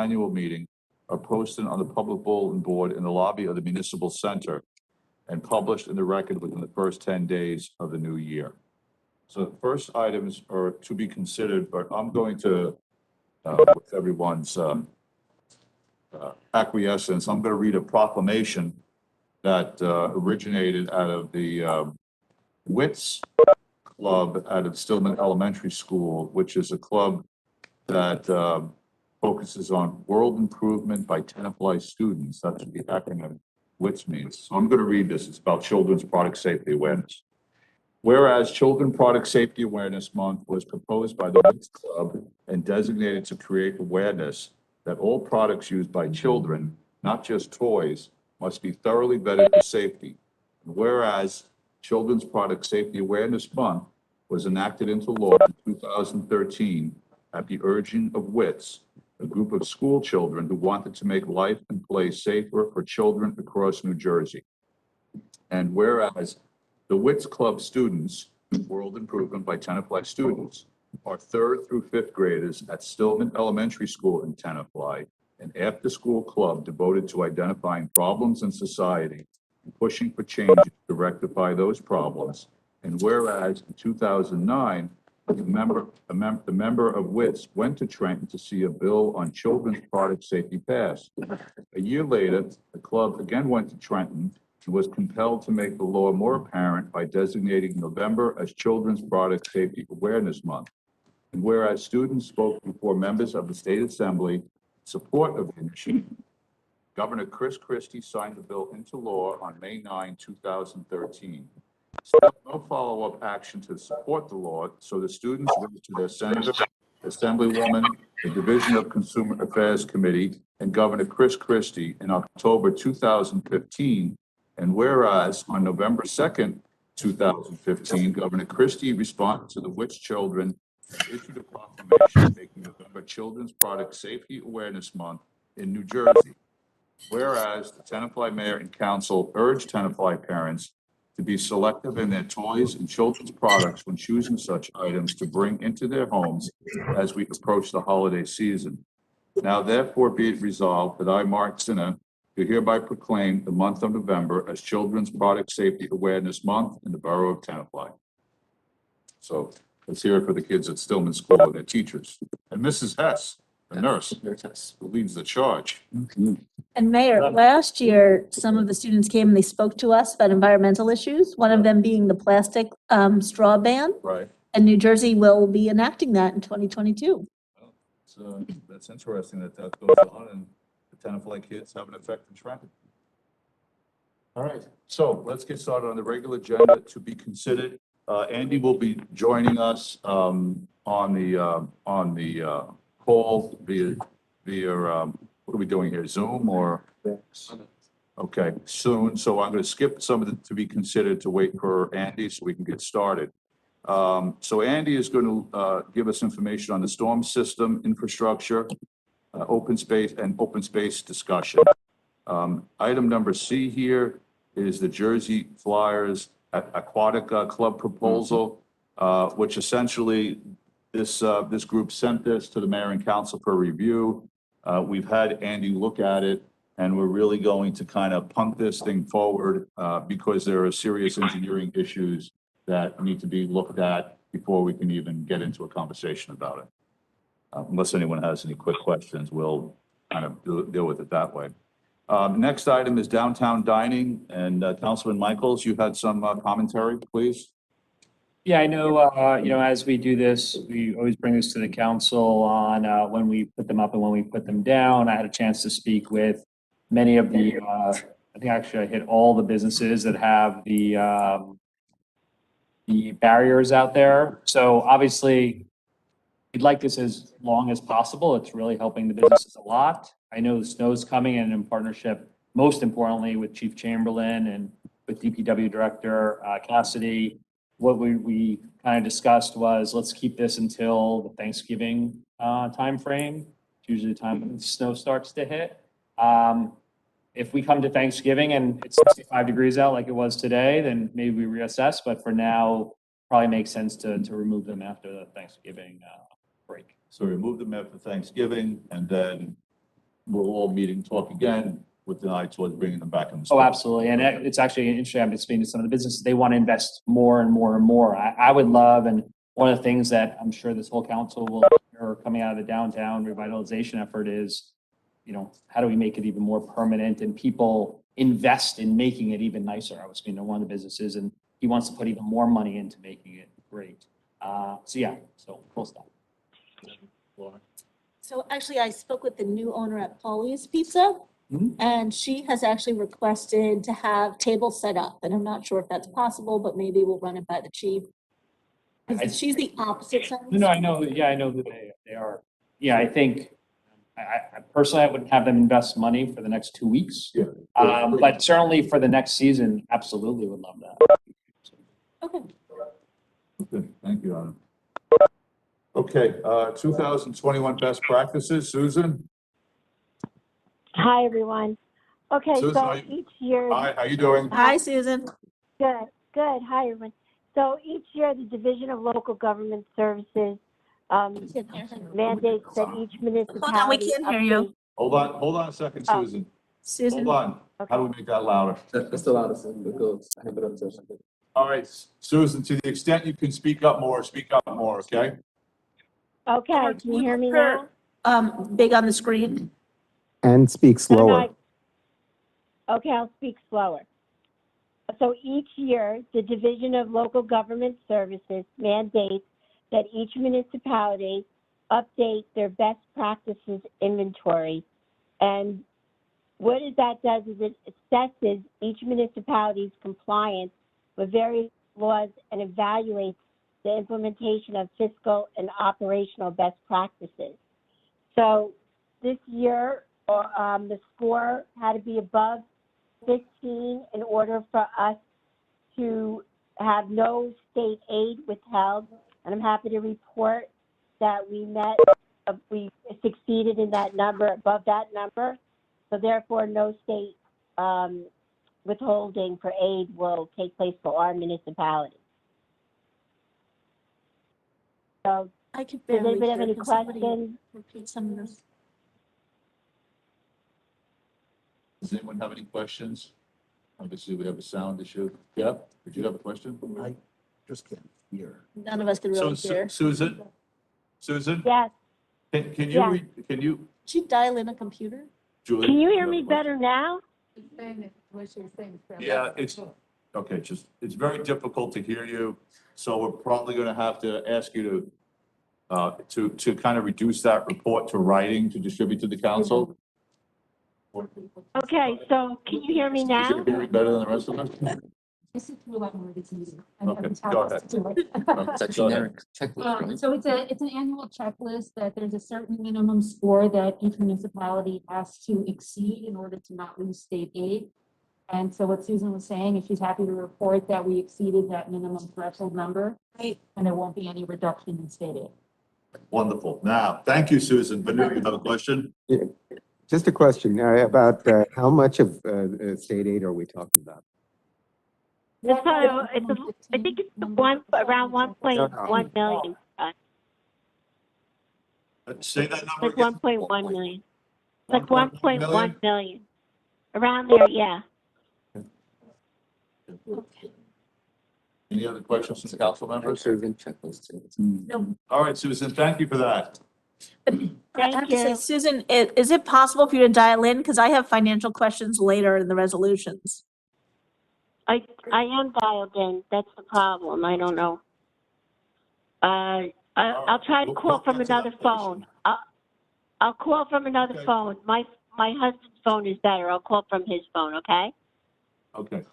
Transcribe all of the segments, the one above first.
annual meeting are posted on the public bulletin board in the lobby of the municipal center and published in the record within the first 10 days of the new year. So the first items are to be considered, but I'm going to, with everyone's acquiescence, I'm going to read a proclamation that originated out of the WITS Club out of Stillman Elementary School, which is a club that focuses on world improvement by Tenafly students. That's what the acronym WITS means. So I'm going to read this. It's about Children's Product Safety Awareness. Whereas Children Product Safety Awareness Month was proposed by the WITS Club and designated to create awareness that all products used by children, not just toys, must be thoroughly vetted for safety. And whereas Children's Product Safety Awareness Month was enacted into law in 2013 at the urging of WITS, a group of school children who wanted to make life and play safer for children across New Jersey. And whereas the WITS Club students, World Improvement by Tenafly students, are 3rd through 5th graders at Stillman Elementary School in Tenafly, an after-school club devoted to identifying problems in society and pushing for change to rectify those problems. And whereas in 2009, the member of WITS went to Trenton to see a bill on children's product safety passed. A year later, the club again went to Trenton and was compelled to make the law more apparent by designating November as Children's Product Safety Awareness Month. And whereas students spoke before members of the State Assembly in support of the initiative, Governor Chris Christie signed the bill into law on May 9, 2013. Still no follow-up action to support the law, so the students went to their senator, Assemblywoman, the Division of Consumer Affairs Committee, and Governor Chris Christie in October 2015. And whereas on November 2nd, 2015, Governor Christie responded to the WITS children and issued a proclamation making November Children's Product Safety Awareness Month in New Jersey. Whereas the Tenafly Mayor and Council urged Tenafly parents to be selective in their toys and children's products when choosing such items to bring into their homes as we approach the holiday season. Now therefore be it resolved that I, Mark Sinna, do hereby proclaim the month of November as Children's Product Safety Awareness Month in the borough of Tenafly. So let's hear it for the kids at Stillman School and their teachers. And Mrs. Hess, the nurse, who leads the charge. And Mayor, last year, some of the students came and they spoke to us about environmental issues, one of them being the plastic straw ban. Right. And New Jersey will be enacting that in 2022. Well, so that's interesting that that goes on and the Tenafly kids have an effect in Trenton. All right, so let's get started on the regular agenda to be considered. Andy will be joining us on the call via what are we doing here, Zoom or? Okay, soon. So I'm going to skip some of the to be considered to wait for Andy so we can get started. So Andy is going to give us information on the storm system infrastructure, open space discussion. Item number C here is the Jersey Flyers Aquatic Club proposal, which essentially this group sent this to the mayor and council for review. We've had Andy look at it, and we're really going to kind of punt this thing forward because there are serious engineering issues that need to be looked at before we can even get into a conversation about it. Unless anyone has any quick questions, we'll kind of deal with it that way. Next item is downtown dining, and Councilman Michaels, you had some commentary, please. Yeah, I know, as we do this, we always bring this to the council on when we put them up and when we put them down. I had a chance to speak with many of the, I think actually I hit all the businesses that have the barriers out there. So obviously, we'd like this as long as possible. It's really helping the businesses a lot. I know the snow's coming, and in partnership, most importantly, with Chief Chamberlain and with DPW Director Cassidy, what we kind of discussed was let's keep this until the Thanksgiving timeframe. It's usually the time when the snow starts to hit. If we come to Thanksgiving and it's 65 degrees out like it was today, then maybe we reassess. But for now, probably makes sense to remove them after the Thanksgiving break. So remove them after Thanksgiving, and then we'll all meet and talk again with the eye towards bringing them back in the Oh, school. absolutely. And it's actually interesting. I've been speaking to some of the businesses. They want to invest more and more and more. I would love, and one of the things that I'm sure this whole council will, or coming out of the downtown revitalization effort is, you know, how do we make it even more permanent and people invest in making it even nicer? I was speaking to one of the businesses and he wants to put even more money into making it great. So yeah, so cool stuff. So actually, I spoke with the new owner at Polly's Pizza, Mhm. and she has actually requested to have tables set up, and I'm not sure if that's possible, but maybe we'll run it by the chief. 'Cause she's the opposite side. No, I know, yeah, I know who they are. Yeah, I think, I personally, I wouldn't have them invest money for the next 2 weeks. Yeah. But certainly for the next season, absolutely would love that. Okay. Okay, thank you, Adam. Okay, 2021 best practices, Susan? Hi, everyone. Okay, Susan, so are you- each year, Hi, how you doing? Hi, Susan. good, good. Hi, everyone. So each year, the Division of Local Government Services mandates that each municipality. Hold on, we can't hear you. update- Hold on a second, Oh. Susan. Susan. Hold on. How do we make that louder? That's the loudest thing because I have it on session. All right, Susan, to the extent you can speak up more, okay? Okay, can you hear me now? Big on the screen. And speak No, slower. Okay, I'll speak slower. So each year, the Division of Local Government Services mandates that each municipality update their best practices inventory. And what that does is it assesses each municipality's compliance with various laws and evaluates the implementation of fiscal and operational best practices. So this year, the score had to be above 15 in order for us to have no state aid withheld. And I'm happy to report that we succeeded in that number, above that number. So therefore, no state withholding for aid will take place for our municipality. So I could does barely anybody have hear. any Can somebody questions? repeat some of this? Does anyone have any questions? Obviously, we have a sound issue. Yeah, did you have a question? I just can't hear. None of us could So really hear. Susan, Yes. can Yeah. can you, Did she dial in a computer? Julie? Can you hear have a me question? better now? Yeah, okay, it's very difficult to hear you, so we're probably gonna have to ask you to kind of reduce that report to writing to distribute to the council. Okay, so can you hear me Is now? it hearing better than the rest of us? This is through language, it's easy. Okay, go ahead. It's a Go ahead. generic checklist, right? So it's an annual checklist that there's a certain minimum score that each municipality has to exceed in order to not lose state aid. And so what Susan was saying is she's happy to report that we exceeded that minimum threshold number. Right. And there won't be any reduction in state aid. Wonderful. Now, thank you, Susan. Vanu, you have a question? Just a question about how much of state aid are we talking about? I think it's around 1.1 million. Say that number Like again. 1.1 million. Like 1.1 1.1 million. Around there, yeah. Any other questions from the council members? Serving checklist too. No. All right, Susan, thank you for that. I have Thank to say, you. Susan, is it possible for you to dial in? Because I have financial questions later in the resolutions. I am dialed in. That's the problem. I don't know. I'll try to call from another phone. I'll call from another Okay. phone. My husband's phone is better. I'll call from his phone, okay? Okay,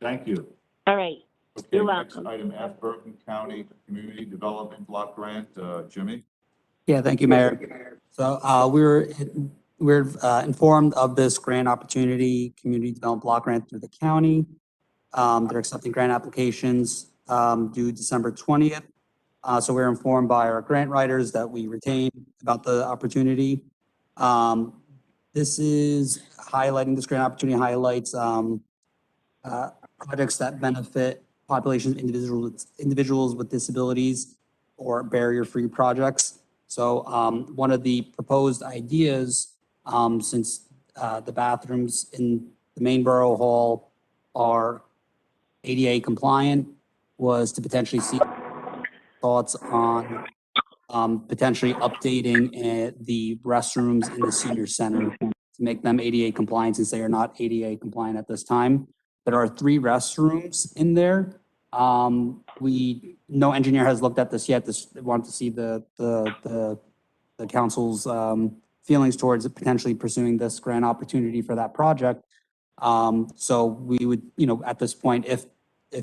thank you. All right. Okay, You're next welcome. item F, Bergen County Community Development Block Grant, Jimmy. Yeah, thank you, Mayor. So we're informed of this grant opportunity, Community Development Block Grant through the county. They're accepting grant applications due December 20th. So we're informed by our grant writers that we retained about the opportunity. This is highlighting, this grant opportunity highlights projects that benefit populations, individuals with disabilities or barrier-free projects. So one of the proposed ideas Since the bathrooms in the main borough hall are ADA compliant, was to potentially see thoughts on potentially updating the restrooms in the senior center to make them ADA compliant since they are not ADA compliant at this time. There are 3 restrooms in there. No engineer has looked at this yet. They want to see the council's feelings towards potentially pursuing this grant opportunity for that project. So we would, at this point, if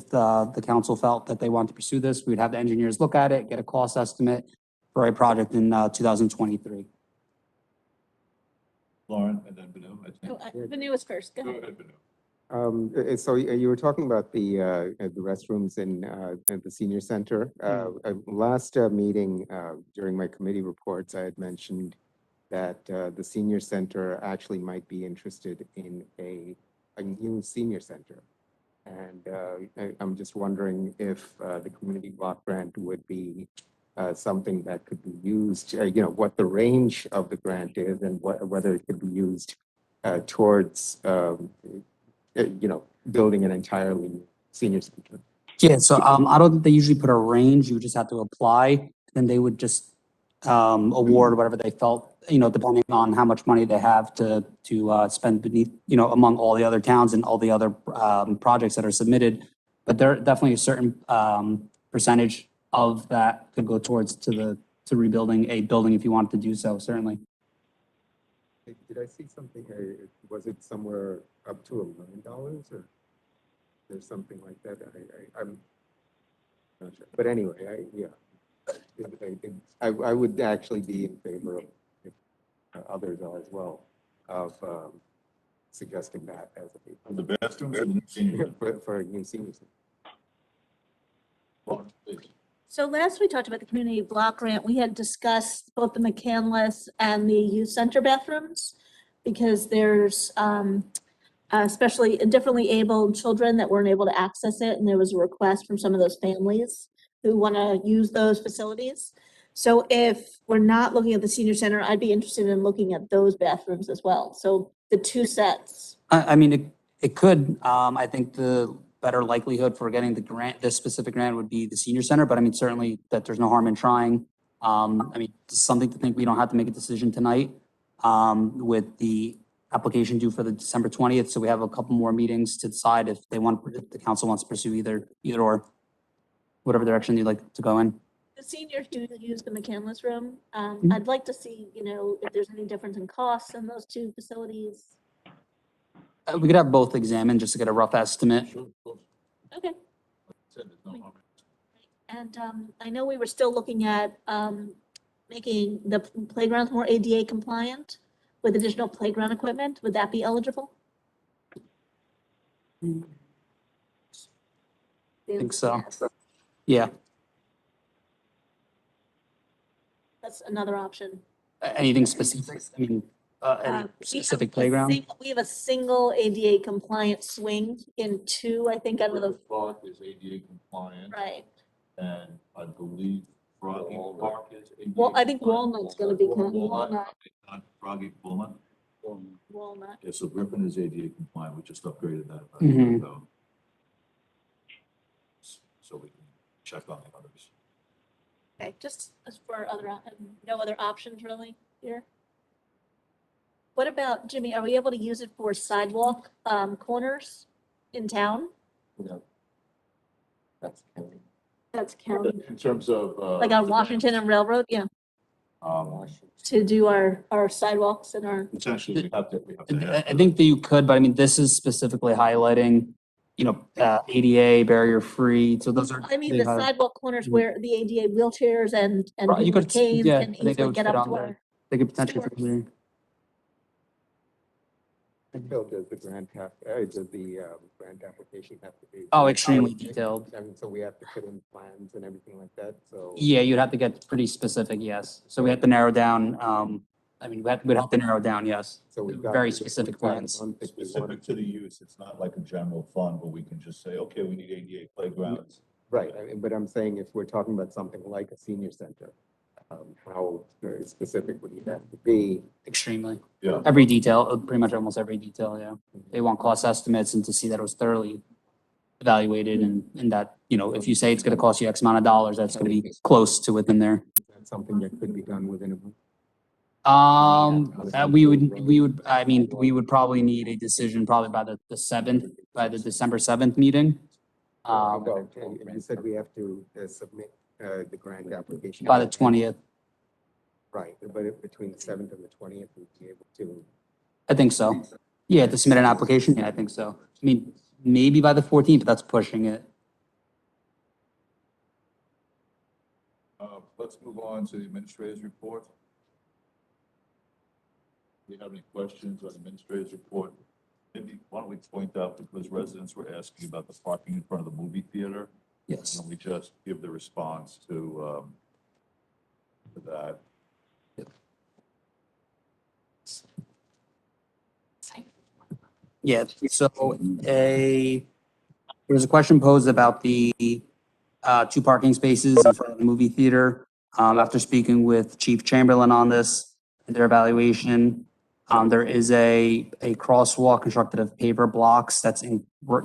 the council felt that they want to pursue this, we'd have the engineers look at it, get a cost estimate for a project in 2023. Lauren, and then Benu, I think. Vanu was first, go Go ahead. ahead, Benu. So you were talking about the restrooms in at the senior center. Last meeting, during my committee reports, I had mentioned that the senior center actually might be interested in a new senior center. And I'm just wondering if the community block grant would be something that could be used, what the range of the grant is and whether it could be used towards building an entirely new senior center. Yeah, so I don't think they usually put a range. You would just have to apply, then they would just award whatever they felt, depending on how much money they have to spend beneath, among all the other towns and all the other projects that are submitted. But there definitely a certain percentage of that could go towards to rebuilding a building if you wanted to do so, certainly. Did I see something, was it somewhere up to $1 million or there's something like that? I'm not sure. But anyway, I would actually be in favor of, if others are as well, of suggesting that as For the bathrooms and the senior. for a new senior center. Lauren, please. So last we talked about the community block grant, we had discussed both the McCandless and the youth center bathrooms because there's especially differently abled children that weren't able to access it. And there was a request from some of those families who want to use those facilities. So if we're not looking at the senior center, I'd be interested in looking at those bathrooms as well. So the 2 sets. I mean, it could, I think the better likelihood for getting the grant, this specific grant would be the senior center, but I mean, certainly that there's no harm in trying. I mean, it's something to think we don't have to make a decision tonight with the application due for the December 20th. So we have a couple more meetings to decide if if the council wants to pursue either or, whatever direction you'd like to go in. The seniors do use the McCandless room. I'd like to see, if there's any difference in costs in those 2 facilities. We could have both examined just to get a rough estimate. Sure, of course. Okay. Said there's no harm. And I know we were still looking at making the playgrounds more ADA compliant with additional playground equipment. Would that be eligible? I think so. Yeah. That's another option. Anything specific? I mean, any specific playground? We have a single ADA compliant swing in 2, I think, under the, Park is ADA compliant, right. and I believe Froggy Park is ADA. Well, I think compliant. Walnut's gonna be Walnut. Not Froggy, Walnut. Walnut. Yeah, so Griffin is ADA compliant, we just upgraded that about a Mhm. year ago. So we can check on the others. Okay, just as for no other options really here? What about, Jimmy, are we able to use it for sidewalk corners in town? No. That's county. That's county. In terms of. Like on Washington and Railroad, yeah, to do our sidewalks and our, Potentially, we have to. I think that you could, but I mean, this is specifically highlighting, ADA, barrier-free, so those are. I mean, they the have- sidewalk corners where the ADA wheelchairs and Right, you people with could- canes yeah, I can think they easily would get fit up on to there. our. They could potentially. Sure. fit in there. Bill, does the grant grant application have to be? Oh, extremely detailed. I mean, so we have to put in plans and everything like that, so. Yeah, you'd have to get pretty specific, yes. So we have to narrow down, we'd have to narrow down, yes. So we've got. Very we've specific got a plans. month if we Specific want- to the use, it's not like a general fund where we can just say, okay, we need ADA playgrounds. Right, but I'm saying if we're talking about something like a senior center, how specific would you have to be? Extremely. Yeah. Every detail, pretty much almost every detail, yeah. They want cost estimates and to see that it was thoroughly evaluated and that, you know, if you say it's gonna cost you X amount of dollars, that's gonna be close to within there. Is that something that could be done within a month? I mean, we would probably need a decision probably by the seventh, by the December 7th meeting. How Um, about, you said we have to submit the grant application. by the 20th, Right, but between the 7th and the 20th, we'd be able to. I think so. Yeah, to submit an application, yeah, I think so. I mean, maybe by the 14th, but that's pushing it. Let's move on to the administrator's report. Do you have any questions on the administrator's report? Maybe, why don't we point out, because residents were asking about the parking in front of the movie theater, Yes. and we just give the response to that. Yeah, so there was a question posed about the 2 parking spaces in front of the movie theater. After speaking with Chief Chamberlain on this, and their evaluation, there is a crosswalk constructed of paper blocks that's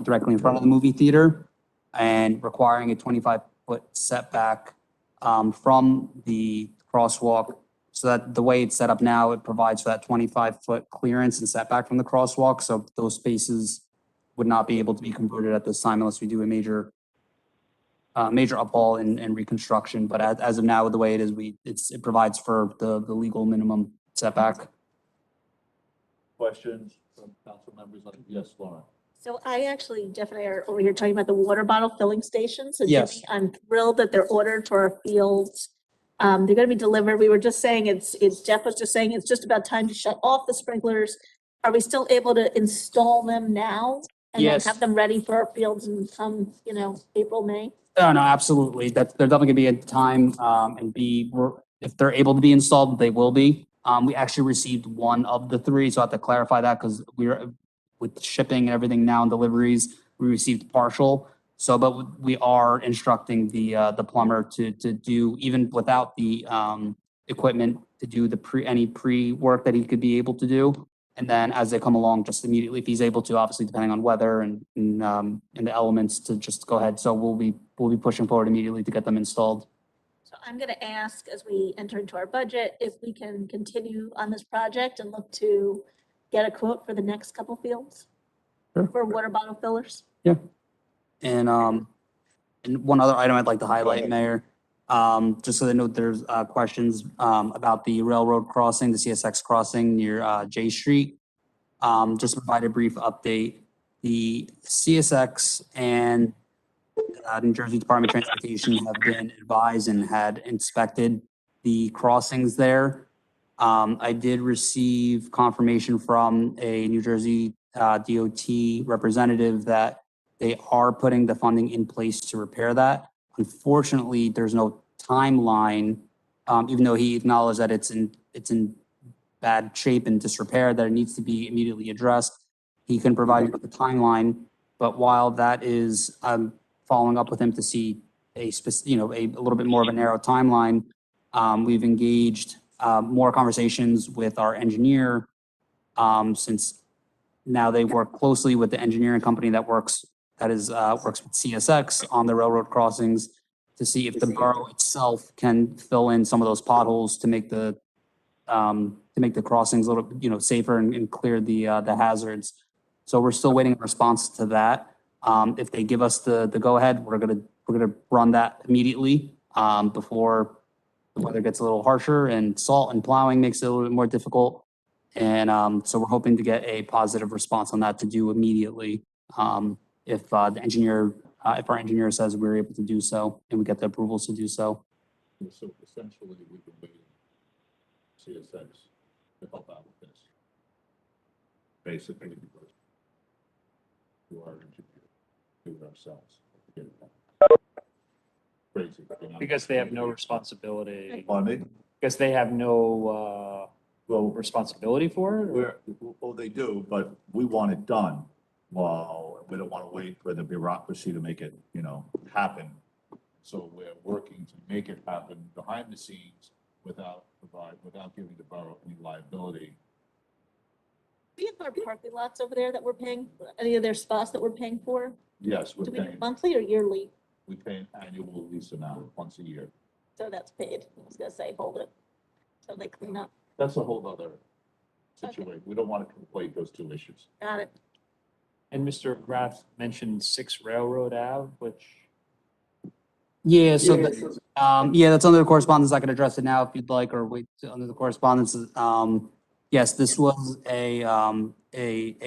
directly in front of the movie theater and requiring a 25-foot setback from the crosswalk. So that the way it's set up now, it provides for that 25-foot clearance and setback from the crosswalk. So those spaces would not be able to be converted at this time unless we do a major uphaul and reconstruction. But as of now, with the way it is, it provides for the legal minimum setback. Questions from council members? Yes, Lauren. So I actually, Jeff and I are over here talking about the water bottle filling stations. So Yes. Jimmy, I'm thrilled that they're ordered for our fields. They're gonna be delivered. We were just saying, Jeff was just saying, it's just about time to shut off the sprinklers. Are we still able to install them now? And then Yes. have them ready for our fields in come, April, May? Oh, no, absolutely. They're definitely gonna be at time, and if they're able to be installed, they will be. We actually received 1 of the 3, so I have to clarify that because with shipping and everything now and deliveries, we received partial. So, but we are instructing the plumber to do, even without the, equipment, to do any pre-work that he could be able to do. And then as they come along, just immediately, if he's able to, obviously depending on weather and the elements, to just go ahead. So we'll be pushing forward immediately to get them installed. So I'm gonna ask, as we enter into our budget, if we can continue on this project and look to get a quote for the next couple fields Sure. for water bottle fillers. And one other item I'd like to highlight, ahead. Mayor, just so they know there's questions about the railroad crossing, the CSX crossing near J Street. Just to provide a brief update, the CSX and New Jersey Department of Transportation have been advised and had inspected the crossings there. I did receive confirmation from a New Jersey DOT representative that they are putting the funding in place to repair that. Unfortunately, there's no timeline, even though he acknowledged that it's in bad shape and disrepair, that it needs to be immediately addressed. He can provide you with a timeline, but while that is, I'm following up with him to see a little bit more of a narrow timeline. We've engaged more conversations with our engineer, since now they work closely with the engineering company that works with CSX on the railroad crossings to see if the borough itself can fill in some of those potholes to make the crossings a little, safer and clear the hazards. So we're still waiting a response to that. If they give us the go-ahead, we're gonna run that immediately, before the weather gets a little harsher and salt and plowing makes it a little bit more difficult. And so we're hoping to get a positive response on that to do immediately. If our engineer says we're able to do so and we get the approvals to do so. So essentially, we've been waiting CSX to help out with this. Basically, because we are engineers, do it ourselves. Get it done. Crazy. Because they have no responsibility. Pardon me? Because they have no Well, responsibility for it? they do, but we want it done. Well, we don't want to wait for the bureaucracy to make it, happen. So we're working to make it happen behind the scenes without giving the borough any liability. We have our parking lots over there that we're paying, any of their spots that we're paying for? Yes, Do we do monthly or yearly? we pay an annual lease amount once a year. So that's paid. I was gonna say, hold it. So they clean up. That's a whole other situation. We don't want to conflate those two issues. Got it. And Mr. Graff mentioned 6 Railroad Ave, which, Yeah, so, yeah, that's under the correspondence. I can address it now if you'd like, or wait under the correspondence. Yes, this was a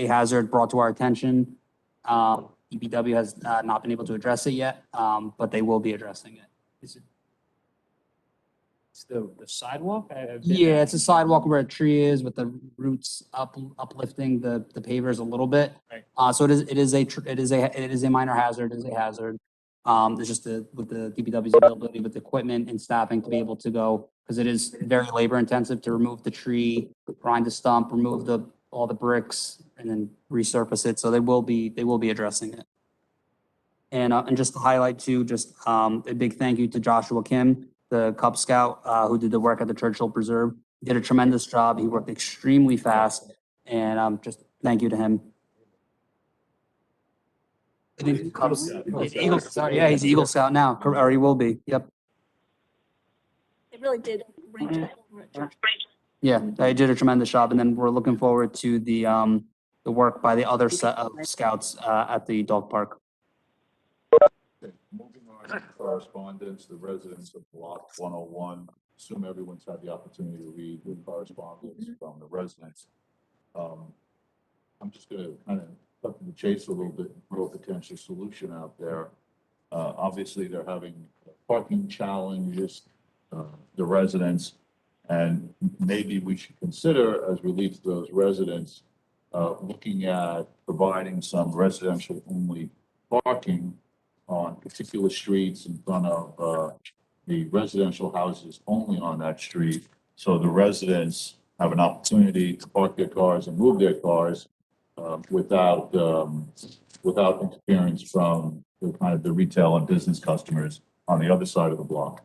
hazard brought to our attention. DPW has not been able to address it yet, but they will be addressing it. is it? It's the sidewalk? I've been Yeah, there. it's a sidewalk where a tree is with the roots uplifting the pavers a little bit. Right. So it is a minor hazard, it is a hazard. It's just with the DPW's availability with equipment and staffing to be able to go, because it is very labor intensive to remove the tree, grind the stump, remove all the bricks, and then resurface it. So they will be addressing it. And just to highlight too, just a big thank you to Joshua Kim, the Cub Scout, who did the work at the Churchill Preserve. He did a tremendous job. He worked extremely fast, and just thank you to him. I think Cubs, Eagle Scout, yeah, he's Eagle Scout now, or he will be. Yep. They really did reach out over at church. Yeah, they did a tremendous job, and then we're looking forward to the work by the other set of scouts at the dog park. Okay, moving on to correspondence, the residents of block 101, assume everyone's had the opportunity to read the correspondence from the residents. I'm just gonna kind of cut to the chase a little bit and throw a potential solution out there. Obviously, they're having parking challenges, the residents, and maybe we should consider, as relief to those residents, looking at providing some residential only parking on particular streets in front of the residential houses only on that street. So the residents have an opportunity to park their cars and move their cars without interference from the kind of the retail and business customers on the other side of the block.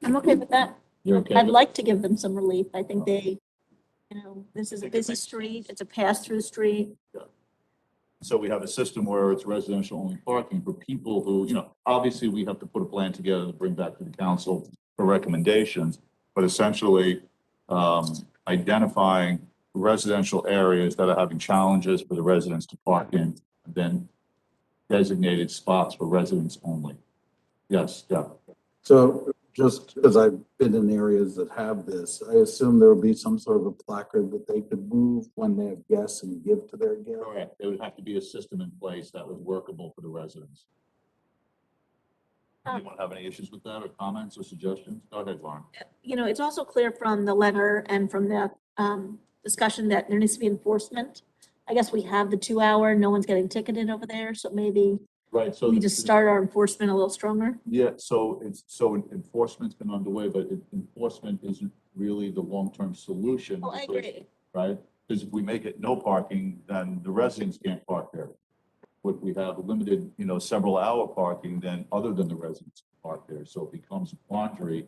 I'm okay with that. You're okay? I'd with- like to give them some relief. I think this is a busy street. It's a pass-through street. So we have a system where it's residential only parking for people who, obviously we have to put a plan together to bring back to the council for recommendations. But essentially, identifying residential areas that are having challenges for the residents to park in, then designated spots for residents only. Yes, yeah. So just because I've been in areas that have this, I assume there will be some sort of a placard that they could move when they have guests and give to their guests. Correct. There would have to be a system in place that was workable for the residents. Anyone have any issues with that or comments or suggestions? Go ahead, Lauren. It's also clear from the letter and from the discussion that there needs to be enforcement. I guess we have the 2-hour, no one's getting ticketed over there, so maybe Right, so. we just start our enforcement a little stronger. Yeah, so enforcement's been underway, but enforcement isn't really the long-term solution. Oh, I because- agree. Right? Because if we make it no parking, then the residents can't park there. If we have limited, several hour parking, then other than the residents can park there. So it becomes a quandary.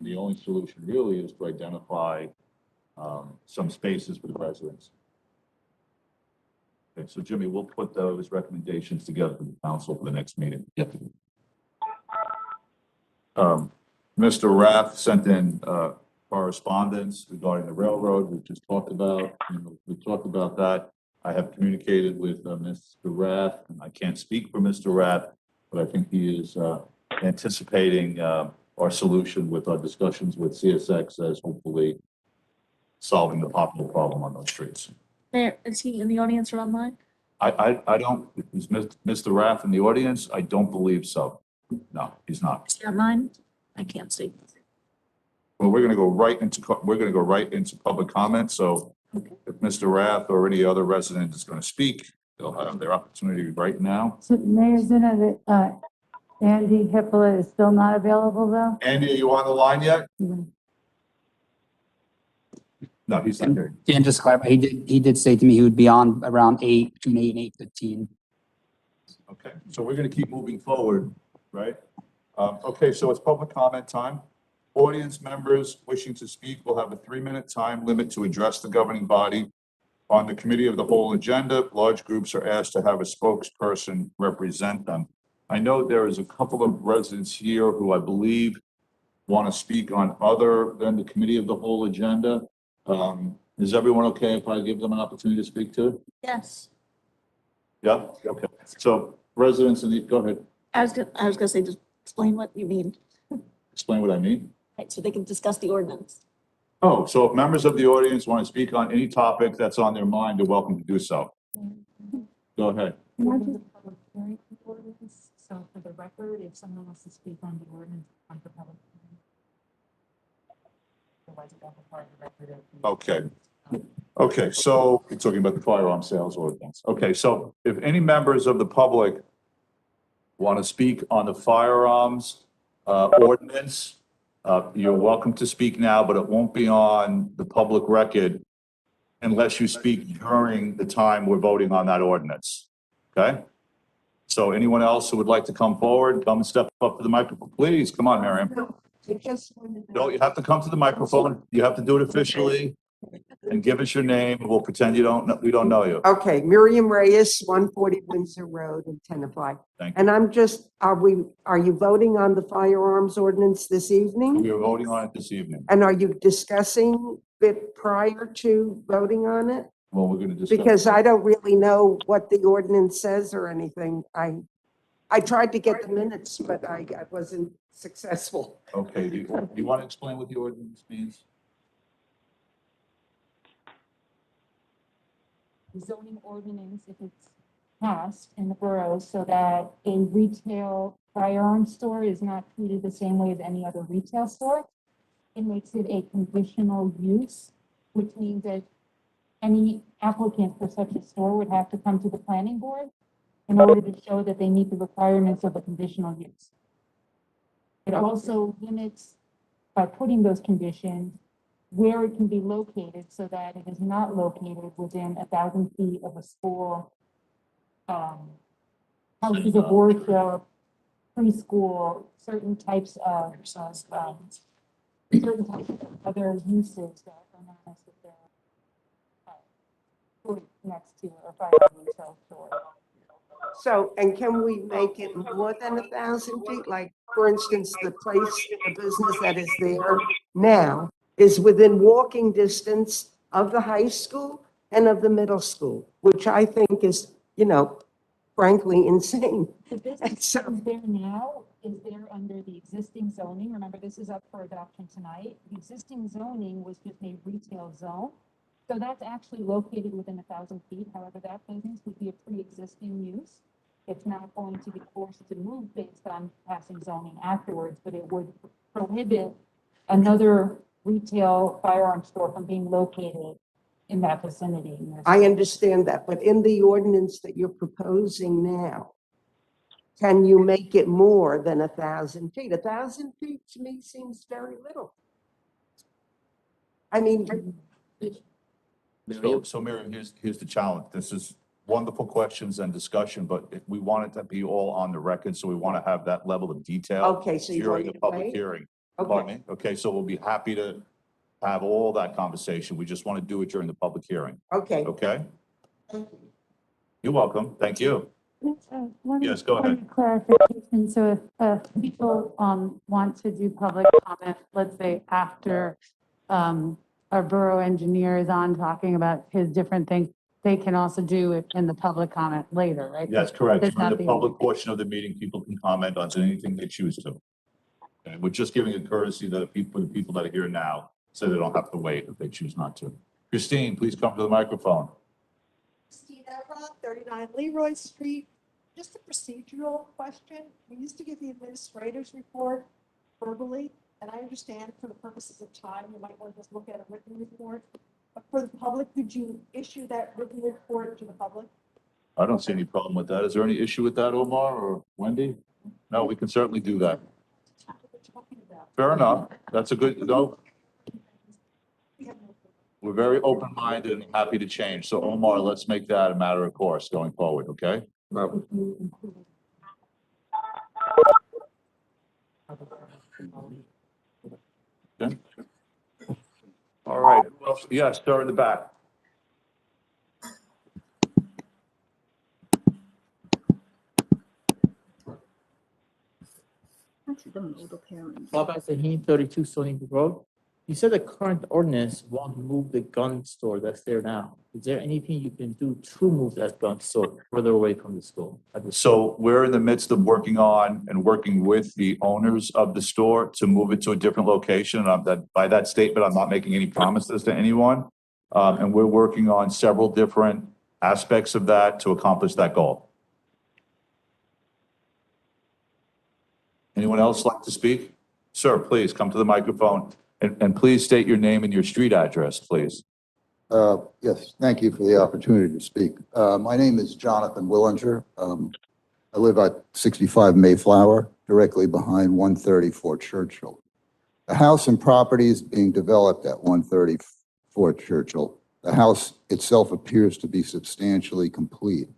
The only solution really is to identify some spaces for the residents. Okay, so Jimmy, we'll put those recommendations together for the council for the next meeting. Yep. Mr. Rath sent in correspondence regarding the railroad, we just talked about, we talked about that. I have communicated with Mr. Rath, and I can't speak for Mr. Rath, but I think he is anticipating our solution with our discussions with CSX as hopefully solving the popular problem on those streets. Mayor, is he in the audience or online? I don't, is Mr. Rath in the audience? I don't believe so. No, he's not. Is he online? I can't see. Well, we're gonna go right into public comment, so if Mr. Rath or any other resident is gonna speak, they'll have their opportunity right now. So Mayor Zina, Andy Hippolyte is still not available though? Andy, are you on the line yet? No. No, he's not here. And just to clarify, he did say to me he would be on around between 8 and 8:15. Okay, so we're gonna keep moving forward, right? Okay, so it's public comment time. Audience members wishing to speak will have a 3-minute time limit to address the governing body. On the committee of the whole agenda, large groups are asked to have a spokesperson represent them. I know there is a couple of residents here who I believe want to speak on other than the committee of the whole agenda. Is everyone okay if I give them an opportunity to speak to? Yes. Yeah, okay. So residents in the, go ahead, I was gonna say, just explain what you mean, explain what I mean. right, so they can discuss the ordinance. Oh, so if members of the audience want to speak on any topic that's on their mind, they're welcome to do so. Go ahead. So for the record, if someone wants to speak on the ordinance, on the public. Otherwise, it doesn't part of the record. Okay. Okay, so you're talking about the firearm sales ordinance. Okay, so if any members of the public want to speak on the firearms ordinance, you're welcome to speak now, but it won't be on the public record unless you speak during the time we're voting on that ordinance. Okay? So anyone else who would like to come forward, come and step up to the microphone, please. Come on, Miriam. No, you have to come to the microphone. You have to do it officially and give us your name. We'll pretend we don't know you. Okay, Miriam Reyes, 140 Windsor Road in Tenafly. Thank you. And I'm just, are you voting on the firearms ordinance this evening? We are voting on it this evening. And are you discussing it prior to voting on it? Well, we're going to discuss. Because I don't really know what the ordinance says or anything. I tried to get the minutes, but I wasn't successful. Okay, do you want to explain what the ordinance means? Zoning ordinance, if it's passed in the borough, so that a retail firearm store is not treated the same way as any other retail store. It makes it a conditional use, which means that any applicant for such a store would have to come to the planning board in order to show that they meet the requirements of a conditional use. It also limits, by putting those conditions, where it can be located so that it is not located within 1,000 feet of a school, houses of worship, preschool, certain types of other uses that are not necessarily put next to a firearm retail store. So, and can we make it more than 1,000 feet? Like, for instance, the place, the business that is there now is within walking distance of the high school and of the middle school, which I think is, frankly insane. The business that is there now is there under the existing zoning. Remember, this is up for adoption tonight. The existing zoning was just a retail zone. So that's actually located within 1,000 feet. However, that business would be a pre-existing use. It's not going to be forced to move based on passing zoning afterwards, but it would prohibit another retail firearm store from being located in that vicinity. I understand that, but in the ordinance that you're proposing now, can you make it more than 1,000 feet? 1,000 feet to me seems very little. I mean, So Miriam, here's the challenge. This is wonderful questions and discussion, but we want it to be all on the record, so we want to have that level of detail okay, so you during want the to public wait? hearing. Pardon Okay, me? Okay, so we'll be happy to have all that conversation. We just want to do it during the public hearing, okay. okay? You're welcome. Thank you. Yes, go ahead. Clarification, so if people want to do public comment, let's say after our borough engineer is on talking about his different things, they can also do it in the public comment later, right? That's correct. There's During not the the- public portion of the meeting, people can comment on anything they choose to. Okay, we're just giving a courtesy that the people that are here now, so they don't have to wait if they choose not to. Christine, please come to the microphone. Christine Evra, 39 Leroy Street. Just a procedural question. We used to give the administrator's report verbally, and I understand for the purposes of time, you might want to just look at a written report. But for the public, could you issue that written report to the public? I don't see any problem with that. Is there any issue with that, Omar or Wendy? No, we can certainly do that. What we're talking about. Fair enough. That's a good, no, we're very open-minded and happy to change. So Omar, let's make that a matter of course going forward, okay? Well, Yes, start in the back. Bob Asahine, 32 Stony Brook Road. You said the current ordinance won't move the gun store that's there now. Is there anything you can do to move that gun store further away from the school? So we're in the midst of working on and working with the owners of the store to move it to a different location. By that statement, I'm not making any promises to anyone. And we're working on several different aspects of that to accomplish that goal. Anyone else like to speak? Sir, please come to the microphone and please state your name and your street address, please. Yes, thank you for the opportunity to speak. My name is Jonathan Willinger. I live at 65 Mayflower, directly behind 134 Churchill. The house and property is being developed at 134 Churchill. The house itself appears to be substantially complete.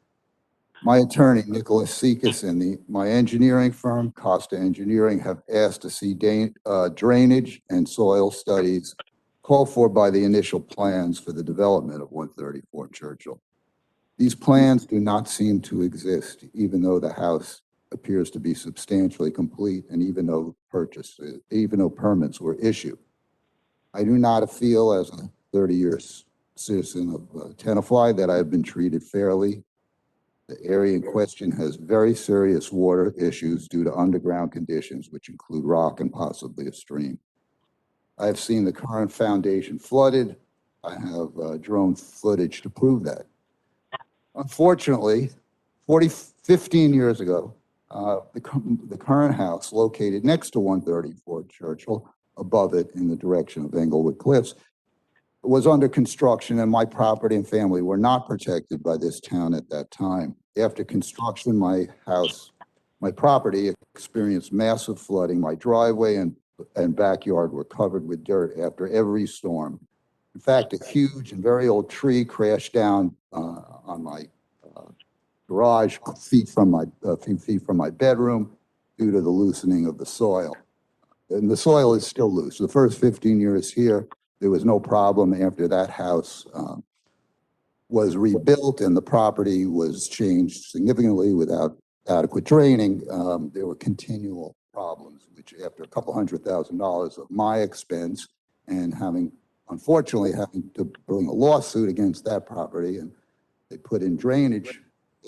My attorney, Nicholas Sekas, and my engineering firm, Costa Engineering, have asked to see drainage and soil studies called for by the initial plans for the development of 134 Churchill. These plans do not seem to exist, even though the house appears to be substantially complete and even though permits were issued. I do not feel, as a 30-year citizen of Tenafly, that I have been treated fairly. The area in question has very serious water issues due to underground conditions, which include rock and possibly a stream. I have seen the current foundation flooded. I have drone footage to prove that. Unfortunately, 15 years ago, the current house located next to 134 Churchill, above it in the direction of Englewood Cliffs, was under construction, and my property and family were not protected by this town at that time. After construction, my property experienced massive flooding. My driveway and backyard were covered with dirt after every storm. In fact, a huge and very old tree crashed down on my garage, feet from my bedroom, due to the loosening of the soil. And the soil is still loose. The first 15 years here, there was no problem. After that house was rebuilt and the property was changed significantly without adequate draining, there were continual problems, which after a couple $100,000 of my expense and unfortunately having to bring a lawsuit against that property, and they put in drainage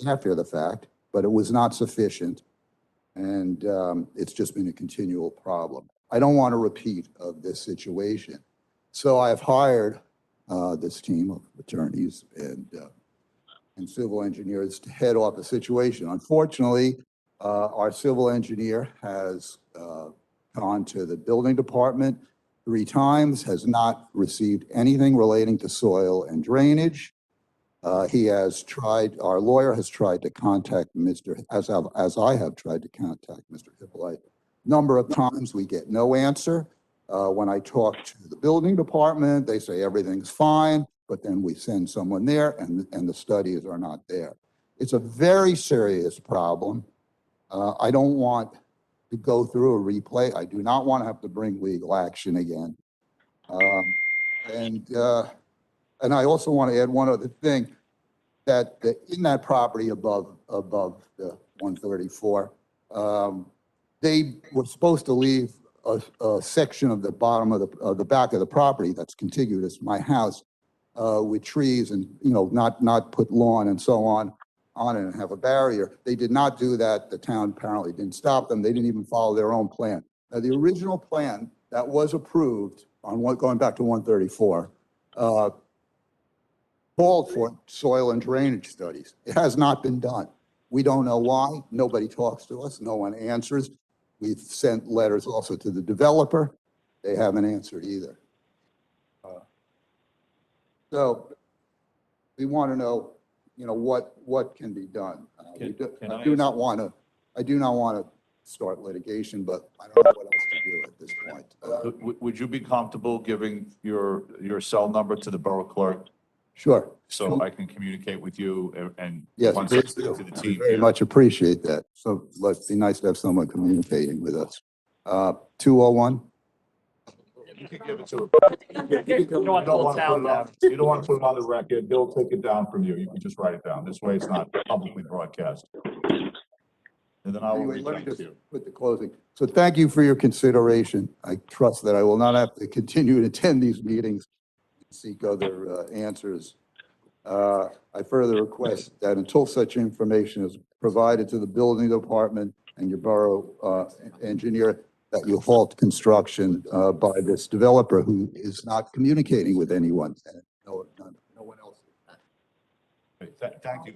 after the fact, but it was not sufficient. And it's just been a continual problem. I don't want a repeat of this situation. So I have hired this team of attorneys and civil engineers to head off the situation. Unfortunately, our civil engineer has gone to the building department 3 times, has not received anything relating to soil and drainage. Our lawyer has tried to contact as I have tried to contact Mr. Hippolyte. Number of times, we get no answer. When I talk to the building department, they say everything's fine, but then we send someone there and the studies are not there. It's a very serious problem. I don't want to go through a replay. I do not want to have to bring legal action again. And I also want to add one other thing, that in that property above the 134, they were supposed to leave a section of the bottom of the back of the property that's contiguous to my house with trees and, not put lawn and so on it and have a barrier. They did not do that. The town apparently didn't stop them. They didn't even follow their own plan. Now, the original plan that was approved going back to 134, called for soil and drainage studies. It has not been done. We don't know why. Nobody talks to us. No one answers. We've sent letters also to the developer. They haven't answered either. So we want to know, what can be done. I do not want to start litigation, but I don't know what else to do at this point. Would you be comfortable giving your cell number to the borough clerk Sure. so I can communicate with you and Yes, once I please speak do. to the I team very here? much appreciate that. So let's be nice to have someone communicating with us. 201. You can give it to him. You don't want to pull it down now. You don't want to put it on the record. He'll take it down from you. You can just write it down. This way it's not publicly broadcast. And then I will Anyway, reach let me out to just you. put the closing. So thank you for your consideration. I trust that I will not have to continue to attend these meetings, seek other answers. I further request that until such information is provided to the building department and your borough engineer, that you halt construction by this developer who is not communicating with anyone. And no one else. Okay, thank you.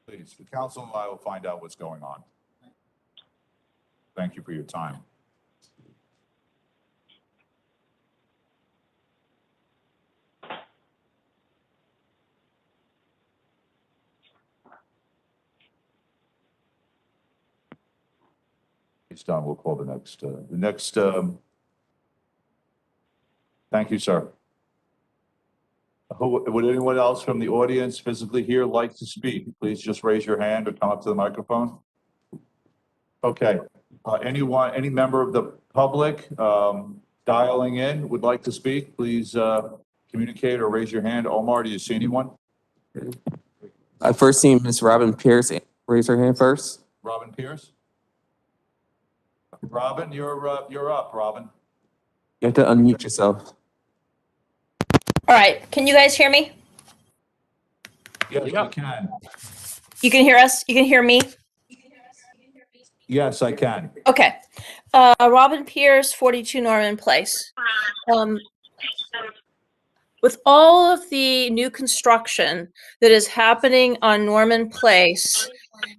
Please, the council and I will find out what's going on. Thank you for your time. It's done. We'll call the next, thank you, sir. Would anyone else from the audience physically here like to speak? Please just raise your hand or come up to the microphone. Okay, any member of the public dialing in would like to speak, please communicate or raise your hand. Omar, do you see anyone? I first seen Miss Robin Pierce raise her hand first. Robin Pierce? Robin, you're up, Robin. You have to unmute yourself. All right, can you guys hear me? Yes, we can. You can hear us? You can hear me? Yes, I can. Okay. Robin Pierce, 42 Norman Place. With all of the new construction that is happening on Norman Place,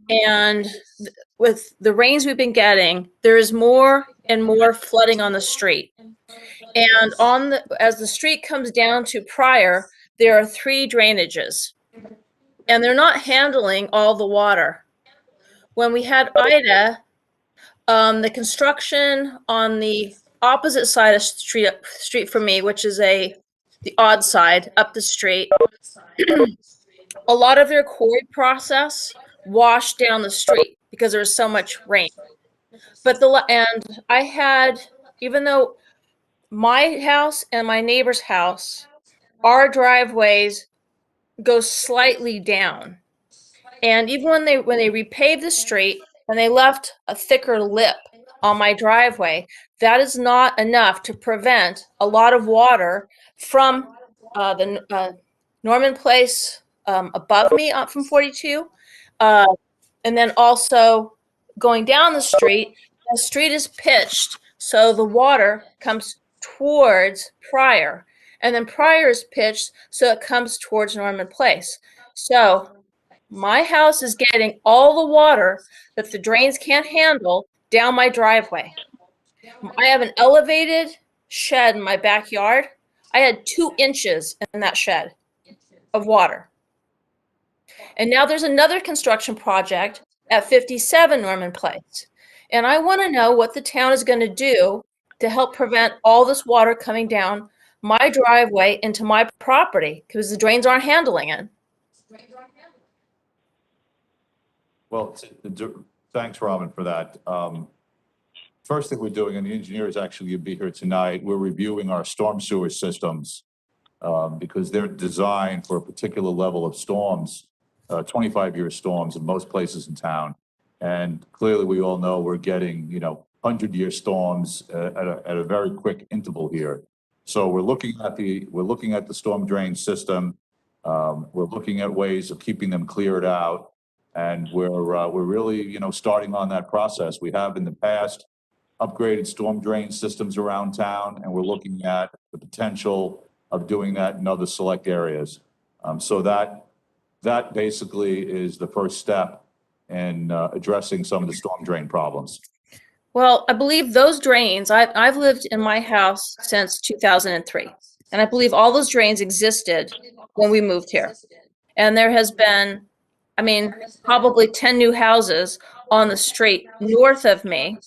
and with the rains we've been getting, there is more and more flooding on the street. And as the street comes down to Pryor, there are 3 drainages, and they're not handling all the water. When we had Ida, the construction on the opposite side of street from me, which is the odd side up the street, a lot of their quarry process washed down the street because there was so much rain. But I had, even though my house and my neighbor's house, our driveways go slightly down. And even when they repaved the street and they left a thicker lip on my driveway, that is not enough to prevent a lot of water from the Norman Place above me from 42. And then also going down the street is pitched, so the water comes towards Pryor. And then Pryor is pitched, so it comes towards Norman Place. So my house is getting all the water that the drains can't handle down my driveway. I have an elevated shed in my backyard. I had 2 inches in that shed of water. And now there's another construction project at 57 Norman Place. And I want to know what the town is going to do to help prevent all this water coming down my driveway into my property, because the drains aren't handling it. Well, thanks, Robin, for that. First thing we're doing, and the engineer is actually going to be here tonight, we're reviewing our storm sewer systems because they're designed for a particular level of storms, 25-year storms in most places in town. And clearly, we all know we're getting, 100-year storms at a very quick interval here. So we're looking at the storm drain system. We're looking at ways of keeping them cleared out. And we're really, starting on that process. We have in the past upgraded storm drain systems around town, and we're looking at the potential of doing that in other select areas. So that basically is the first step in addressing some of the storm drain problems. Well, I believe those drains, I've lived in my house since 2003. And I believe all those drains existed when we moved here. And there has been, probably 10 new houses on the street north of me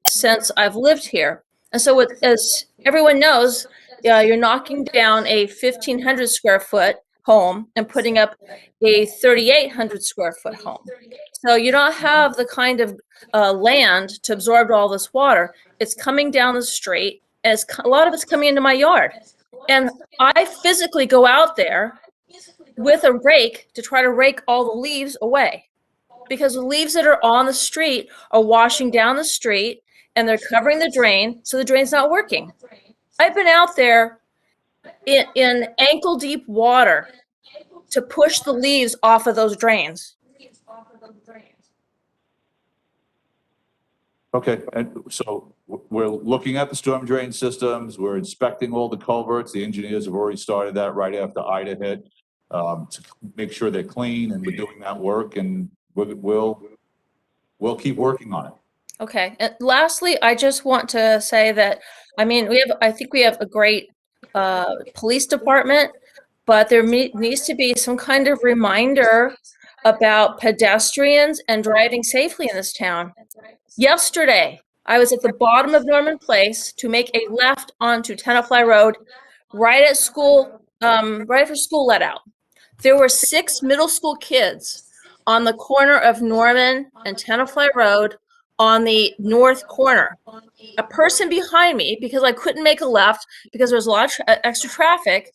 since I've lived here. And so as everyone knows, you're knocking down a 1,500 square foot home and putting up a 3,800 square foot home. So you don't have the kind of land to absorb all this water. It's coming down the street and a lot of it's coming into my yard. And I physically go out there with a rake to try to rake all the leaves away, because the leaves that are on the street are washing down the street and they're covering the drain, so the drain's not working. I've been out there in ankle deep water to push the leaves off of those drains. Okay, and so we're looking at the storm drain systems, we're inspecting all the culverts. The engineers have already started that right after Ida hit, to make sure they're clean, and we're doing that work, and we'll keep working on it. Okay, and lastly, I just want to say that, I mean, I think we have a great police department, but there needs to be some kind of reminder about pedestrians and driving safely in this town. Yesterday, I was at the bottom of Norman Place to make a left onto Tenafly Road, right at school, right after school let out. There were 6 middle school kids on the corner of Norman and Tenafly Road on the north corner. A person behind me, because I couldn't make a left because there was a lot of extra traffic,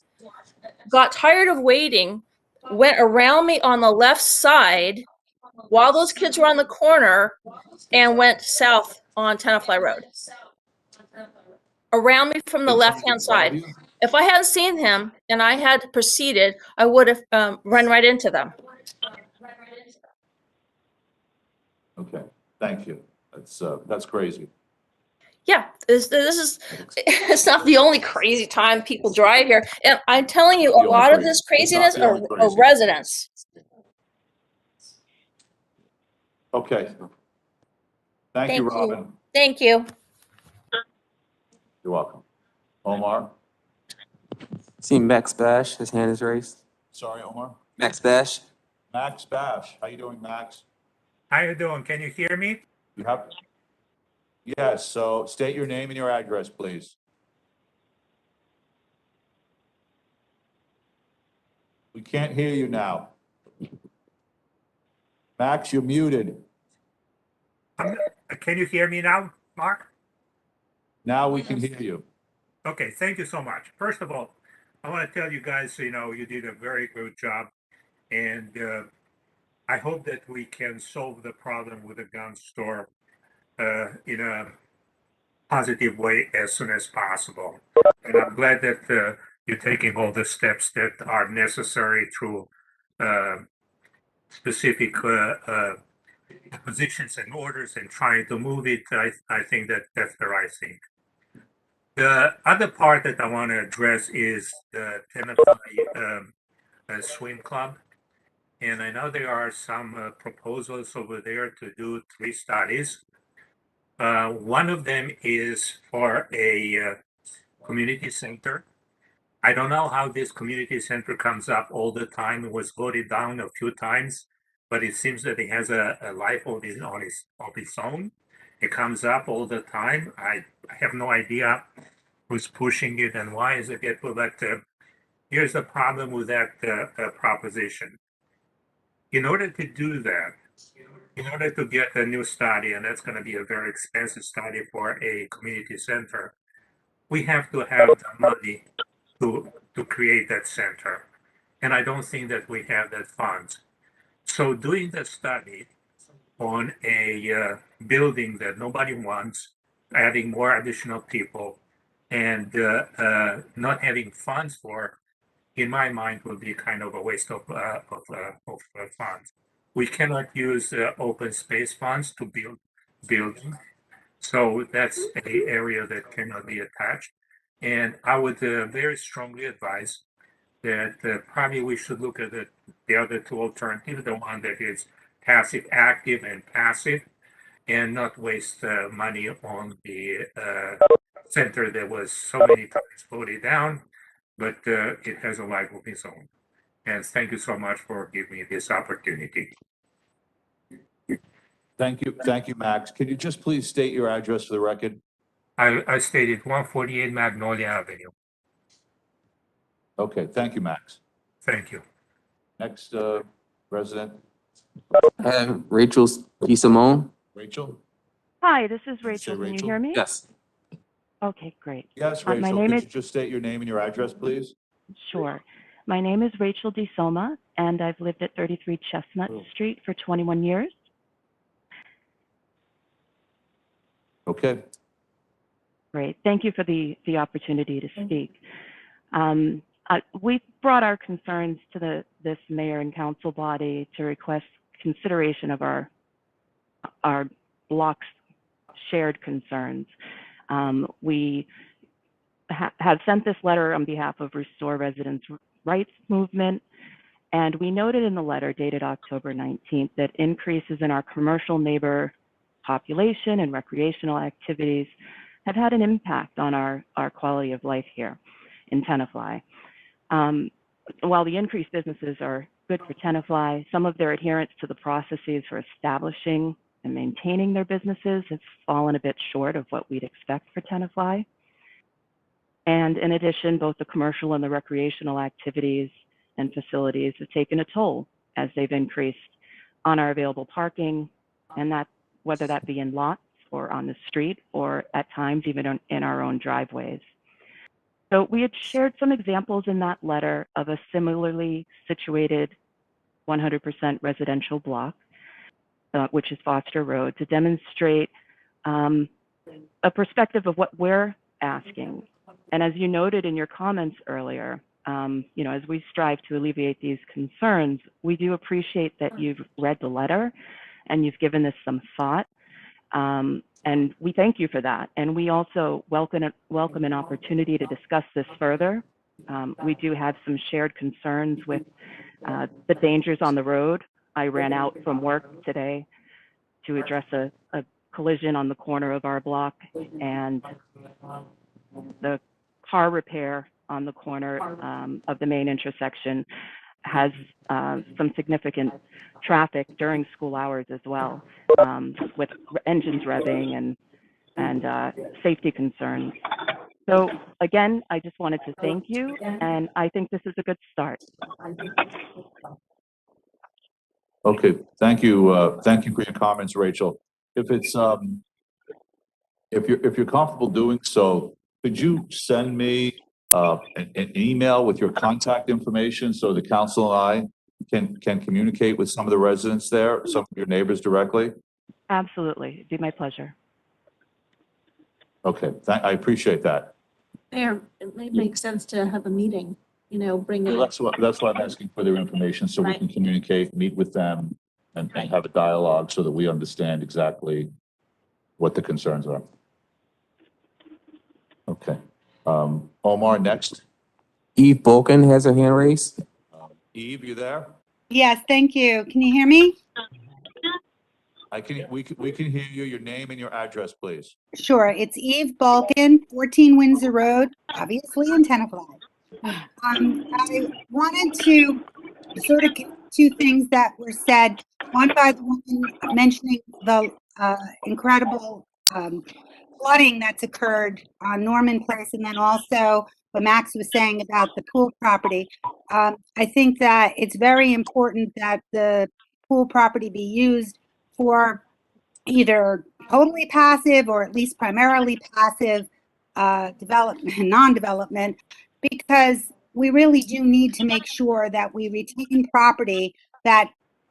got tired of waiting, went around me on the left side while those kids were on the corner and went south on Tenafly Road. Around me from the left-hand side. If I hadn't seen him and I had proceeded, I would have run right into them. Okay, thank you. That's crazy. Yeah, this is, it's not the only crazy time people drive here. And I'm telling you, a lot of this craziness are residents. Okay. Thank you, Robin. Thank you. You're welcome. Omar? See Max Bash, his hand is raised. Sorry, Omar? Max Bash. Max Bash, how you doing, Max? How you doing? Can you hear me? You have? Yes, so state your name and your address, please. We can't hear you now. Max, you're muted. Can you hear me now, Mark? Now we can hear you. Okay, thank you so much. First of all, I want to tell you guys, you did a very good job, and I hope that we can solve the problem with the gun store in a positive way as soon as possible. And I'm glad that you're taking all the steps that are necessary through specific positions and orders and trying to move it. I think that that's the right thing. The other part that I want to address is the Tenafly Swim Club. And I know there are some proposals over there to do 3 studies. One of them is for a community center. I don't know how this community center comes up all the time. It was voted down a few times, but it seems that it has a life of its own. It comes up all the time. I have no idea who's pushing it and why is it get, but here's the problem with that proposition. In order to do that, in order to get a new study, and that's going to be a very expensive study for a community center, we have to have the money to create that center. And I don't think that we have that funds. So doing the study on a building that nobody wants, adding more additional people, and not having funds for, in my mind, will be kind of a waste of funds. We cannot use open space funds to build buildings. So that's an area that cannot be attached. And I would very strongly advise that probably we should look at the other 2 alternatives, the one that is passive, active, and passive, and not waste money on the center that was so many times voted down, but it has a life of its own. And thank you so much for giving me this opportunity. Thank you, Max. Could you just please state your address for the record? I stated 148 Magnolia Avenue. Okay, thank you, Max. Thank you. Next resident, Rachel D. Simone. Rachel? Hi, this is Rachel. Say Can you Rachel. hear me? Yes. Okay, great. Yes, My Rachel, name could is, you just state your name and your address, please? sure. My name is Rachel DeSoma, and I've lived at 33 Chestnut Street for 21 years. Okay. Great. Thank you for the opportunity to speak. We brought our concerns to this mayor and council body to request consideration of our block's shared concerns. We have sent this letter on behalf of Restore Residents' Rights Movement, and we noted in the letter dated October 19th that increases in our commercial neighbor population and recreational activities have had an impact on our quality of life here in Tenafly. While the increased businesses are good for Tenafly, some of their adherence to the processes for establishing and maintaining their businesses has fallen a bit short of what we'd expect for Tenafly. And in addition, both the commercial and the recreational activities and facilities have taken a toll as they've increased on our available parking, and that whether that be in lots or on the street or at times even in our own driveways. So we had shared some examples in that letter of a similarly situated 100% residential block, which is Foster Road, to demonstrate a perspective of what we're asking. And as you noted in your comments earlier, as we strive to alleviate these concerns, we do appreciate that you've read the letter and you've given this some thought. And we thank you for that. And we also welcome an opportunity to discuss this further. We do have some shared concerns with the dangers on the road. I ran out from work today to address a collision on the corner of our block, and the car repair on the corner of the main intersection has some significant traffic during school hours as well, with engines revving and safety concerns. So again, I just wanted to thank you, and I think this is a good start. Okay, thank you. Thank you for your comments, Rachel. If it's, if you're comfortable doing so, could you send me an email with your contact information so the council and I can communicate with some of the residents there, some of your neighbors directly? Absolutely, it'd be my pleasure. Okay, I appreciate that. Mayor, it may make sense to have a meeting, bring Well, it. that's why I'm asking for their information, so we Right. can communicate, meet with them, and have a dialogue so that we understand exactly what the concerns are. Okay. Omar, next. Eve Bolkin has her hand raised. Eve, you there? Yes, thank you. Can you hear me? We can hear you. Your name and your address, please. Sure. It's Eve Balkin, 14 Windsor Road, obviously in Tenafly. I wanted to sort of get two things that were said. One by the woman mentioning the incredible flooding that's occurred on Norman Place, and then also what Max was saying about the pool property. I think that it's very important that the pool property be used for either totally passive or at least primarily passive development, non-development, because we really do need to make sure that we retain property that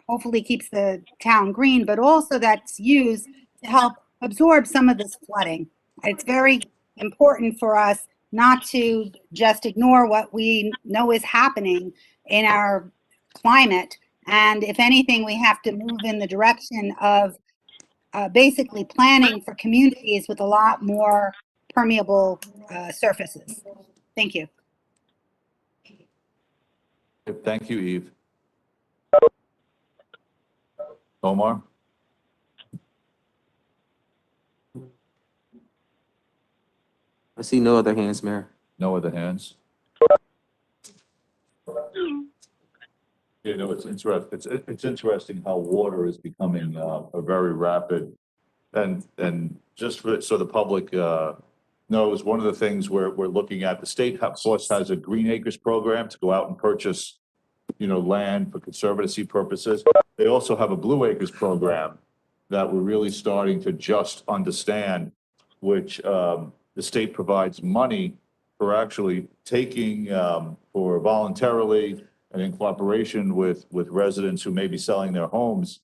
hopefully keeps the town green, but also that's used to help absorb some of this flooding. It's very important for us not to just ignore what we know is happening in our climate. And if anything, we have to move in the direction of basically planning for communities with a lot more permeable surfaces. Thank you. Thank you, Eve. Omar? I see no other hands, Mayor. No other hands? It's interesting. It's interesting how water is becoming a very rapid, and just so the public knows, one of the things we're looking at, the state, of course, has a Green Acres program to go out and purchase, land for conservancy purposes. They also have a Blue Acres program that we're really starting to just understand, which the state provides money for actually taking, for voluntarily and in cooperation with residents who may be selling their homes,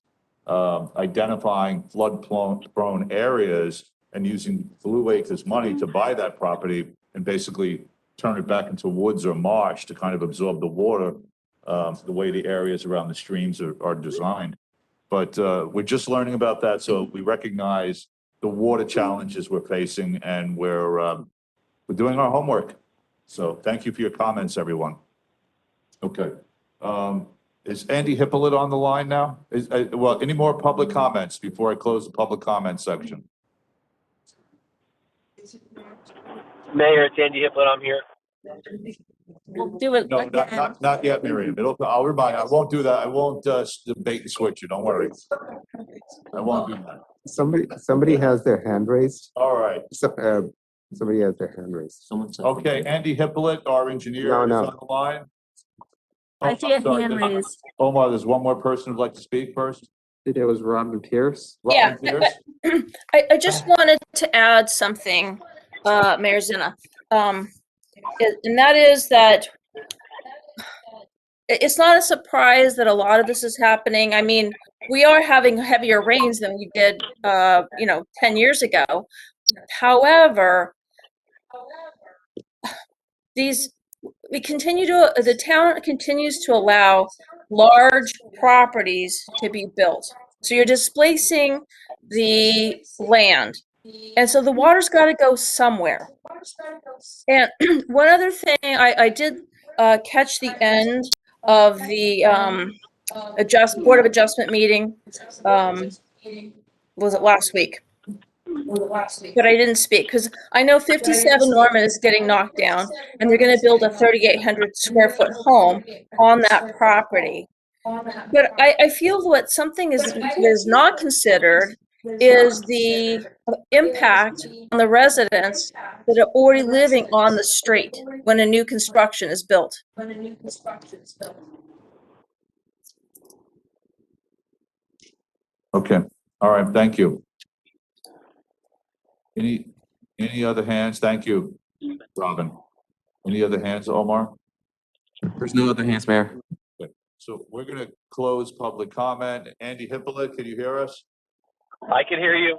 identifying flood-prone areas and using Blue Acres money to buy that property and basically turn it back into woods or marsh to kind of absorb the water, the way the areas around the streams are designed. But we're just learning about that, so we recognize the water challenges we're facing, and we're doing our homework. So thank you for your comments, everyone. Okay. Is Andy Hippolyte on the line now? Well, any more public comments before I close the public comment section? Mayor, it's Andy Hippolyte. I'm here. We'll do it No, again. not yet, Miriam. I'll remind you, I won't do that. I won't debate and switch you, don't worry. I won't do that. Somebody has their hand raised. All right. Somebody has their hand raised. Okay, Andy Hippolyte, our engineer, is No. on the line. I see a sorry. hand raised. Omar, there's one more person who'd like to speak first. It was Robin Pierce. Yeah, Robin Pierce? I just wanted to add something, Mayor Zinna. And that is that it's not a surprise that a lot of this is happening. I mean, we are having heavier rains than we did, 10 years ago. However, the town continues to allow large properties to be built. So you're displacing the land. And so the water's got to go somewhere. And one other thing, I did catch the end of the Board of Adjustment meeting. Was it last week? But I didn't speak because I know 57 Norman is getting knocked down, and they're going to build a 3,800 square foot home on that property. But I feel what something is not considered is the impact on the residents that are already living on the street when a new construction is built. Okay, all right, thank you. Any other hands? Thank you, Robin. Any other hands, Omar? There's no other hands, Mayor. Okay. So we're gonna close public comment. Andy Hippolyte, can you hear us? I can hear you.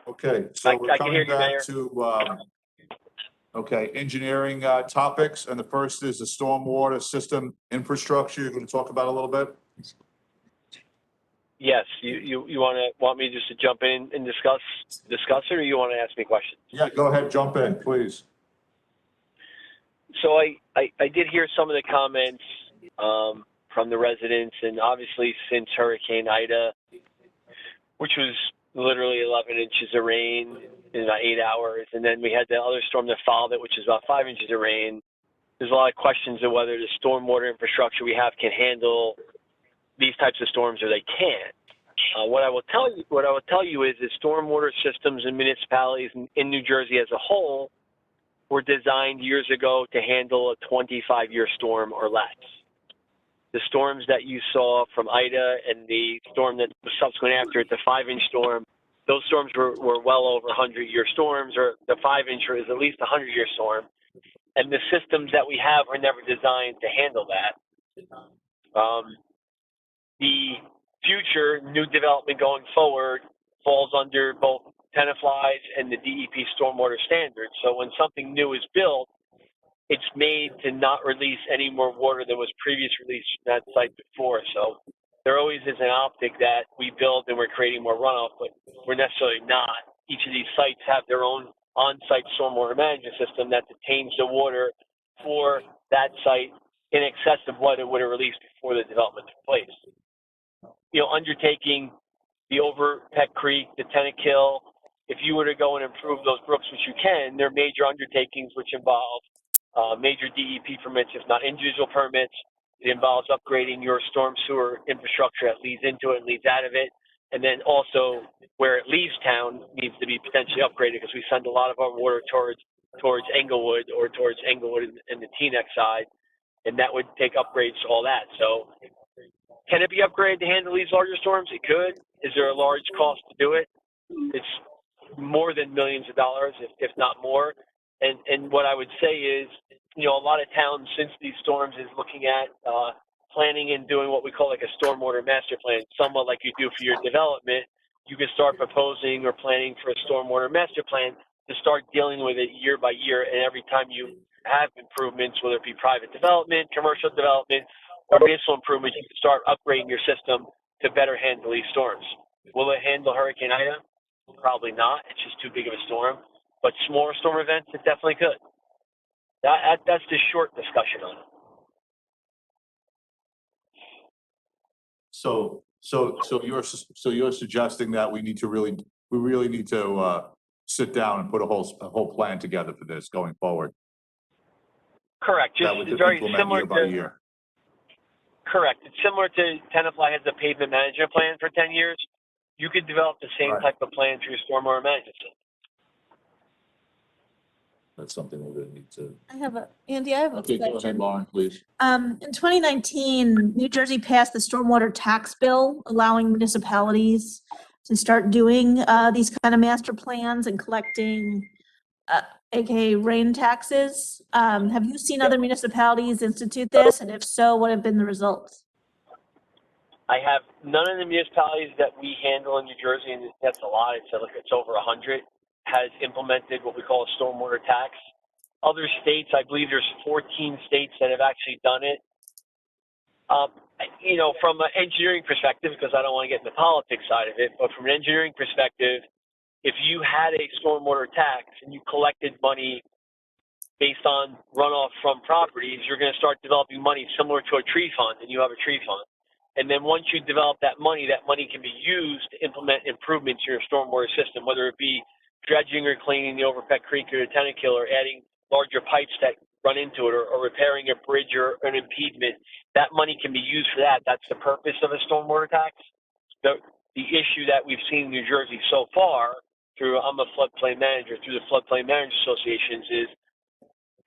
Okay, so I we're can hear coming you, back to, engineering topics, and the first is the stormwater system infrastructure. You're gonna talk about a little bit? Yes, you want me just to jump in and discuss it, or you want to ask me questions? Yeah, go ahead, jump in, please. So I did hear some of the comments from the residents, and obviously since Hurricane Ida, which was literally 11 inches of rain in about 8 hours, and then we had the other storm that followed it, which is about 5 inches of rain. There's a lot of questions of whether the stormwater infrastructure we have can handle these types of storms, or they can't. What I will tell you is that stormwater systems and municipalities in New Jersey as a whole were designed years ago to handle a 25-year storm or less. The storms that you saw from Ida and the storm that was subsequent after it, the 5-inch storm, those storms were well over 100-year storms, or the 5-incher is at least a 100-year storm. And the systems that we have are never designed to handle that. The future new development going forward falls under both Tenafly's and the DEP stormwater standards. So when something new is built, it's made to not release any more water than was previously released from that site before. So there always is an optic that we build and we're creating more runoff, but we're necessarily not. Each of these sites have their own on-site stormwater management system that detains the water for that site in excess of what it would have released before the development took place. Undertaking the over Peck Creek, the Tennakill, if you were to go and improve those brooks, which you can, they're major undertakings which involve major DEP permits, if not individual permits. It involves upgrading your storm sewer infrastructure that leads into it and leads out of it. And then also where it leaves town needs to be potentially upgraded, because we send a lot of our water towards Englewood and the Teaneck side, and that would take upgrades to all that. So can it be upgraded to handle these larger storms? It could. Is there a large cost to do it? It's more than millions of dollars, if not more. And what I would say is, a lot of towns since these storms is looking at planning and doing what we call like a stormwater master plan, somewhat like you do for your development. You can start proposing or planning for a stormwater master plan to start dealing with it year by year. And every time you have improvements, whether it be private development, commercial development, or municipal improvements, you can start upgrading your system to better handle these storms. Will it handle Hurricane Ida? Probably not. It's just too big of a storm. But smaller storm events, it definitely could. That's the short discussion on it. So you're suggesting that we really need to sit down and put a whole plan together for this going forward. Correct. Just That would very implement similar year by to. year. Correct. It's similar to Tenafly has a pavement management plan for 10 years. You could develop the same Right. type of plan for your stormwater management system. That's something we're gonna need to. Andy, I have a Okay, go ahead, question. Lauren, please. In 2019, New Jersey passed the stormwater tax bill, allowing municipalities to start doing these kind of master plans and collecting, AKA rain taxes. Have you seen other municipalities institute this? And if so, what have been the results? I have none of the municipalities that we handle in New Jersey, and that's a lot. It's over 100, has implemented what we call a stormwater tax. Other states, I believe there's 14 states that have actually done it. From an engineering perspective, because I don't want to get in the politics side of it, but from an engineering perspective, if you had a stormwater tax and you collected money based on runoff from properties, you're going to start developing money similar to a tree fund, and you have a tree fund. And then once you develop that money can be used to implement improvements in your stormwater system, whether it be dredging or cleaning the Overpet Creek or the Tennakill, or adding larger pipes that run into it, or repairing a bridge or an impediment. That money can be used for that. That's the purpose of a stormwater tax. The issue that we've seen in New Jersey so far, I'm a floodplain manager, through the Floodplain Managers Associations, is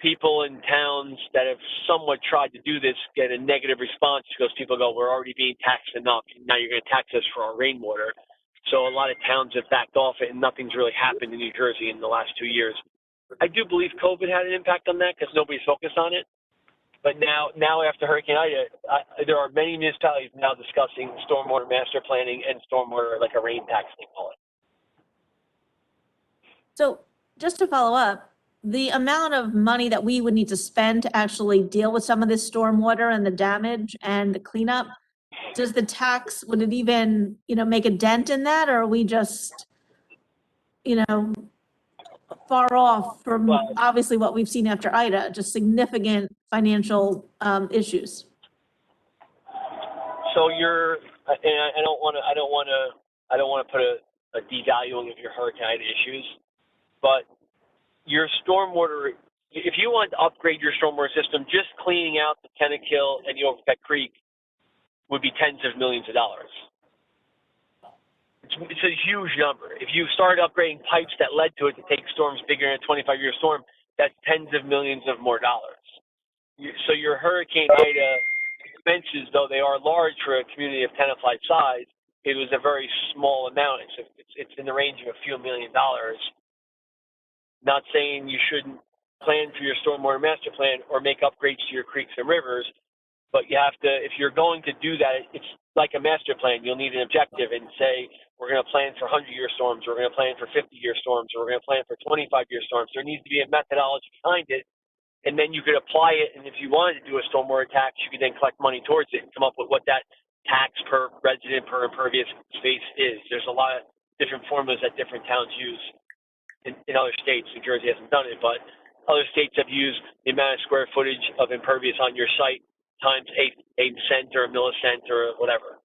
people in towns that have somewhat tried to do this get a negative response because people go, we're already being taxed enough. Now you're going to tax us for our rainwater. So a lot of towns have backed off it, and nothing's really happened in New Jersey in the last 2 years. I do believe COVID had an impact on that because nobody's focused on it. But now after Hurricane Ida, there are many municipalities now discussing stormwater master planning and stormwater, like a rain tax, they call it. So just to follow up, the amount of money that we would need to spend to actually deal with some of this stormwater and the damage and the cleanup, does the tax, would it even, make a dent in that, or are we just, far off from obviously what we've seen after Ida, just significant financial issues? So and I don't want to put a devaluing of your Hurricane Ida issues, but your stormwater, if you want to upgrade your stormwater system, just cleaning out the Tennakill and the Overpet Creek would be tens of millions of dollars. It's a huge number. If you started upgrading pipes that led to it to take storms bigger than a 25-year storm, that's tens of millions of more dollars. So your Hurricane Ida expenses, though they are large for a community of Tenafly size, it was a very small amount. It's in the range of a few $1 million. Not saying you shouldn't plan for your stormwater master plan or make upgrades to your creeks and rivers, but you have to, if you're going to do that, it's like a master plan. You'll need an objective and say, we're going to plan for 100-year storms, we're going to plan for 50-year storms, or we're going to plan for 25-year storms. There needs to be a methodology behind it, and then you could apply it. And if you wanted to do a stormwater tax, you could then collect money towards it and come up with what that tax per resident per impervious space is. There's a lot of different formulas that different towns use in other states. New Jersey hasn't done it, but other states have used the amount of square footage of impervious on your site times a cent or a millicent or whatever.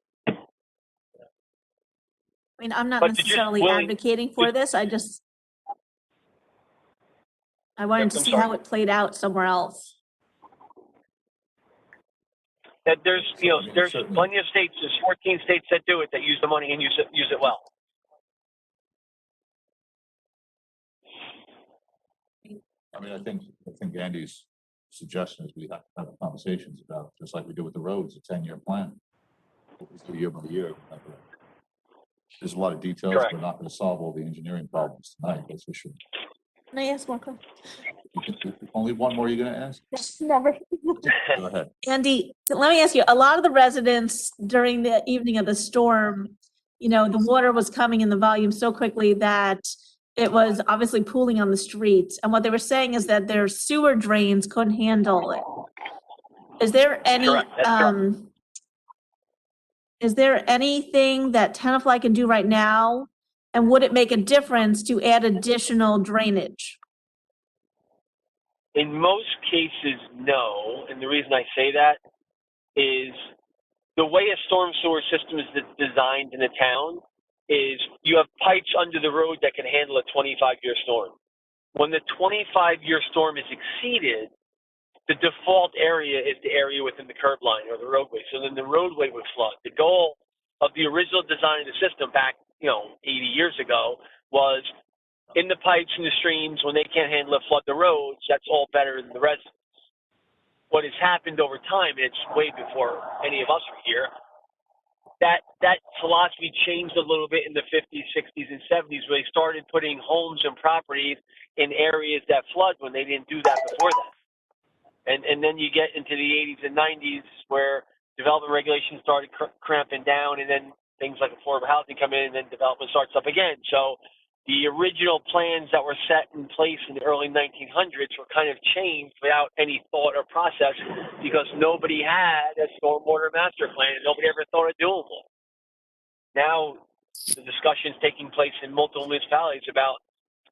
I mean, I'm not But necessarily advocating for this. I wanted to see how it played out somewhere else. That there's plenty of states. There's 14 states that do it, that use the money and use it well. I mean, I think Andy's suggestion is we have to have conversations about, just like we do with the roads, a 10-year plan. What we do year by year. There's a lot of details. Correct. We're not going to solve all the engineering problems tonight, that's for sure. Can I ask one question? Only one more you're going to ask? Yes, never. Go ahead. Andy, let me ask you, a lot of the residents during the evening of the storm, you know, the water was coming in the volume so quickly that it was obviously pooling on the streets. And what they were saying is that their sewer drains couldn't handle it. Is there any, Correct. That's correct. is there anything that Tenafly can do right now? And would it make a difference to add additional drainage? In most cases, no. And the reason I say that is the way a storm sewer system is designed in a town is you have pipes under the road that can handle a 25-year storm. When the 25-year storm is exceeded, the default area is the area within the curb line or the roadway. So then the roadway would flood. The goal of the original design of the system back, 80 years ago was in the pipes and the streams, when they can't handle it, flood the roads. That's all better than the residents. What has happened over time, it's way before any of us were here, that philosophy changed a little bit in the 50s, 60s, and 70s, where they started putting homes and properties in areas that flood when they didn't do that before that. And then you get into the 80s and 90s where development regulations started cramping down, and then things like affordable housing come in, and then development starts up again. So the original plans that were set in place in the early 1900s were kind of changed without any thought or process because nobody had a stormwater master plan, and nobody ever thought of doing one. Now the discussion is taking place in multiple municipalities about,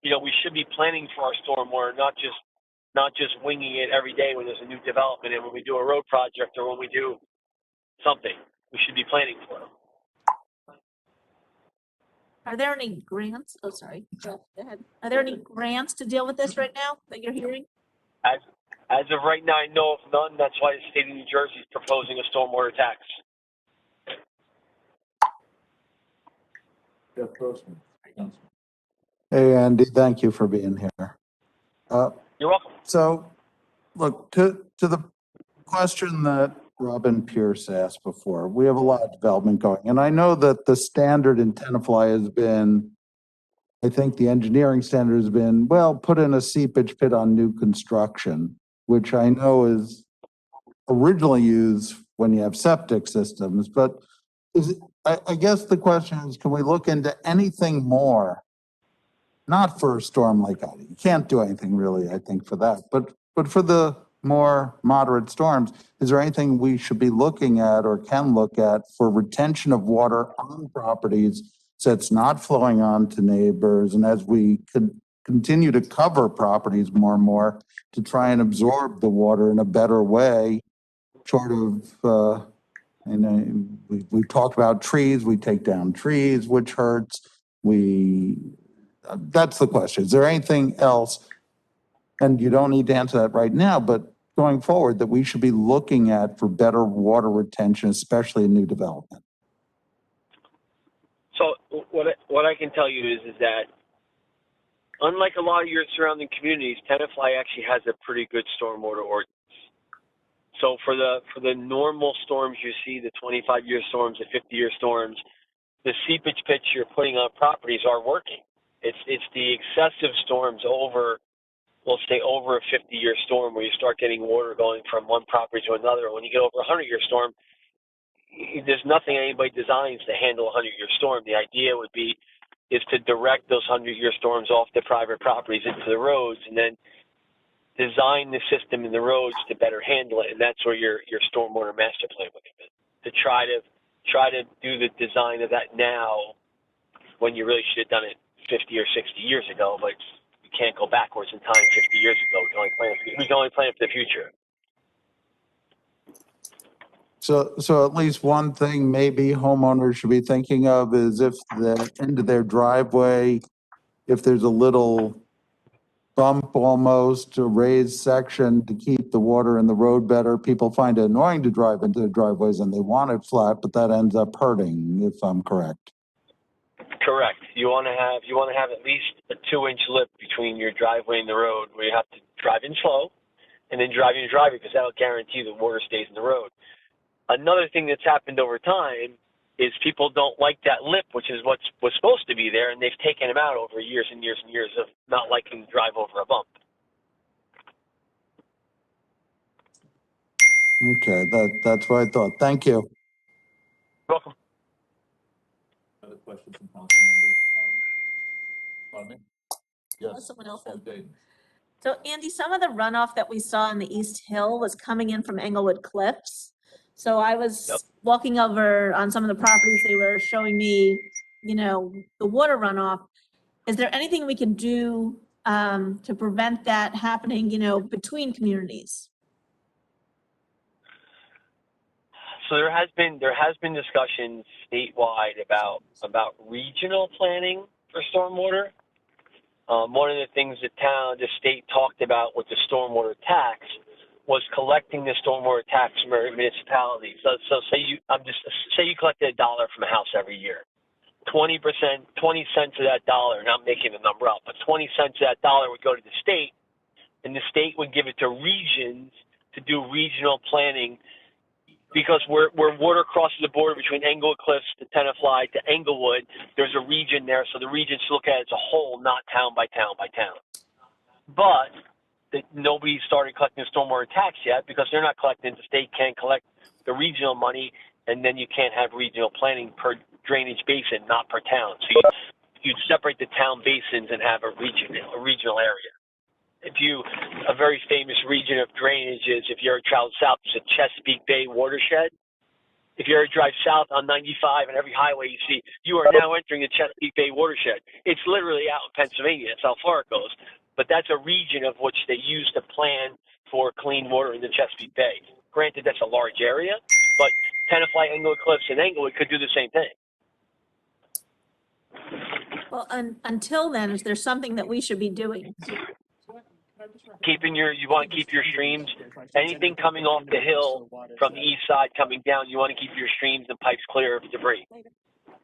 we should be planning for our stormwater, not just winging it every day when there's a new development and when we do a road project or when we do something. We should be planning for it. Are there any grants? Oh, sorry. Go ahead. Are there any grants to deal with this right now that you're hearing? As of right now, I know of none. That's why the state of New Jersey is proposing a stormwater tax. Hey, Andy, thank you for being here. You're welcome. So, look, to the question that Robin Pierce asked before, we have a lot of development going. And I know that the standard in Tenafly has been, I think the engineering standard has been, well, put in a seepage pit on new construction, which I know is originally used when you have septic systems. But I guess the question is, can we look into anything more? Not for a storm like Ida. You can't do anything really, I think, for that. But for the more moderate storms, is there anything we should be looking at or can look at for retention of water on properties so it's not flowing on to neighbors? And as we could continue to cover properties more and more to try and absorb the water in a better way, short of, we talked about trees, we take down trees, which hurts. That's the question. Is there anything else, and you don't need to answer that right now, but going forward that we should be looking at for better water retention, especially in new development? So what I can tell you is that unlike a lot of your surrounding communities, Tenafly actually has a pretty good stormwater ordinance. So for the normal storms you see, the 25-year storms, the 50-year storms, the seepage pits you're putting on properties are working. It's the excessive storms over a 50-year storm where you start getting water going from one property to another. When you get over a 100-year storm, there's nothing anybody designs to handle a 100-year storm. The idea is to direct those 100-year storms off the private properties into the roads and then design the system in the roads to better handle it. And that's where your stormwater master plan would come in, to try to do the design of that now when you really should have done it 50 or 60 years ago, but you can't go backwards in time 50 years ago. We can only plan for the future. So at least one thing maybe homeowners should be thinking of is if the end of their driveway, if there's a little bump almost, a raised section to keep the water in the road better. People find it annoying to drive into their driveways and they want it flat, but that ends up hurting, if I'm correct. Correct. You want to have at least a 2-inch lip between your driveway and the road where you have to drive in slow and then drive in your driveway because that'll guarantee the water stays in the road. Another thing that's happened over time is people don't like that lip, which is what was supposed to be there, and they've taken them out over years and years and years of not liking to drive over a bump. Okay, that's what I thought. Thank you. Welcome. Other questions from council members? Pardon me? Yes. Someone else. Okay. So Andy, some of the runoff that we saw in the East Hill was coming in from Englewood Cliffs. So I was walking over on some of the properties, they were showing me, you know, the water runoff. Is there anything we can do to prevent that happening, you know, between communities? So there has been discussions statewide about regional planning for stormwater. One of the things the state talked about with the stormwater tax was collecting the stormwater tax from every municipality. So say you collected $1 from a house every year. 20%, 20 cents of that dollar, and I'm making the number up, but 20 cents of that dollar would go to the state, and the state would give it to regions to do regional planning, because where water crosses the border between Englewood Cliffs to Tenafly to Englewood, there's a region there, so the regions look at it as a whole, not town by town by town. But nobody started collecting the stormwater tax yet because they're not collecting. The state can't collect the regional money, and then you can't have regional planning per drainage basin, not per town. So you'd separate the town basins and have a regional area. A very famous region of drainage is, if you ever travel south, there's a Chesapeake Bay watershed. If you ever drive south on 95 and every highway you see, you are now entering the Chesapeake Bay watershed. It's literally out in Pennsylvania. That's how far it goes. But that's a region of which they use to plan for clean water in the Chesapeake Bay. Granted, that's a large area, but Tenafly, Englewood Cliffs, and Englewood could do the same thing. Well, until then, is there something that we should be doing? You want to keep your streams, anything coming off the hill from the east side coming down, you want to keep your streams and pipes clear of debris.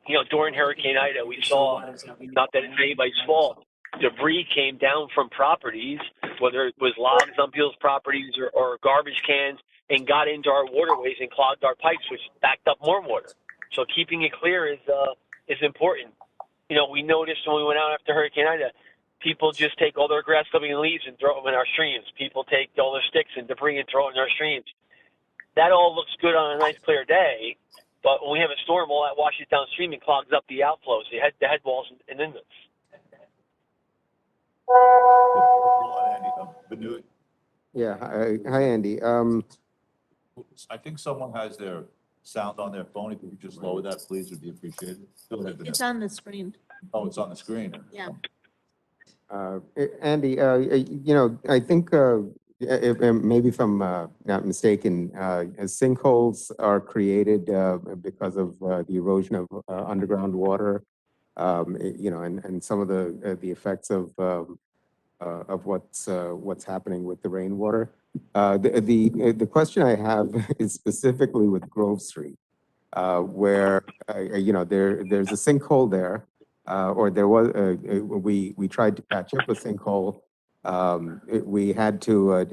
You know, during Hurricane Ida, we saw, not that it's anybody's fault, debris came down from properties, whether it was logs on people's properties or garbage cans, and got into our waterways and clogged our pipes, which backed up more water. So keeping it clear is important. You know, we noticed when we went out after Hurricane Ida, people just take all their grass clipping and leaves and throw them in our streams. People take all their sticks and debris and throw it in our streams. That all looks good on a nice clear day, but when we have a storm, all that washes downstream and clogs up the outflows, the head walls and inlets. Yeah, hi, Andy. I think someone has their sound on their phone. If you could just lower that, please, would be appreciated. Go ahead, Vanessa. It's on the screen. Oh, it's on the screen. Yeah. Andy, you know, I think maybe if I'm not mistaken, sinkholes are created because of the erosion of underground water, you know, and some of the effects of what's happening with the rainwater. The question I have is specifically with Grove Street, where you know there's a sinkhole there. Or there was, we tried to patch up a sinkhole. We had to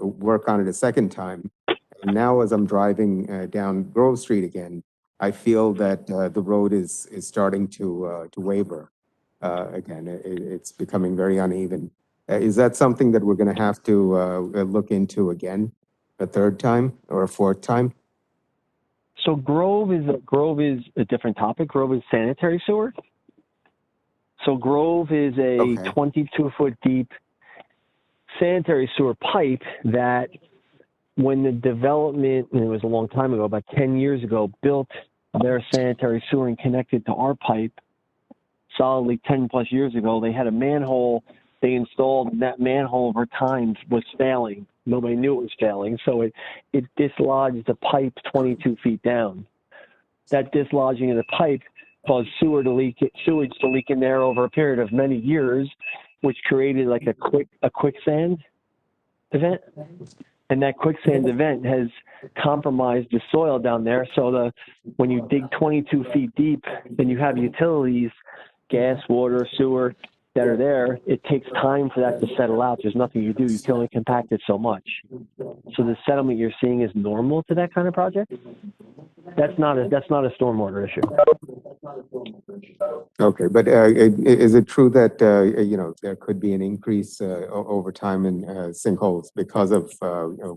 work on it a second time. And now as I'm driving down Grove Street again, I feel that the road is starting to waver. Again, it's becoming very uneven. Is that something that we're going to have to look into again, a third time or a fourth time? So Grove is a different topic. Grove is sanitary sewer. So Grove is a 22-foot deep sanitary sewer pipe that, when the development, and it was a long time ago, about 10 years ago, built their sanitary sewer and connected to our pipe solidly 10 plus years ago. They had a manhole they installed, and that manhole over time was failing. Nobody knew it was failing, so it dislodged the pipe 22 feet down. That dislodging of the pipe caused sewage to leak in there over a period of many years, which created like a quicksand event. And that quicksand event has compromised the soil down there. So when you dig 22 feet deep, then you have utilities, gas, water, sewer, that are there, it takes time for that to settle out. There's nothing you do. You can only compact it so much. So the settlement you're seeing is normal to that kind of project. That's not a stormwater issue. Okay, but is it true that, there could be an increase over time in sinkholes because of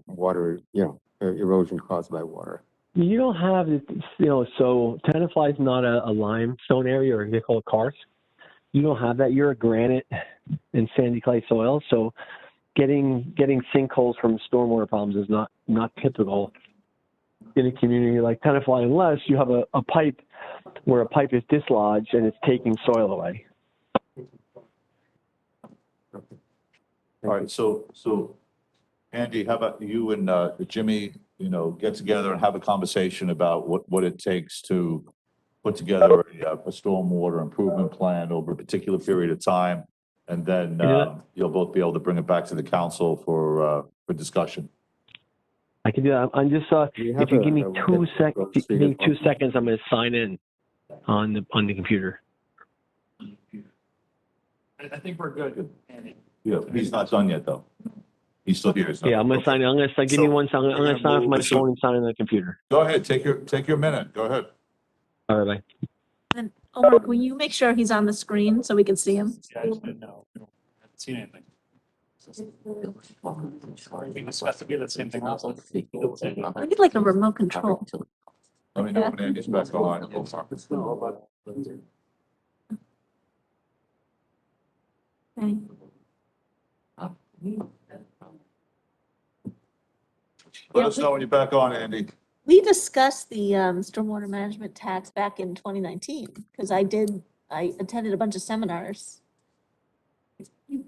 water, erosion caused by water? You don't have, so Tenafly is not a limestone area, or they call it karst. You don't have that. You're a granite and sandy clay soil. So getting sinkholes from stormwater problems is not typical in a community like Tenafly, unless you have a pipe where a pipe is dislodged and it's taking soil away. All right, so Andy, how about you and Jimmy, get together and have a conversation about what it takes to put together a stormwater improvement plan over a particular period of time. And then you'll both be able to bring it back to the council for discussion. I can do that. I'm just, if you give me 2 seconds, I'm going to sign in on the computer. I think we're good, Andy. Yeah, he's not done yet, though. He's still here. So. Yeah, I'm going to sign in. I'm going to give me 1 second. I'm going to sign off my phone and sign in on the computer. Go ahead. Take your minute. Go ahead. All right, bye. And Omar, will you make sure he's on the screen so we can see him? Yeah, I just didn't know. I haven't seen anything. We discussed it, we had the same thing last time. I get like a remote control. Let me know when Andy's back on. Okay. Let us know when you're back on, Andy. We discussed the stormwater management tax back in 2019 because I attended a bunch of seminars. You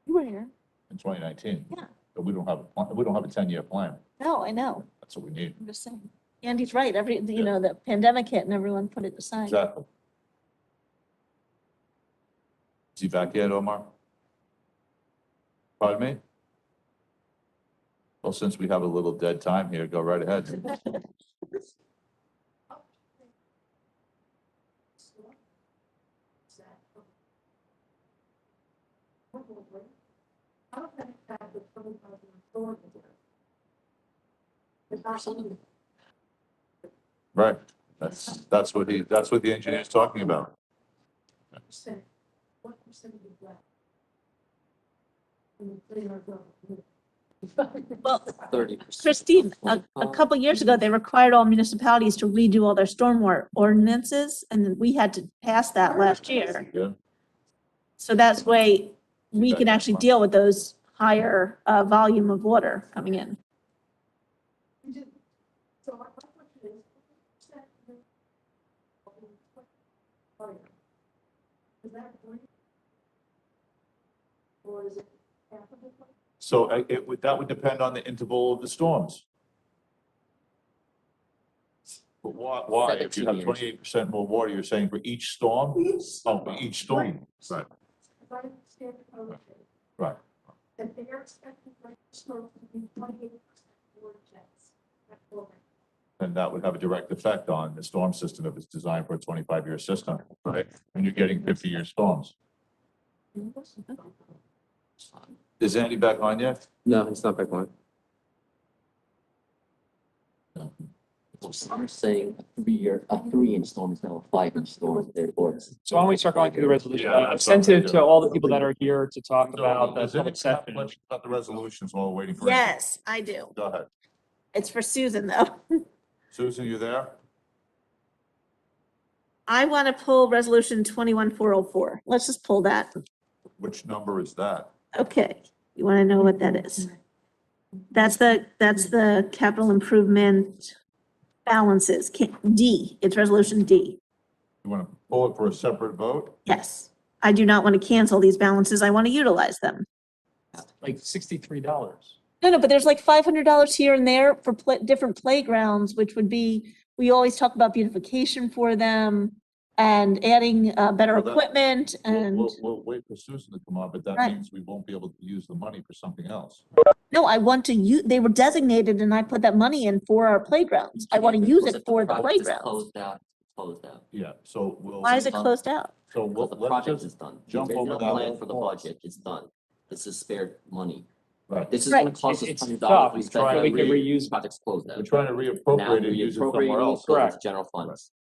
were here. In 2019. Yeah. But we don't have a 10-year plan. No, I know. That's what we need. I'm just saying. Andy's right. The pandemic hit and everyone put it aside. Exactly. Is he back yet, Omar? Pardon me? Well, since we have a little dead time here, go right ahead. Right. That's what the engineer's talking about. Well, Christine, a couple years ago, they required all municipalities to redo all their stormwater ordinances, and we had to pass that last year. Yeah. So that's way we can actually deal with those higher volume of water coming in. So that would depend on the interval of the storms. But why? If you have 28% more water, you're saying for each storm? Oh, for each storm. Right. Right. And they're expecting smoke to be 28% more jets. And that would have a direct effect on the storm system if it's designed for a 25-year system, right? And you're getting 50-year storms. Is Andy back on yet? No, it's not back on. I'm saying a 3-inch storm is now a 5-inch storm, therefore. So why don't we start going through the resolution? Yeah, I sent it to all the people that are here to talk about the Does public anyone have session. questions about the resolutions while we're waiting for? Yes, I do. Go ahead. It's for Susan, though. Susan, you there? I want to pull resolution 21404. Let's just pull that. Which number is that? Okay, you want to know what that is? That's the capital improvement balances, D, it's resolution D. You want to pull it for a separate vote? Yes, I do not want to cancel these balances, I want to utilize them. Like $63. No, but there's like $500 here and there for different playgrounds, which would be, we always talk about beautification for them and adding better Well, that- equipment and, We'll wait for Susan to come on, but that Right. means we won't be able to use the money for something else. no, I want to use, they were designated and I put that money in for our playgrounds. I want to use it for the playgrounds. Closed out, closed out. Yeah, so we'll. Why is it closed out? So Because the let's project just is done. The jump over original that plan one for the first. budget is done. This is spared money. Right. This is Right. gonna cost us It's $100. tough. We It's spent trying that to we reuse- project's closed out. We're trying to Now reappropriate we're and use it somewhere reappropriating else. it, go into Correct. general funds.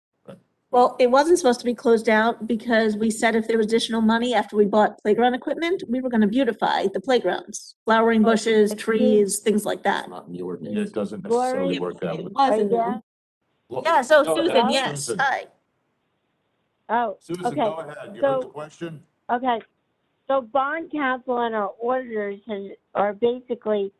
Well, it wasn't supposed to be closed out because we said if there was additional money after we bought playground equipment, we were gonna beautify the playgrounds. Flowering bushes, trees, things like that. It's not in the Yeah, ordinance. it doesn't necessarily work that way. It wasn't. there? Look, Yeah, so go Susan, ahead, yes, Susan. hi. Oh, Susan, okay. go ahead. You heard the So, question? okay. So bond counsel and our auditors are basically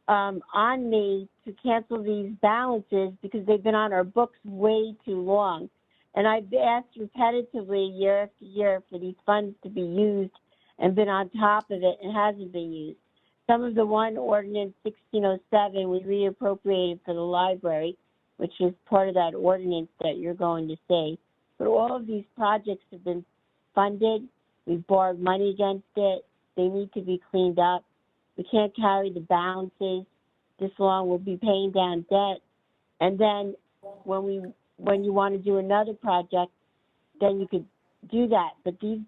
on me to cancel these balances because they've been on our books way too long. And I've asked repetitively year after year for these funds to be used and been on top of it and hasn't been used. Some of the one ordinance 1607 we reappropriated for the library, which is part of that ordinance that you're going to see. But all of these projects have been funded. We've borrowed money against it. They need to be cleaned up. We can't carry the balances this long. We'll be paying down debt. And then when you want to do another project, then you could do that. But these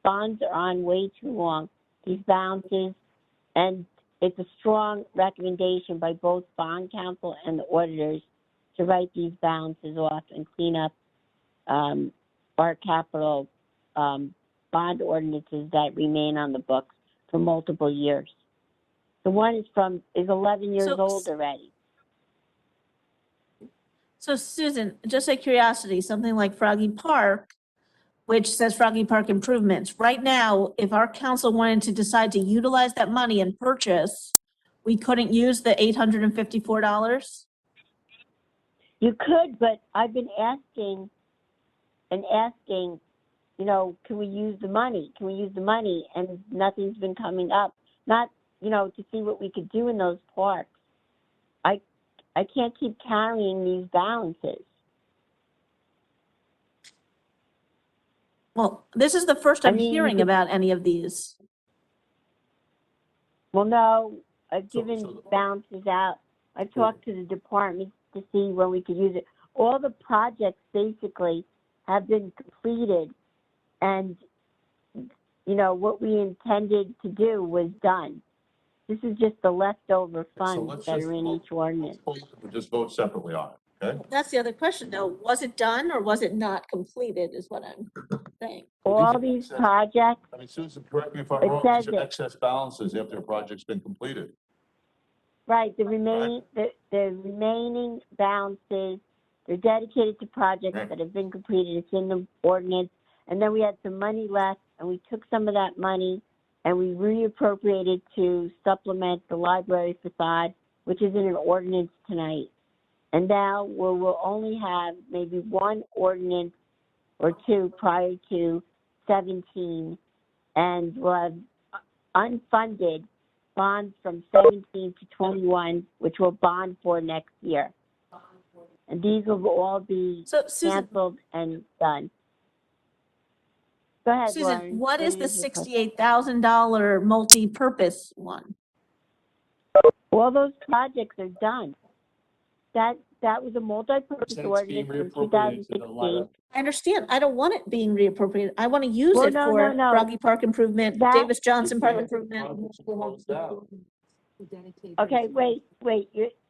bonds are on way too long, these balances. And it's a strong recommendation by both bond counsel and the auditors to write these balances off and clean up our capital bond ordinances that remain on the books for multiple years. The one is 11 years old already. So Susan, just out of curiosity, something like Froggy Park, which says Froggy Park improvements, right now, if our council wanted to decide to utilize that money and purchase, we couldn't use the $854? You could, but I've been asking, can we use the money? Can we use the money? And nothing's been coming up. Not, to see what we could do in those parks. I can't keep carrying these balances. Well, this is the first I'm you hearing could- about any of these. Well, no, I've given balances out. I've talked to the department to see when we could use it. All the projects basically have been completed, and what we intended to do was done. This is just the leftover funds that are in each ordinance. We'll just vote separately on it, okay? That's the other question, though. Was it done or was it not completed is what I'm saying. All these projects, I mean, Susan, correct me if I'm It wrong, says these are it. excess balances after a project's been completed. right, the remaining balances, they're dedicated to projects that have been completed. It's in the ordinance. And then we had some money left, and we took some of that money and we reappropriated to supplement the library facade, which is in an ordinance tonight. And now we'll only have maybe one ordinance or two prior to 17, and we'll have unfunded bonds from 17 to 21, which we'll bond for next year. And these will all be canceled and done. Go ahead, Susan, Lauren. what is the your question? $68,000 multi-purpose one? All those projects are done. That was a multi-purpose Said it's being ordinance from reappropriated to the 2016. library. I understand. I don't want it being reappropriated. I want to use Well, it no, for no. Froggy Park improvement, That- Davis Johnson Park improvement. Okay, wait.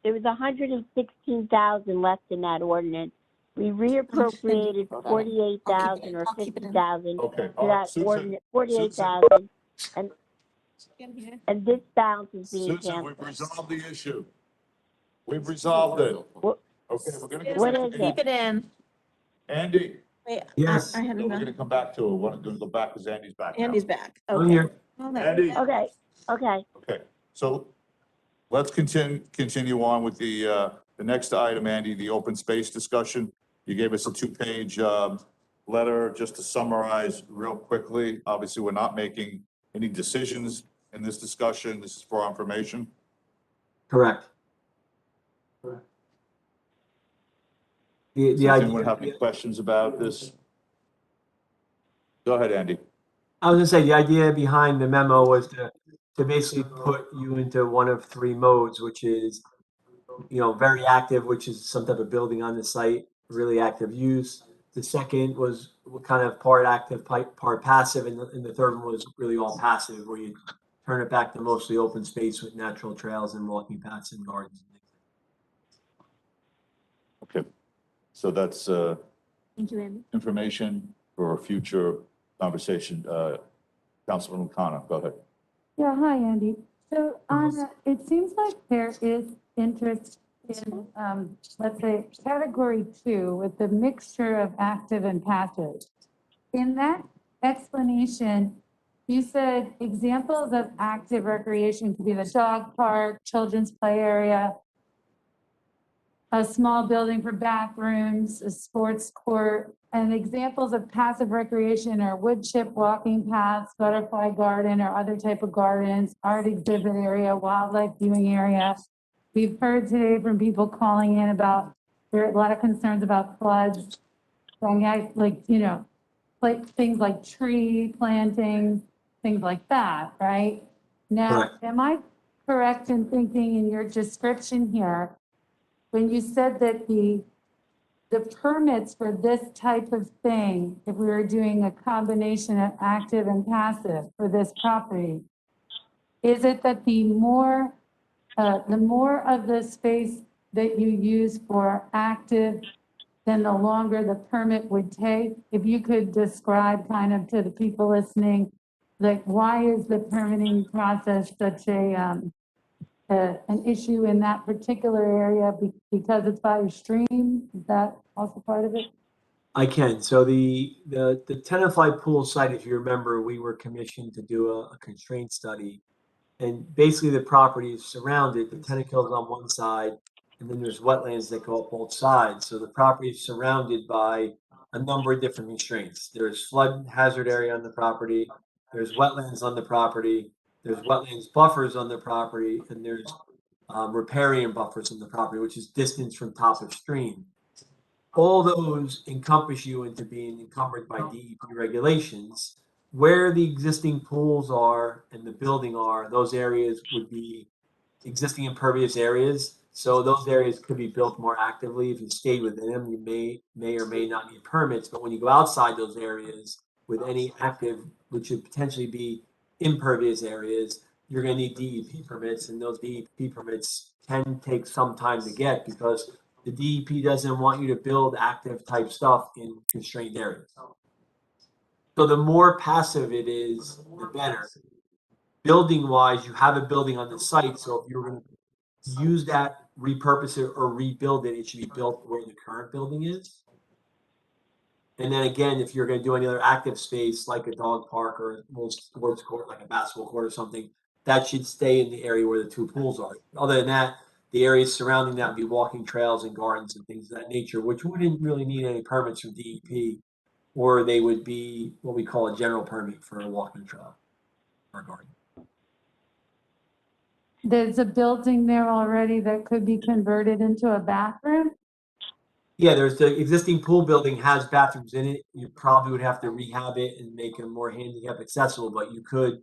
There was 116,000 left in that ordinance. We reappropriated 48,000 or 50,000 Okay, to all right, that Susan, ordinance, 48,000, and this balance is being Susan, we've canceled. resolved the issue. We've resolved it. Okay, we're gonna What go is back. Keep it in. Andy, Wait, yes, I had we're enough. gonna come back to it. We're gonna go back because Andy's back now. Andy's back. I'm Okay. here. Well, that- Andy. Okay. Okay, so let's continue on with the next item, Andy, the open space discussion. You gave us a 2-page letter just to summarize real quickly. Obviously, we're not making any decisions in this discussion. This is for our information. Correct. Does anyone have any questions about this? Go ahead, Andy. I was gonna say, the idea behind the memo was to basically put you into one of three modes, which is, very active, which is some type of building on the site, really active use, The second was kind of part active, part passive, and the third one was really all passive, where you turn it back to mostly open space with natural trails and walking paths and gardens. Okay, so that's Thank you, Andy. information for a future conversation. Councilman O'Connor, go ahead. Yeah, hi, Andy. So on, it seems like there is interest in, let's say, category 2 with the mixture of active and passive. In that explanation, you said examples of active recreation could be the dog park, children's play area, a small building for bathrooms, a sports court, and examples of passive recreation are wood chip walking paths, butterfly garden or other type of gardens, art exhibit area, wildlife viewing area. We've heard today from people calling in about, there are a lot of concerns about floods. Like, you know, like things like tree planting, things like that, right? Now, Correct. am I correct in thinking in your description here, when you said that the permits for this type of thing, if we were doing a combination of active and passive for this property, is it that the more of the space that you use for active, then the longer the permit would take? If you could describe kind of to the people listening, like why is the permitting process such an issue in that particular area because it's by a stream? Is that also part of it? I can. So the Tenafly pool site, if you remember, we were commissioned to do a constraint study. And basically the property is surrounded, the tennis court's on one side, and then there's wetlands that go up both sides. So the property is surrounded by a number of different constraints. There's flood hazard area on the property, there's wetlands on the property, there's wetlands buffers on the property, and there's riparian buffers on the property, which is distance from top of stream. All those encompass you into being encumbered by DEP regulations. Where the existing pools are and the building are, those areas would be existing impervious areas. So those areas could be built more actively. If you stayed within them, you may or may not need permits. But when you go outside those areas with any active, which would potentially be impervious areas, you're going to need DEP permits, and those DEP permits can take some time to get because the DEP doesn't want you to build active type stuff in constrained areas. So the more passive it is, the better. Building wise, you have a building on the site, so if you're going to use that, repurpose it, or rebuild it, it should be built where the current building is. And then again, if you're going to do any other active space like a dog park or a little sports court, like a basketball court or something, that should stay in the area where the two pools are. Other than that, the areas surrounding that would be walking trails and gardens and things of that nature, which wouldn't really need any permits from DEP, or they would be what we call a general permit for a walking trail or garden. There's a building there already that could be converted into a bathroom? Yeah, there's the existing pool building has bathrooms in it. You probably would have to rehab it and make it more handicap accessible, but you could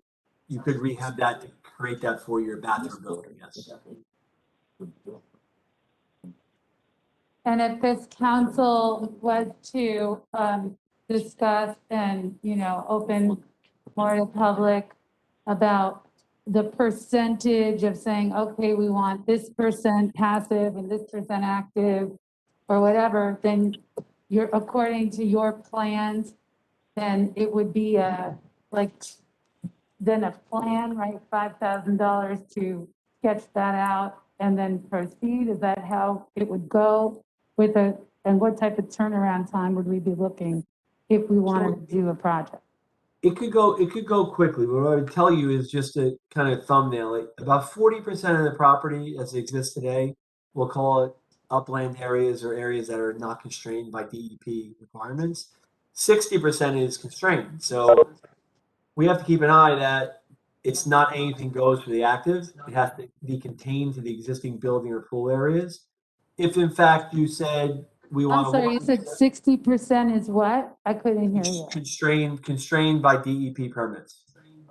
rehab that to create that for your bathroom building, yes. And if this council was to discuss and, you know, open more to public about the percentage of saying, okay, we want this percent passive and this percent active or whatever, then you're, according to your plans, then it would be then a plan, right? $5,000 to sketch that out and then proceed. Is that how it would go with and what type of turnaround time would we be looking if we wanted to do a project? It could go quickly. What I would tell you is just a kind of thumbnail it. About 40% of the property as it exists today, we'll call it upland areas or areas that are not constrained by DEP requirements. 60% is constrained. So we have to keep an eye that it's not anything goes for the active. It has to be contained to the existing building or pool areas. If in fact you said we want I'm sorry, you said 60% is what? I couldn't hear you. constrained by DEP permits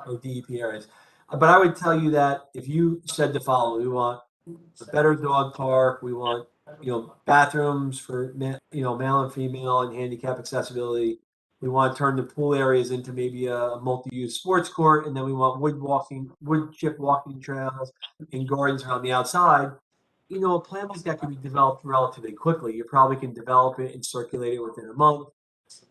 or DEP areas. But I would tell you that if you said the following, we want a better dog park, we want bathrooms for, male and female and handicap accessibility. We want to turn the pool areas into maybe a multi-use sports court, and then we want wood chip walking trails and gardens around the outside. A plan like that can be developed relatively quickly. You probably can develop it and circulate it within a month.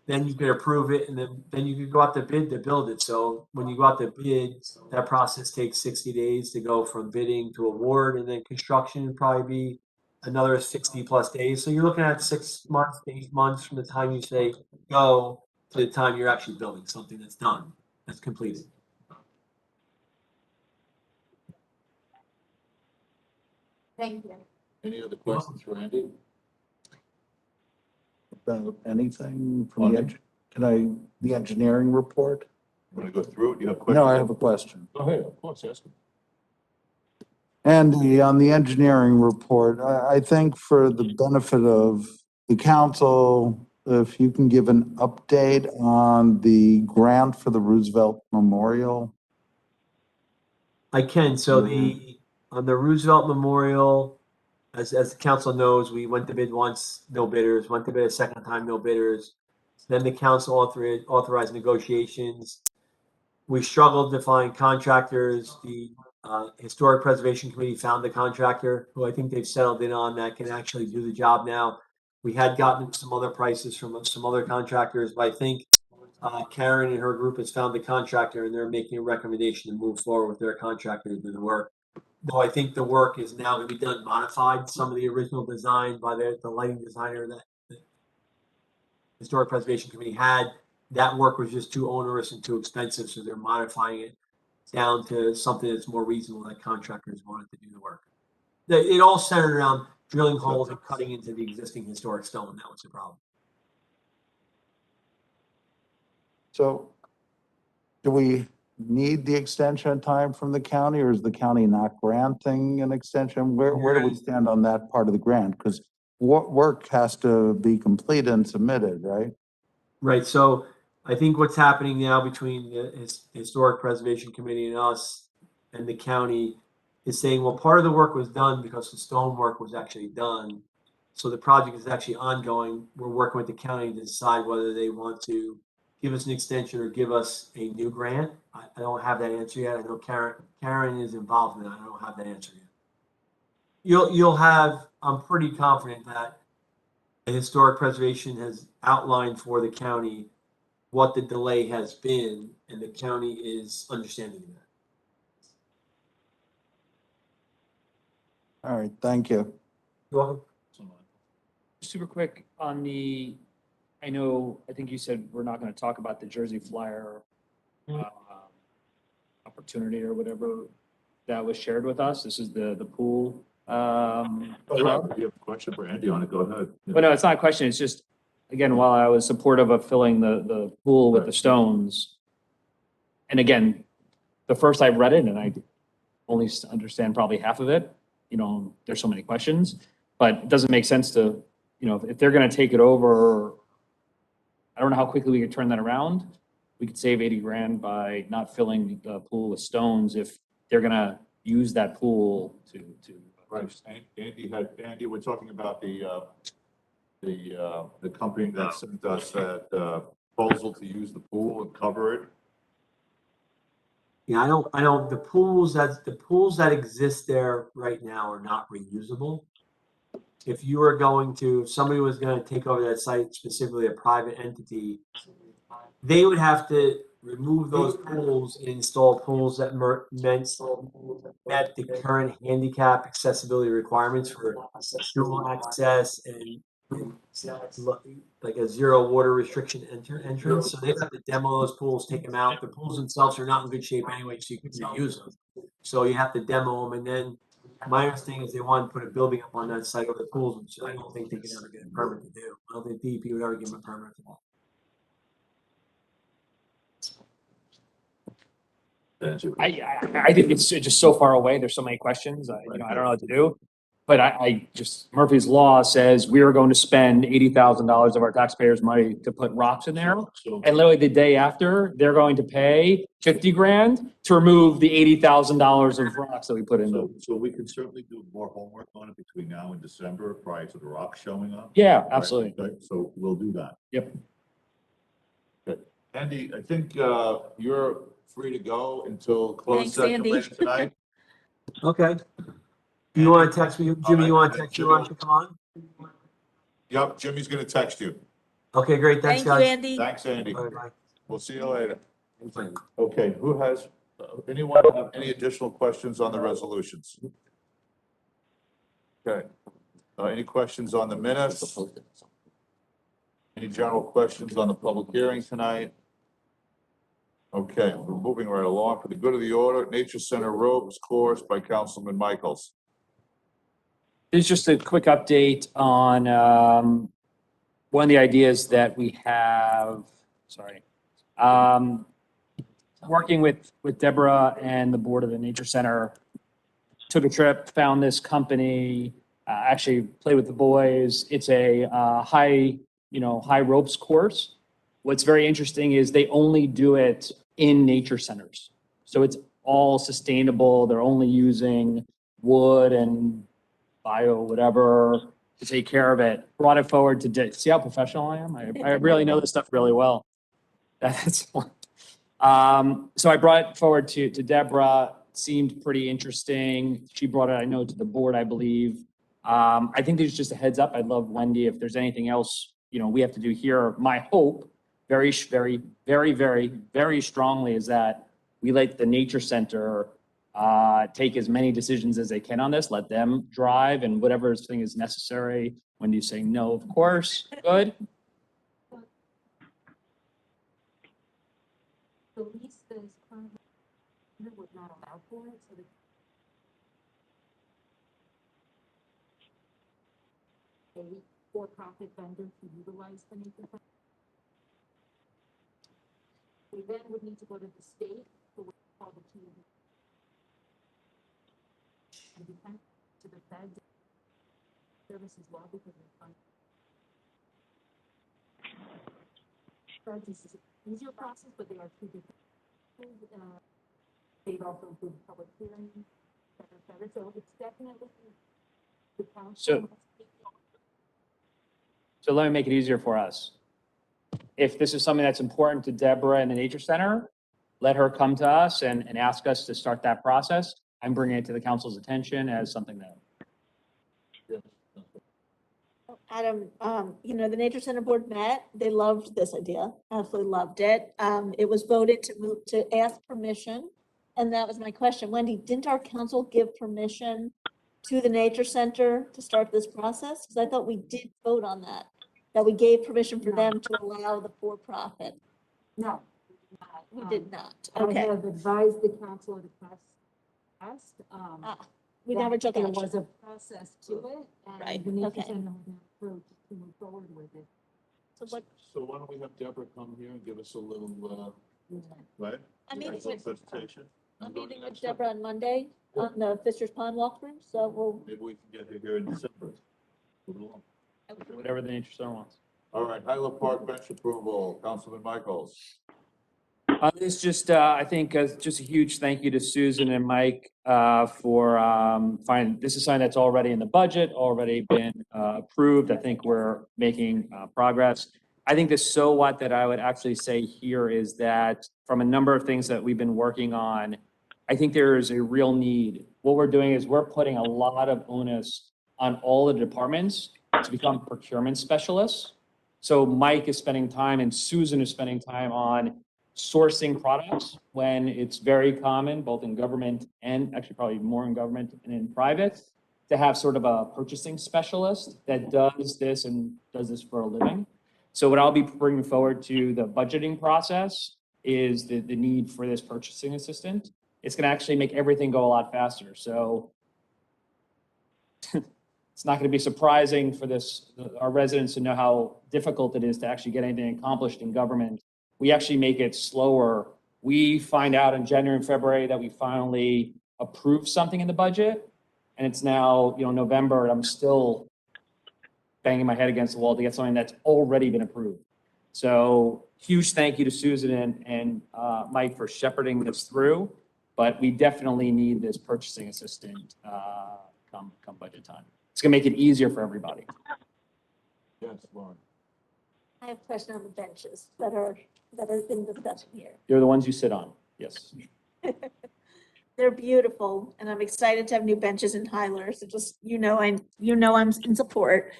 Then you could approve it, and then you could go out to bid to build it. So when you go out to bid, that process takes 60 days to go from bidding to award, and then construction would probably be another 60 plus days. So you're looking at 6 months to 8 months from the time you say go to the time you're actually building something that's done, that's completed. Thank you. Any other questions for Andy? About anything from the engineering report? Want to go through it? You have questions? No, I have a question. Go ahead, of course, ask. And on the engineering report, I think for the benefit of the council, if you can give an update on the grant for the Roosevelt Memorial. I can. So on the Roosevelt Memorial, as the council knows, we went to bid once, no bidders. Went to bid a second time, no bidders. Then the council authorized negotiations. We struggled to find contractors. The Historic Preservation Committee found the contractor who I think they've settled in on that can actually do the job now. We had gotten some other prices from some other contractors, but I think Karen and her group has found the contractor and they're making a recommendation to move forward with their contractor to do the work. Though I think the work is now going to be done modified. Some of the original design by the lighting designer that the Historic Preservation Committee had, that work was just too onerous and too expensive, so they're modifying it down to something that's more reasonable that contractors wanted to do the work. It all centered around drilling holes and cutting into the existing historic stone. That was the problem. So do we need the extension time from the county, or is the county not granting an extension? Where do we stand on that part of the grant? Because work has to be completed and submitted, right? Right. So I think what's happening now between the Historic Preservation Committee and us and the county is saying, well, part of the work was done because the stone work was actually done. So the project is actually ongoing. We're working with the county to decide whether they want to give us an extension or give us a new grant. I don't have that answer yet. I know Karen is involved in that. I don't have that answer yet. You'll have, I'm pretty confident that the Historic Preservation has outlined for the county what the delay has been, and the county is understanding of that. All right, thank you. You're welcome. Super quick on I think you said we're not going to talk about the Jersey Flyer opportunity or whatever that was shared with us. This is the pool. Club. You have a question for Andy on it, go ahead. But no, it's not a question. It's just, again, while I was supportive of filling the pool with the stones, and again, the first I read it and I only understand probably half of it, there's so many questions, but it doesn't make sense to, if they're going to take it over, I don't know how quickly we could turn that around. We could save 80 grand by not filling the pool with stones if they're going to use that pool to. Right. Andy, we're talking about the company that sent us that proposal to use the pool and cover it. Yeah, I don't, the pools that exist there right now are not reusable. If somebody was going to take over that site, specifically a private entity, they would have to remove those pools and install pools that met the current handicap accessibility requirements for dual access and like a zero water restriction entrance. So they have to demo those pools, take them out. The pools themselves are not in good shape anyway, so you can reuse them. So you have to demo them, and then my understanding is they want to put a building up on that site of the pools, which I don't think they could ever get a permit to do. I don't think DEP would ever give them a permit for that. I think it's just so far away. There's so many questions. I don't know what to do. but I just, Murphy's Law says we are going to spend $80,000 of our taxpayers' money to put rocks in there. So, And literally the day after, they're going to pay 50 grand to remove the $80,000 of rocks that we put in there. so we can certainly do more homework on it between now and December prior to the rock showing up. Yeah, Right, absolutely. okay, so we'll do that. Yep. Okay. Andy, I think, you're free to go until closed Thanks, session Andy. later tonight. Okay. You want to text me, Jimmy, you want to text me when I should come on? Yep, Jimmy's gonna text you. Okay, great. Thanks, Thank you, guys. Andy. Thanks, Andy. All right, bye. We'll see you later. Okay, who has, anyone have any additional questions on the resolutions? Okay, any questions on the minutes? Any general questions on the public hearing tonight? Okay, we're moving right along. For the good of the order, Nature Center ropes course by Councilman Michaels. This is just a quick update on one of the ideas that we have, sorry. Working with Deborah and the board of the Nature Center, took a trip, found this company, actually played with the boys. It's a high ropes course. What's very interesting is they only do it in nature centers. So it's all sustainable. They're only using wood and bio, whatever, to take care of it. Brought it forward to, see how professional I am? I really know this stuff really well. That's so I brought it forward to Deborah. Seemed pretty interesting. She brought it, I know, to the board, I believe. I think there's just a heads up. I'd love Wendy, if there's anything else, we have to do here. My hope, very, very, very, very, very strongly, is that we let the Nature Center take as many decisions as they can on this. Let them drive, and whatever thing is necessary. Wendy saying no, of course. Good. The lease that is currently would not allow for it, so the a for-profit vendor to utilize the nature center. We then would need to go to the state for what's called the community. To the Fed service as well, because of the this is an easier process, but they are two different. They've also included public hearings, et cetera. So it's definitely the council. So let me make it easier for us. If this is something that's important to Deborah and the Nature Center, let her come to us and ask us to start that process. I'm bringing it to the council's attention as something that. Adam, the Nature Center board met, they loved this idea, absolutely loved it. It was voted to ask permission, and that was my question. Wendy, didn't our council give permission to the Nature Center to start this process? Because I thought we did vote on that we gave permission for them to allow the for-profit. No. We did not, I okay. have advised the council of the past, We that never took there action. was a process to it, Right, and the Nature okay. Center had an approach to move forward with it. So why don't we have Deborah come here and give us a little, right? I'm meeting Excellent with presentation. I'm meeting with Deborah on Monday on the Fisher's Pond walkthrough, so we'll. Maybe we can get her here in December. Move it along. Whatever the Nature Center wants. All right, Highland Park bench approval, Councilman Michaels. It's just, I think, just a huge thank you to Susan and Mike for finding, this is something that's already in the budget, already been approved. I think we're making progress. I think the so what that I would actually say here is that from a number of things that we've been working on, I think there is a real need. What we're doing is we're putting a lot of onus on all the departments to become procurement specialists. So Mike is spending time and Susan is spending time on sourcing products when it's very common, both in government and actually probably more in government and in private, to have sort of a purchasing specialist that does this and does this for a living. So what I'll be bringing forward to the budgeting process is the need for this purchasing assistant. It's gonna actually make everything go a lot faster. So it's not gonna be surprising for our residents to know how difficult it is to actually get anything accomplished in government. We actually make it slower. We find out in January and February that we finally approve something in the budget. And it's now, November, and I'm still banging my head against the wall to get something that's already been approved. So huge thank you to Susan and Mike for shepherding this through, but we definitely need this purchasing assistant come budget time. It's gonna make it easier for everybody. Yes, Lauren. I have a question on the benches that have been discussed here. They're the ones you sit on, yes. They're beautiful, and I'm excited to have new benches in Tyler, so just, I'm in support.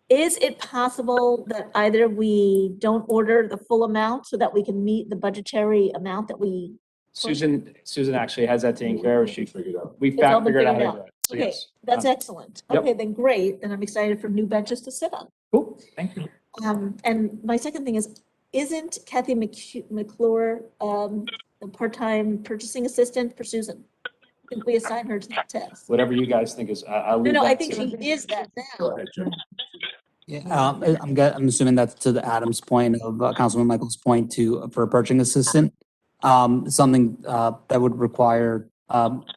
Is it possible that either we don't order the full amount so that we can meet the budgetary amount that we? Susan actually has that taken care of. We It's all figured been out how to figured do out. that. So Okay, yes. that's excellent. Yep. Okay, then great, then I'm excited for new benches to sit on. Cool, thank you. And my second thing is, isn't Kathy McClure, the part-time purchasing assistant for Susan? I think we assign her to that task. Whatever you guys think is, I'll leave No, I that think to- she is that Go now. ahead, Jim. Yeah, I'm assuming that's to the Adams point of Councilman Michael's point for a purchasing assistant. Something that would require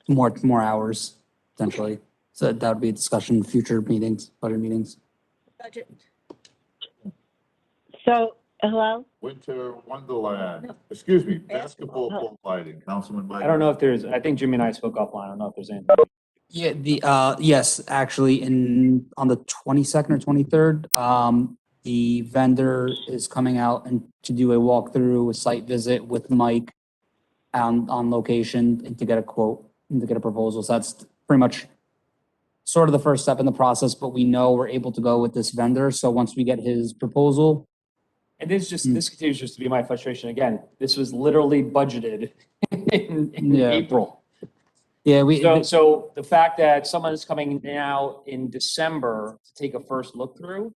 more hours potentially. So that would be a discussion in future meetings, budget meetings. Budget. So, hello? Winter Wonderland, excuse me, basketball pole lighting, Councilman Mike. I don't know if there's, I think Jimmy and I spoke offline. I don't know if there's anything. Yeah, yes, actually on the 22nd or 23rd, the vendor is coming out and to do a walkthrough, a site visit with Mike on location and to get a quote and to get a proposal. So that's pretty much sort of the first step in the process, but we know we're able to go with this vendor. So once we get his proposal. And this continues just to be my frustration. Again, this was literally budgeted in Yeah. April. Yeah, So the fact that someone is coming now in December to take a first look through,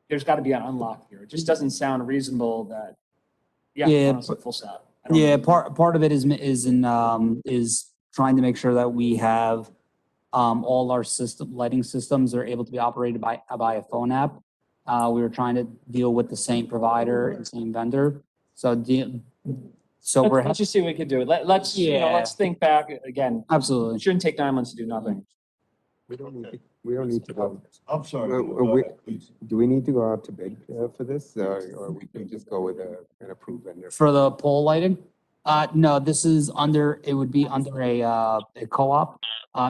there's got to be an unlock here. It just doesn't sound reasonable that, Yeah, honestly, full stop. I don't Yeah, know. part of it is trying to make sure that we have all our lighting systems are able to be operated by a phone app. We were trying to deal with the same provider and same vendor. So Let's just see what we can do. Let's think back again. Absolutely. It shouldn't take 9 months to do nothing. We don't need to go. I'm sorry. Well, do we need to go out to bid for this, or we can just go with an approved vendor? For the pole lighting, no, it would be under a co-op.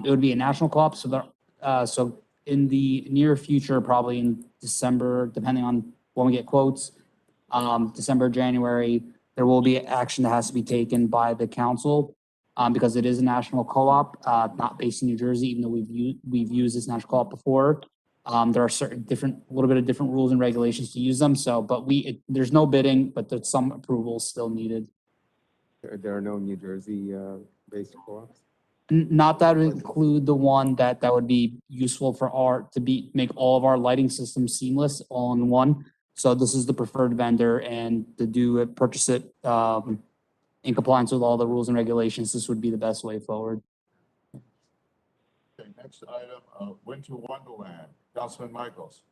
It would be a national co-op, so in the near future, probably in December, depending on when we get quotes, December, January, there will be action that has to be taken by the council, because it is a national co-op, not based in New Jersey, even though we've used this national co-op before. There are a little bit of different rules and regulations to use them. So, but there's no bidding, but there's some approvals still needed. There are no New Jersey based co-ops? Not that would include the one that would be useful for make all of our lighting systems seamless all in one. So this is the preferred vendor, and to purchase it in compliance with all the rules and regulations, this would be the best way forward. Okay, next item, Winter Wonderland, Councilman Michaels.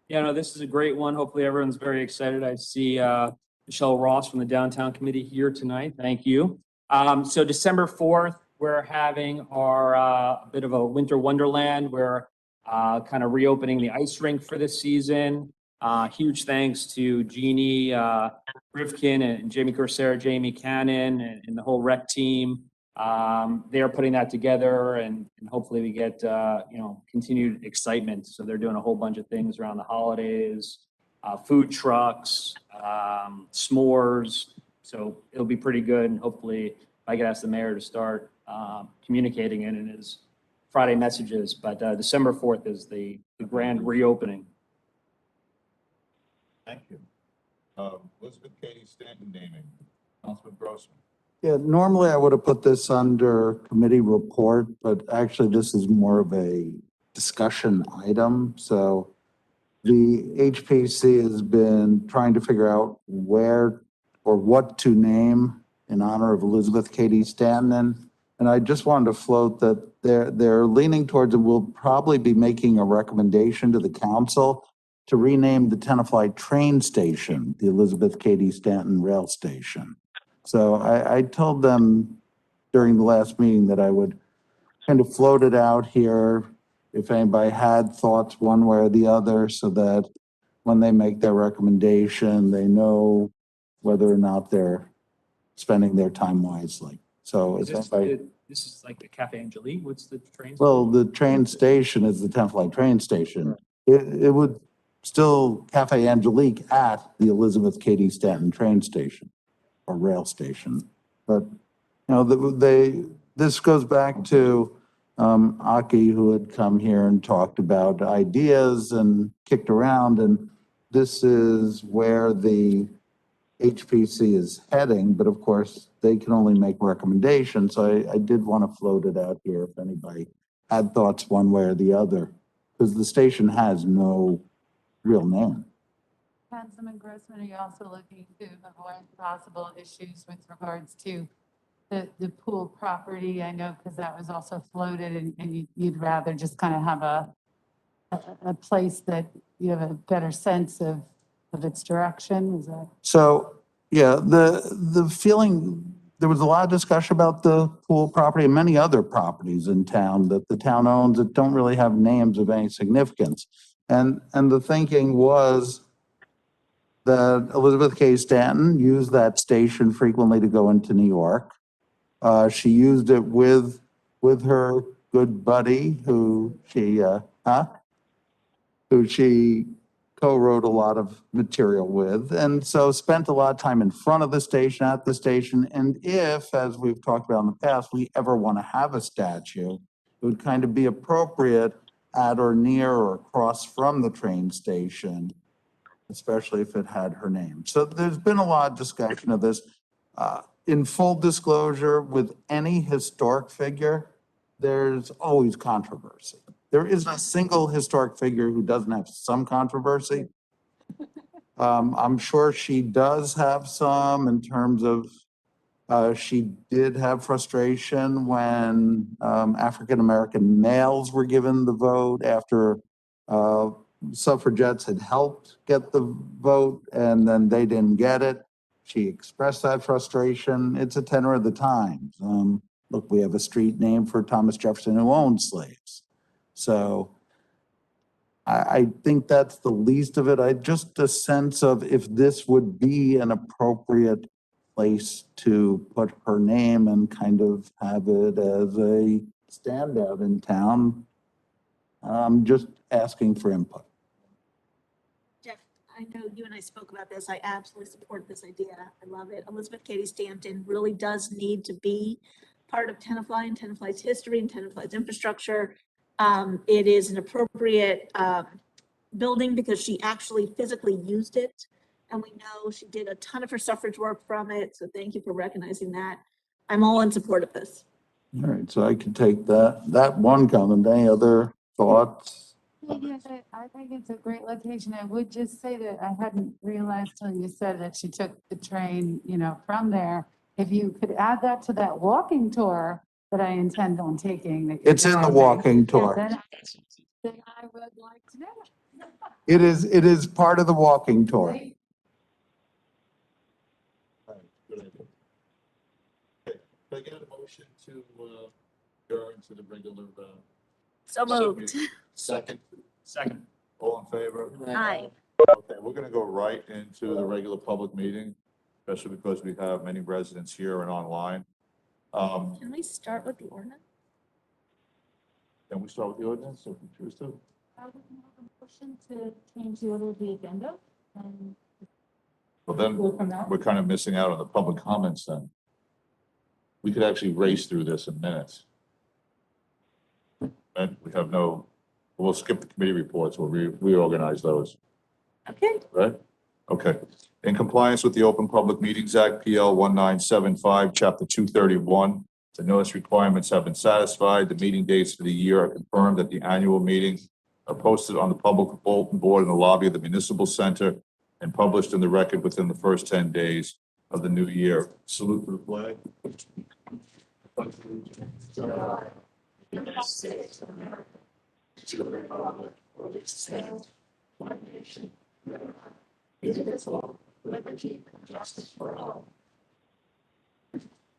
Yeah, no, this is a great one. Hopefully everyone's very excited. I see Michelle Ross from the Downtown Committee here tonight. Thank you. So December 4th, we're having our bit of a winter wonderland. We're kind of reopening the ice rink for this season. Huge thanks to Jeannie Rivkin and Jamie Corsera, Jamie Cannon, and the whole rec team. They're putting that together, and hopefully we get continued excitement. So they're doing a whole bunch of things around the holidays, food trucks, s'mores. So it'll be pretty good, and hopefully I could ask the mayor to start communicating it in his Friday messages. But December 4th is the grand reopening. Thank you. Elizabeth Katie Stanton naming, Councilman Grossman. Yeah, normally I would have put this under committee report, but actually this is more of a discussion item. So the HPC has been trying to figure out where or what to name in honor of Elizabeth Katie Stanton. And I just wanted to float that they're leaning towards, and we'll probably be making a recommendation to the council to rename the Tenafly train station, the Elizabeth Katie Stanton Rail Station. So I told them during the last meeting that I would kind of floated out here if anybody had thoughts one way or the other, so that when they make their recommendation, they know whether or not they're spending their time wisely. So Is if this, anybody, this is like the Cafe Angelique, what's the train? well, the train station is the Tenafly train station. It would still Cafe Angelique at the Elizabeth Cady Stanton train station or rail station. But, you know, this goes back to Aki, who had come here and talked about ideas and kicked around, and this is where the HPC is heading, but of course, they can only make recommendations. So I did want to float it out here if anybody had thoughts one way or the other, because the station has no real name. Councilman Grossman, are you also looking to avoid possible issues with regards to the pool property? I know because that was also floated and you'd rather just kind of have a place that you have a better sense of its direction, is that? So, yeah, the feeling, there was a lot of discussion about the pool property and many other properties in town that the town owns that don't really have names of any significance. And the thinking was that Elizabeth K. Stanton used that station frequently to go into New York. She used it with her good buddy who she co-wrote a lot of material with, and so spent a lot of time in front of the station, at the station. And if, as we've talked about in the past, we ever want to have a statue, it would kind of be appropriate at or near or across from the train station, especially if it had her name. So there's been a lot of discussion of this. In full disclosure, with any historic figure, there's always controversy. There isn't a single historic figure who doesn't have some controversy. I'm sure she does have some in terms of, she did have frustration when African-American males were given the vote after suffragettes had helped get the vote and then they didn't get it. She expressed that frustration. It's a tenor of the times. Look, we have a street named for Thomas Jefferson who owned slaves. So I think that's the least of it. I just a sense of if this would be an appropriate place to put her name and kind of have it as a standout in town. I'm just asking for input. Jeff, I know you and I spoke about this. I absolutely support this idea. I love it. Elizabeth Cady Stanton really does need to be part of Tenafly and Tenafly's history and Tenafly's infrastructure. It is an appropriate building because she actually physically used it. And we know she did a ton of her suffrage work from it. So thank you for recognizing that. I'm all in support of this. All right, so I can take that one comment. Any other thoughts? Yes, I think it's a great location. I would just say that I hadn't realized till you said that she took the train, you know, from there. If you could add that to that walking tour that I intend on taking. that you're It's in the doing, walking yeah, tour. then I would like to know. It is part of the walking tour. Great. Can I get a motion to adjourn to the regular? So moved. Second. Second. All in favor? Aye. Okay, we're gonna go right into the regular public meeting, especially because we have many residents here and online. Can we start with the ordinance? Can we start with the ordinance if we choose to? I would make a motion to change the order of the agenda and Well, then go from there. we're kind of missing out on the public comments then. We could actually race through this in minutes. And we have no, we'll skip the committee reports, we'll reorganize those, Okay. right? Okay. In compliance with the Open Public Meetings Act, PL 1975, Chapter 231, the notice requirements have been satisfied. The meeting dates for the year are confirmed at the annual meeting, are posted on the public bulletin board in the lobby of the Municipal Center and published in the record within the first 10 days of the new year. Salute to the flag.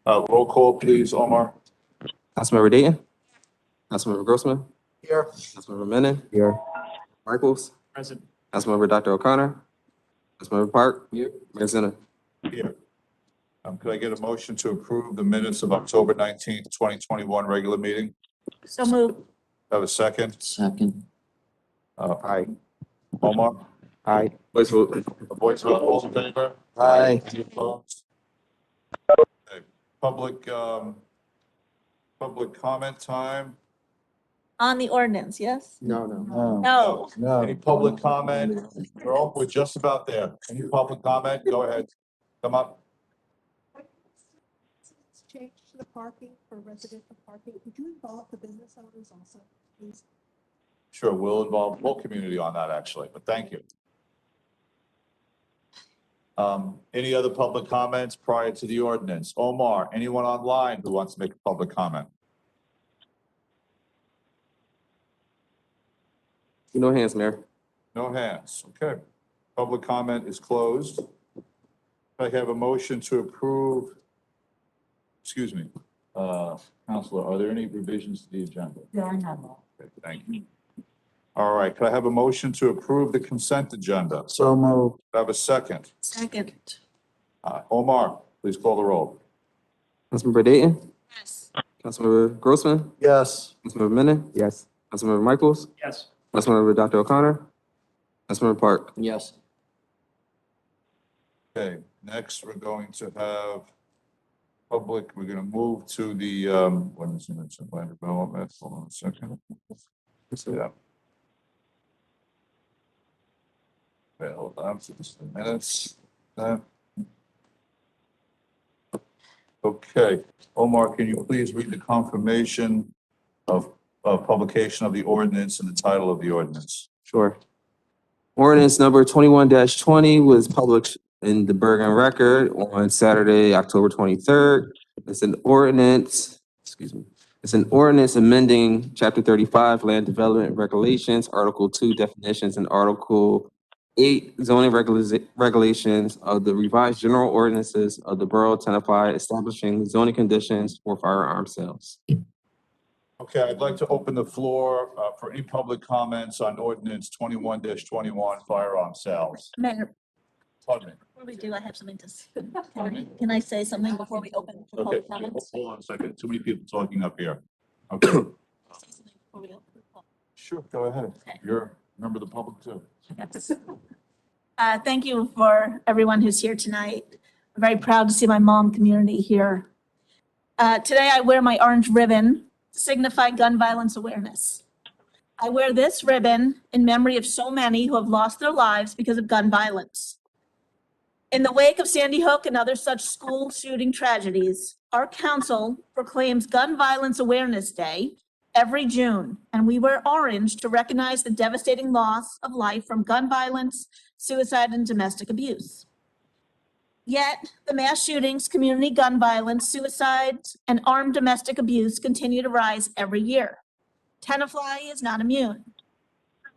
Roll call, please, Omar. Councilmember Dayton, Councilmember Grossman. Here. Councilmember Menon. Here. Michaels. Present. Councilmember Dr. O'Connor. Councilmember Park. Here. Mayor Zinna. Here. Could I get a motion to approve the minutes of October 19th, 2021 regular meeting? So moved. Have a second? Second. Aye. Omar? Aye. Voice vote. A voice vote, all in favor? Aye. Any opposed? Okay, public comment time? On the ordinance, yes? No, no. Oh. No. Any public comment? We're just about there. Any public comment? Go ahead. Come up. Change to the parking for residential parking. Would you involve the business owners also, please? Sure, we'll involve the whole community on that, actually, but thank you. Any other public comments prior to the ordinance? Omar, anyone online who wants to make a public comment? No hands, Mayor. No hands, okay. Public comment is closed. I have a motion to approve. Excuse me, Counselor, are there any revisions to the agenda? There are none. Okay, thank you. All right, could I have a motion to approve the consent agenda? So moved. Could I have a second? Second. Omar, please call the roll. Councilmember Dayton. Yes. Councilmember Grossman. Yes. Councilmember Menon. Yes. Councilmember Michaels. Yes. Councilmember Dr. O'Connor. Councilmember Park. Yes. Okay, next we're going to have public, we're gonna move to the, what is it, land development, hold on a second. Yeah. Okay, hold on, so just a minute. Okay, Omar, can you please read the confirmation of publication of the ordinance and the title of the ordinance? Sure. Ordinance number 21-20 was published in the Bergen Record on Saturday, October 23rd. It's an ordinance, excuse me. It's an ordinance amending Chapter 35 Land Development Regulations, Article 2 Definitions, and Article 8 Zoning Regulations of the revised general ordinances of the Borough of Tenafly, establishing zoning conditions for firearm sales. Okay, I'd like to open the floor for any public comments on ordinance 21-21 firearm sales. Mayor, Pardon me. before we do, I have something to say. Can I say something before we open for Okay, public comments? hold on a second. Too many people talking up here. Okay, Say something before we open for public. sure, go ahead. Okay. You're a member of the public too. Thank you for everyone who's here tonight. I'm very proud to see my mom community here. Today I wear my orange ribbon to signify gun violence awareness. I wear this ribbon in memory of so many who have lost their lives because of gun violence. In the wake of Sandy Hook and other such school shooting tragedies, our council proclaims Gun Violence Awareness Day every June, and we wear orange to recognize the devastating loss of life from gun violence, suicide, and domestic abuse. Yet, the mass shootings, community gun violence, suicides, and armed domestic abuse continue to rise every year. Tenafly is not immune.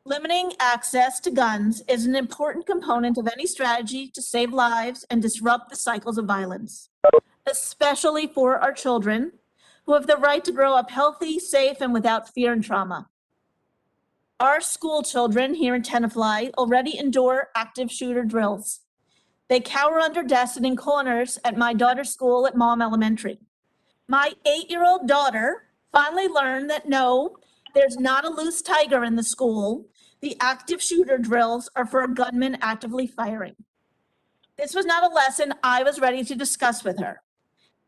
Limiting access to guns is an important component of any strategy to save lives and disrupt the cycles of violence, especially for our children who have the right to grow up healthy, safe, and without fear and trauma. Our school children here in Tenafly already endure active shooter drills. They cower under desks and in corners at my daughter's school at Mom Elementary. My 8-year-old daughter finally learned that no, there's not a loose tiger in the school. The active shooter drills are for a gunman actively firing. This was not a lesson I was ready to discuss with her.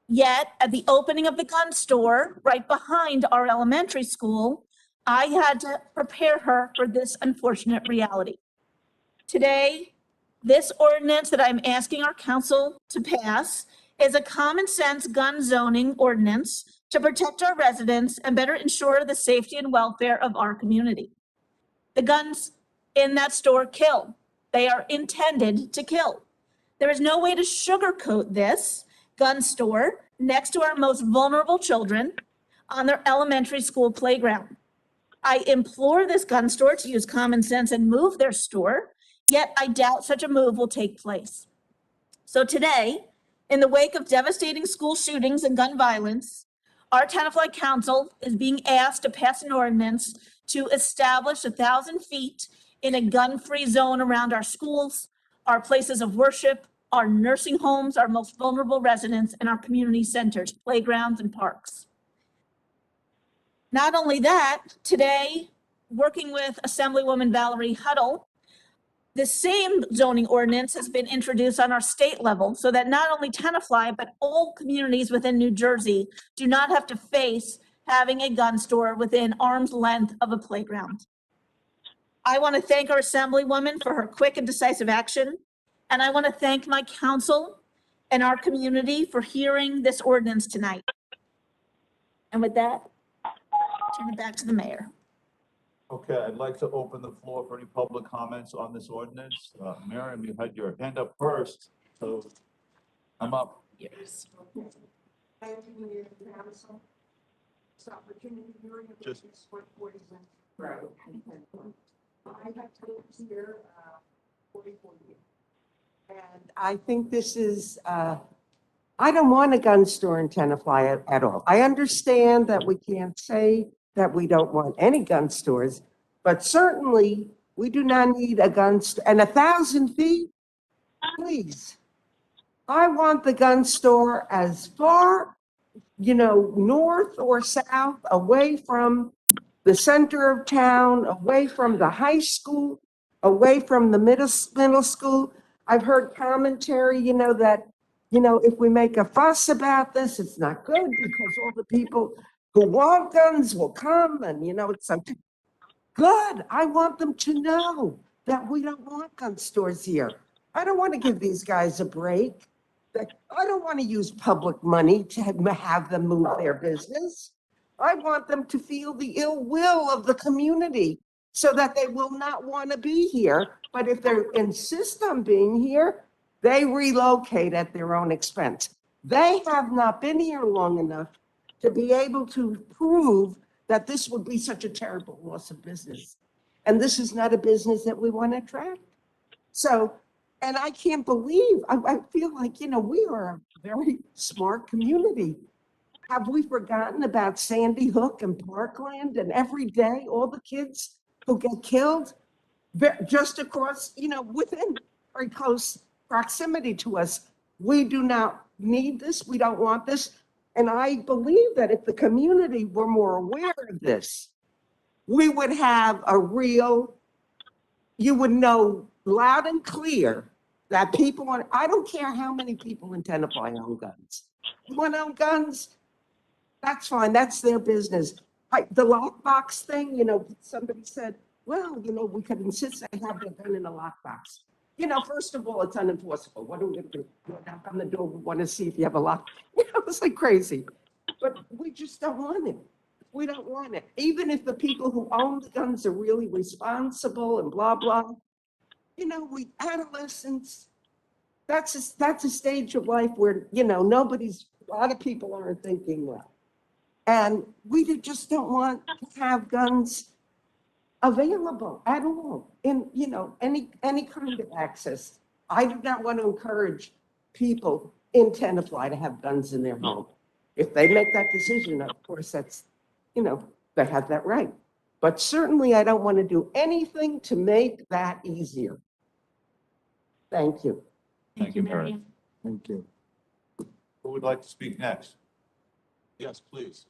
Yet, at the opening of the gun store right behind our elementary school, I had to prepare her for this unfortunate reality. Today, this ordinance that I'm asking our council to pass is a common sense gun zoning ordinance to protect our residents and better ensure the safety and welfare of our community. The guns in that store kill. They are intended to kill. There is no way to sugarcoat this gun store next to our most vulnerable children on their elementary school playground. I implore this gun store to use common sense and move their store, yet I doubt such a move will take place. So today, in the wake of devastating school shootings and gun violence, Our Tenafly Council is being asked to pass an ordinance to establish 1,000 feet in a gun-free zone around our schools, our places of worship, our nursing homes, our most vulnerable residents, and our community centers, playgrounds, and parks. Not only that, today, working with Assemblywoman Valerie Huddle, the same zoning ordinance has been introduced on our state level so that not only Tenafly, but all communities within New Jersey do not have to face having a gun store within arm's length of a playground. I want to thank our Assemblywoman for her quick and decisive action, and I want to thank my council and our community for hearing this ordinance tonight. And with that, turn it back to the mayor. Okay, I'd like to open the floor for any public comments on this ordinance. Miriam, you had your hand up first, so I'm up. Yes. Thank you, Mayor Council. This opportunity hearing of Just- this 140 Right. I have lived here 44 years. And I think this is, I don't want a gun store in Tenafly at all. I understand that we can't say that we don't want any gun stores, but certainly we do not need a gun store. And 1,000 feet, please. I want the gun store as far, north or south, away from the center of town, away from the high school, away from the middle school. I've heard commentary, that, if we make a fuss about this, it's not good because all the people who want guns will come and, it's something good. I want them to know that we don't want gun stores here. I don't want to give these guys a break. I don't want to use public money to have them move their business. I want them to feel the ill will of the community so that they will not want to be here. But if they insist on being here, they relocate at their own expense. They have not been here long enough to be able to prove that this would be such a terrible loss of business. And this is not a business that we want to attract. So, and I can't believe, I feel like, we are a very smart community. Have we forgotten about Sandy Hook and Parkland and every day, all the kids who get killed just across, within very close proximity to us? We do not need this. We don't want this. And I believe that if the community were more aware of this, we would have you would know loud and clear that people I don't care how many people in Tenafly own guns. You want to own guns? That's fine. That's their business. The lockbox thing, somebody said, well, we could insist they have their gun in a lockbox. First of all, it's unenforceable. What are we going to do? Knock on the door, we want to see if you have a lock. It's like crazy. But we just don't want it. We don't want it. Even if the people who own the guns are really responsible and blah, blah. We adolescents, that's a stage of life where, a lot of people aren't thinking well. And we just don't want to have guns available at all in, any kind of access. I do not want to encourage people in Tenafly to have guns in their home. If they make that decision, of course, that's, they have that right. But certainly I don't want to do anything to make that easier. Thank you. Thank you, Mary. Thank you. Who would like to speak next? Yes, please.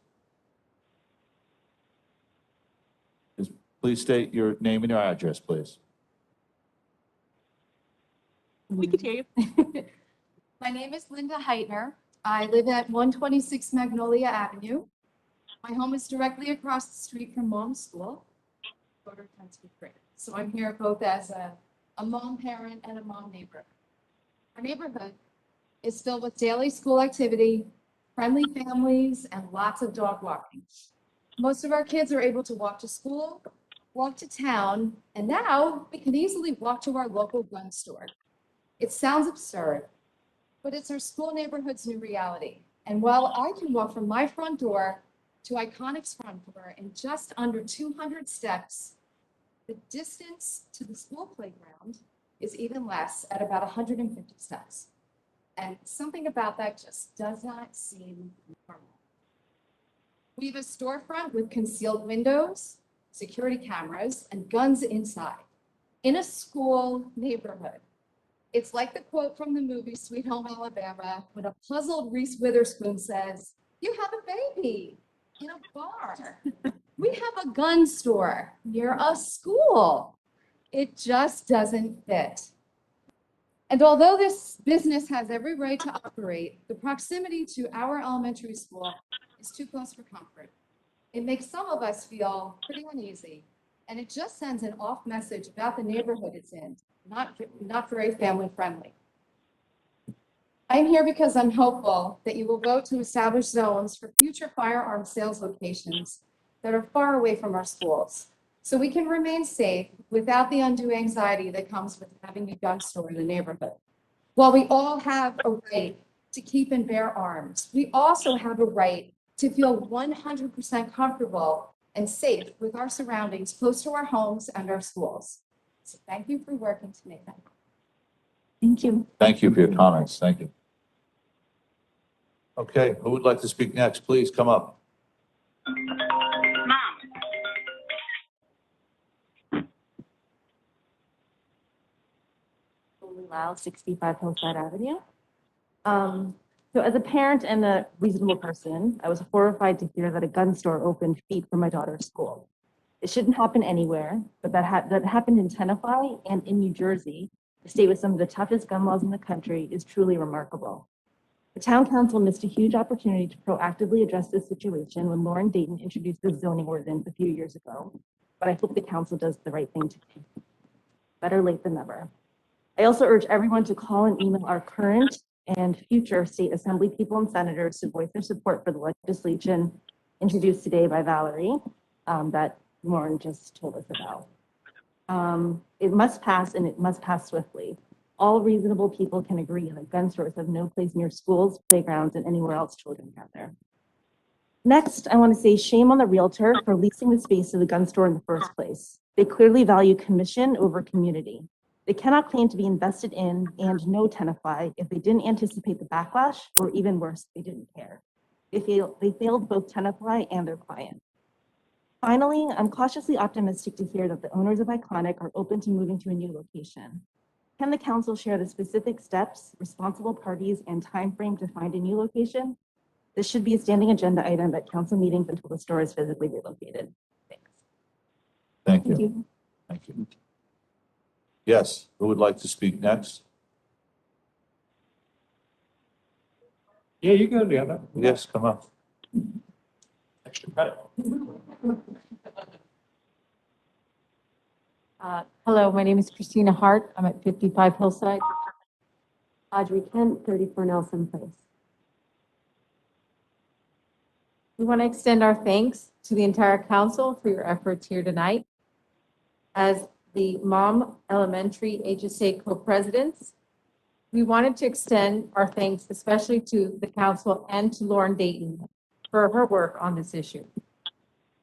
Please state your name and your address, please. We could hear you. My name is Linda Heitner. I live at 126 Magnolia Avenue. My home is directly across the street from Mom's School. Daughter attends 5th grade. So I'm here both as a mom parent and a mom neighbor. Our neighborhood is filled with daily school activity, friendly families, and lots of dog walking. Most of our kids are able to walk to school, walk to town, and now we can easily walk to our local gun store. It sounds absurd, but it's our school neighborhood's new reality. And while I can walk from my front door to Iconic's front door in just under 200 steps, the distance to the school playground is even less at about 150 steps. And something about that just does not seem normal. We have a storefront with concealed windows, security cameras, and guns inside, in a school neighborhood. It's like the quote from the movie Sweet Home Alabama, when a puzzled Reese Witherspoon says, "You have a baby in a bar." We have a gun store near a school. It just doesn't fit. And although this business has every right to operate, the proximity to our elementary school is too close for comfort. It makes some of us feel pretty uneasy, and it just sends an off message about the neighborhood it's in, not very family friendly. I'm here because I'm hopeful that you will vote to establish zones for future firearm sales locations that are far away from our schools, so we can remain safe without the undue anxiety that comes with having a gun store in the neighborhood. While we all have a right to keep and bear arms, we also have a right to feel 100% comfortable and safe with our surroundings close to our homes and our schools. So thank you for working to make that. Thank you. Thank you for your comments. Thank you. Okay, who would like to speak next? Please come up. Lau, 65 Hillside Avenue. So as a parent and a reasonable person, I was horrified to hear that a gun store opened feet from my daughter's school. It shouldn't happen anywhere, but that happened in Tenafly and in New Jersey, a state with some of the toughest gun laws in the country, is truly remarkable. The town council missed a huge opportunity to proactively address this situation when Lauren Dayton introduced the zoning ordinance a few years ago, but I hope the council does the right thing today. Better late than never. I also urge everyone to call and email our current and future state assembly people and senators to voice their support for the legislation introduced today by Valerie that Lauren just told us about. It must pass, and it must pass swiftly. All reasonable people can agree that gun stores have no place near schools, playgrounds, and anywhere else children gather. Next, I want to say shame on the realtor for leasing the space to the gun store in the first place. They clearly value commission over community. They cannot claim to be invested in and know Tenafly if they didn't anticipate the backlash, or even worse, they didn't care. They failed both Tenafly and their client. Finally, I'm cautiously optimistic to hear that the owners of Iconic are open to moving to a new location. Can the council share the specific steps, responsible parties, and timeframe to find a new location? This should be a standing agenda item at council meetings until the store is physically relocated. Thanks. Thank you. Thank you. Yes, who would like to speak next? Yeah, you go together. Yes, come up. Extra credit. Hello, my name is Christina Hart. I'm at 55 Hillside. Audrey Kent, 34 Nelson Place. We want to extend our thanks to the entire council for your efforts here tonight. As the Mom Elementary HSA co-presidents, we wanted to extend our thanks especially to the council and to Lauren Dayton for her work on this issue.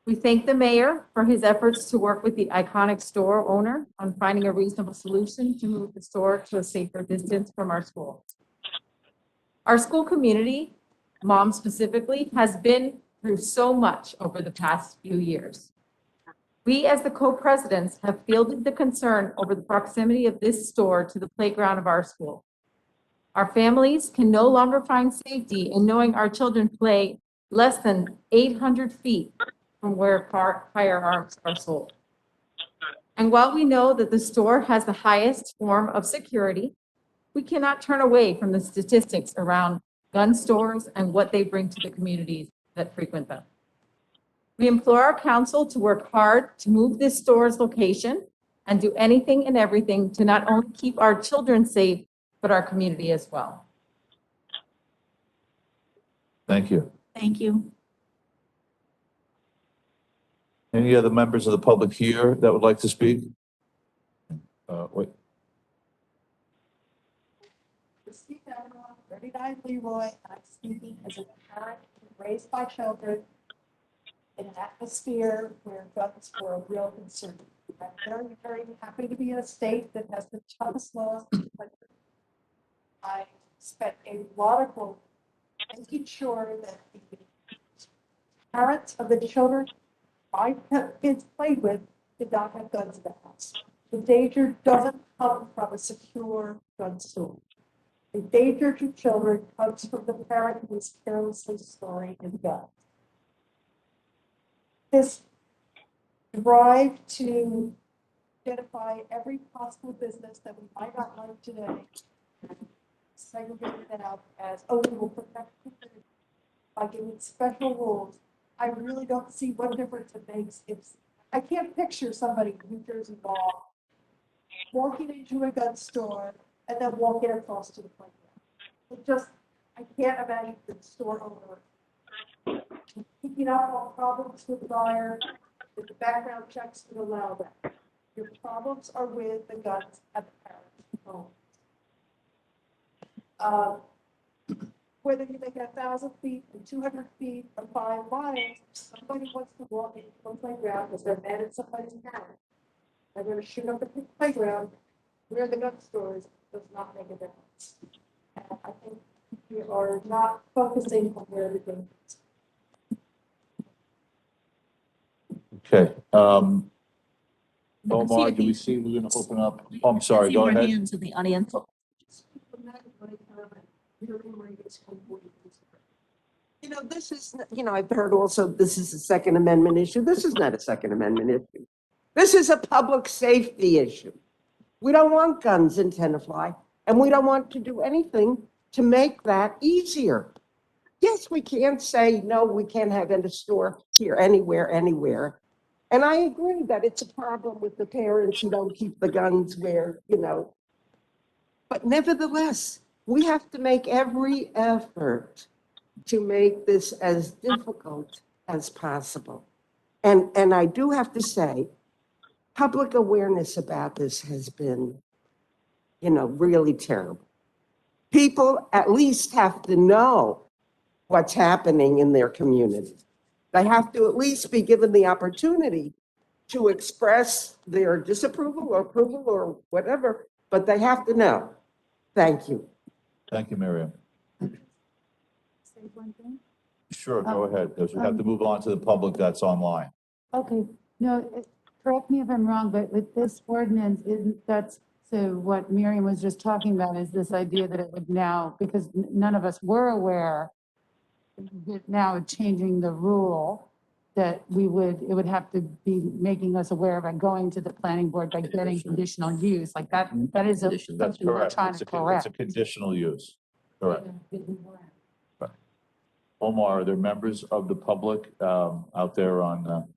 We thank the mayor for his efforts to work with the Iconic store owner on finding a reasonable solution to move the store to a safer distance from our school. Our school community, Mom specifically, has been through so much over the past few years. We, as the co-presidents, have fielded the concern over the proximity of this store to the playground of our school. Our families can no longer find safety in knowing our children play less than 800 feet from where firearms are sold. And while we know that the store has the highest form of security, we cannot turn away from the statistics around gun stores and what they bring to the communities that frequent them. We implore our council to work hard to move this store's location and do anything and everything to not only keep our children safe, but our community as well. Thank you. Thank you. Any other members of the public here that would like to speak? Wait. Christine Everett, 39 Leroy, and I'm speaking as a parent raised by children in an atmosphere where guns were a real concern. I'm very, very happy to be in a state that has the toughest laws in the country. I spent a lot of work making sure that the parents of the children my kids played with did not have guns in the house. The danger doesn't come from a secure gun store. The danger to children comes from the parent who is carelessly storing his gun. This drive to identify every possible business that we might not like today, segregate it out as, oh, we will protect the community by giving special rules. I really don't see what difference it makes. I can't picture somebody in New Jersey law walking into a gun store and then walking across to the playground. It just, I can't imagine the store owner picking up on problems with fire, that the background checks would allow that. Your problems are with the guns at the parents' home. Whether you make it 1,000 feet and 200 feet or 5 miles, somebody wants to walk into a playground because they're mad at somebody's parent. They're going to shoot up at the playground where the gun store is, does not make a difference. And I think we are not focusing on where the gun is. Okay, Omar, do we see, we're gonna open up, oh, I'm sorry, See go more ahead. hands in the audience. You know, this is, you know, I've heard also this is a Second Amendment issue. This is not a Second Amendment issue. This is a public safety issue. We don't want guns in Tenafly, and we don't want to do anything to make that easier. Yes, we can't say, no, we can't have in a store here, anywhere. And I agree that it's a problem with the parents who don't keep the guns where, you know. But nevertheless, we have to make every effort to make this as difficult as possible. And I do have to say, public awareness about this has been, you know, really terrible. People at least have to know what's happening in their community. They have to at least be given the opportunity to express their disapproval or approval or whatever, but they have to know. Thank you. Thank you, Miriam. Say one thing? Sure, go ahead, because we have to move on to the public that's online. Okay, no, correct me if I'm wrong, but with this ordinance, that's, so what Miriam was just talking about is this idea that it would now, because none of us were aware, that now changing the rule, that it would have to be making us aware of it, going to the planning board by getting conditional use, like that is That's something we're correct. trying It's to a correct. conditional use, correct. Omar, are there members of the public out there on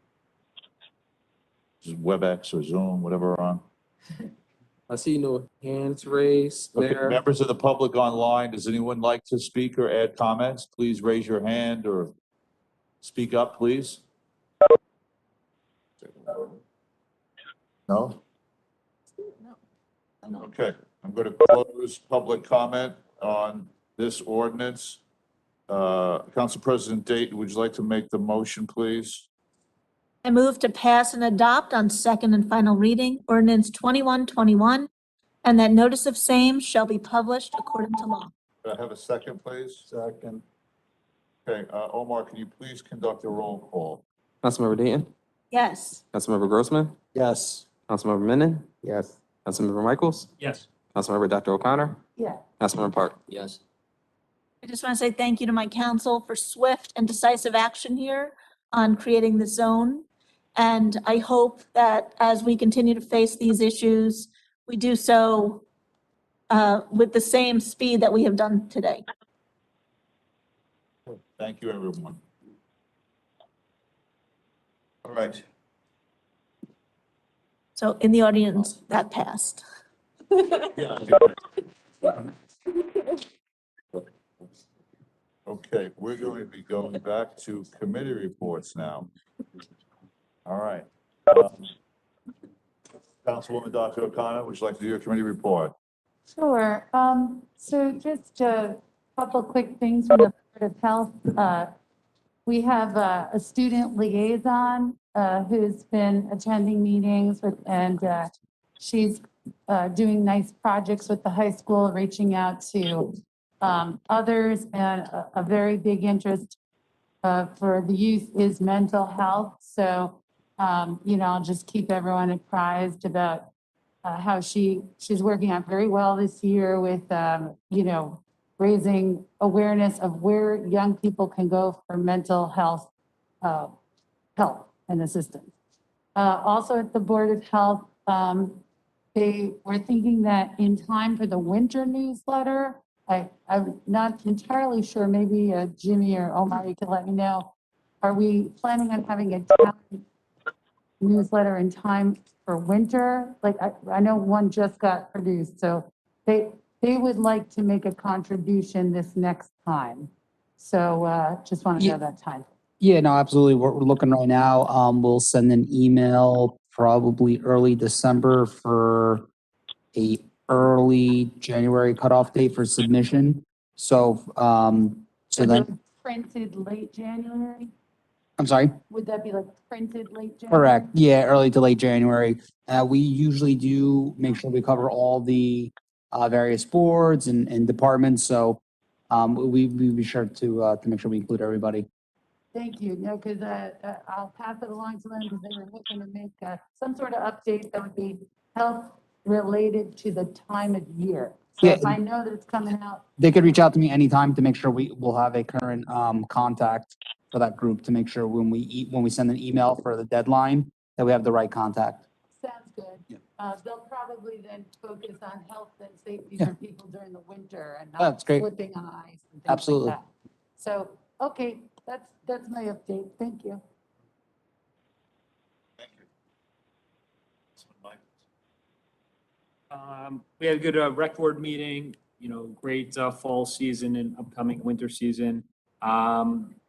WebEx or Zoom, whatever we're on? I see no hands raised, Okay, Mayor. members of the public online, does anyone like to speak or add comments? Please raise your hand or speak up, please. No? Okay, I'm going to close public comment on this ordinance. Council President Dayton, would you like to make the motion, please? I move to pass and adopt on second and final reading ordinance 2121, and that notice of same shall be published according to law. Could I have a second, please? Second. Okay, Omar, can you please conduct a roll call? Councilmember Dayton, Yes. Councilmember Grossman, Yes. Councilmember Menon, Yes. Councilmember Michaels, Yes. Councilmember Dr. O'Connor, Yeah. Councilmember Park. Yes. I just want to say thank you to my council for swift and decisive action here on creating the zone. And I hope that as we continue to face these issues, we do so with the same speed that we have done today. Thank you, everyone. All right. So in the audience, that passed. Okay, we're going to be going back to committee reports now. All right. Councilwoman Dr. O'Connor, would you like to do your committee report? Sure. So just a couple quick things from the Board of Health. We have a student liaison who's been attending meetings with, and she's doing nice projects with the high school, reaching out to others, and a very big interest for the youth is mental health. So, I'll just keep everyone apprised about how she's working out very well this year with, raising awareness of where young people can go for mental health, help and assistance. Also at the Board of Health, they were thinking that in time for the winter newsletter, I'm not entirely sure, maybe Jimmy or Omar, you can let me know. Are we planning on having a town newsletter in time for winter? Like, I know one just got produced, so they would like to make a contribution this next time. So just want to know that time. Yeah, no, absolutely. We're looking right now. We'll send an email probably early December for a early January cutoff date for submission. So, so then, Printed late January? I'm sorry? Would that be like printed late January? Correct. Yeah, early to late January. We usually do make sure we cover all the various boards and departments. So we be sure to make sure we include everybody. Thank you. No, because I'll pass it along to them because they were looking to make some sort of update that would be health related to the time of year. So Yeah. if I know that it's coming out, They could reach out to me anytime to make sure we will have a current contact for that group to make sure when we send an email for the deadline that we have the right contact. sounds good. They'll probably then focus on health and safety Yeah. for people during the winter and That's not great. slipping on ice and things Absolutely. like that. So, okay, that's my update. Thank you. We had a good rec board meeting, great fall season and upcoming winter season.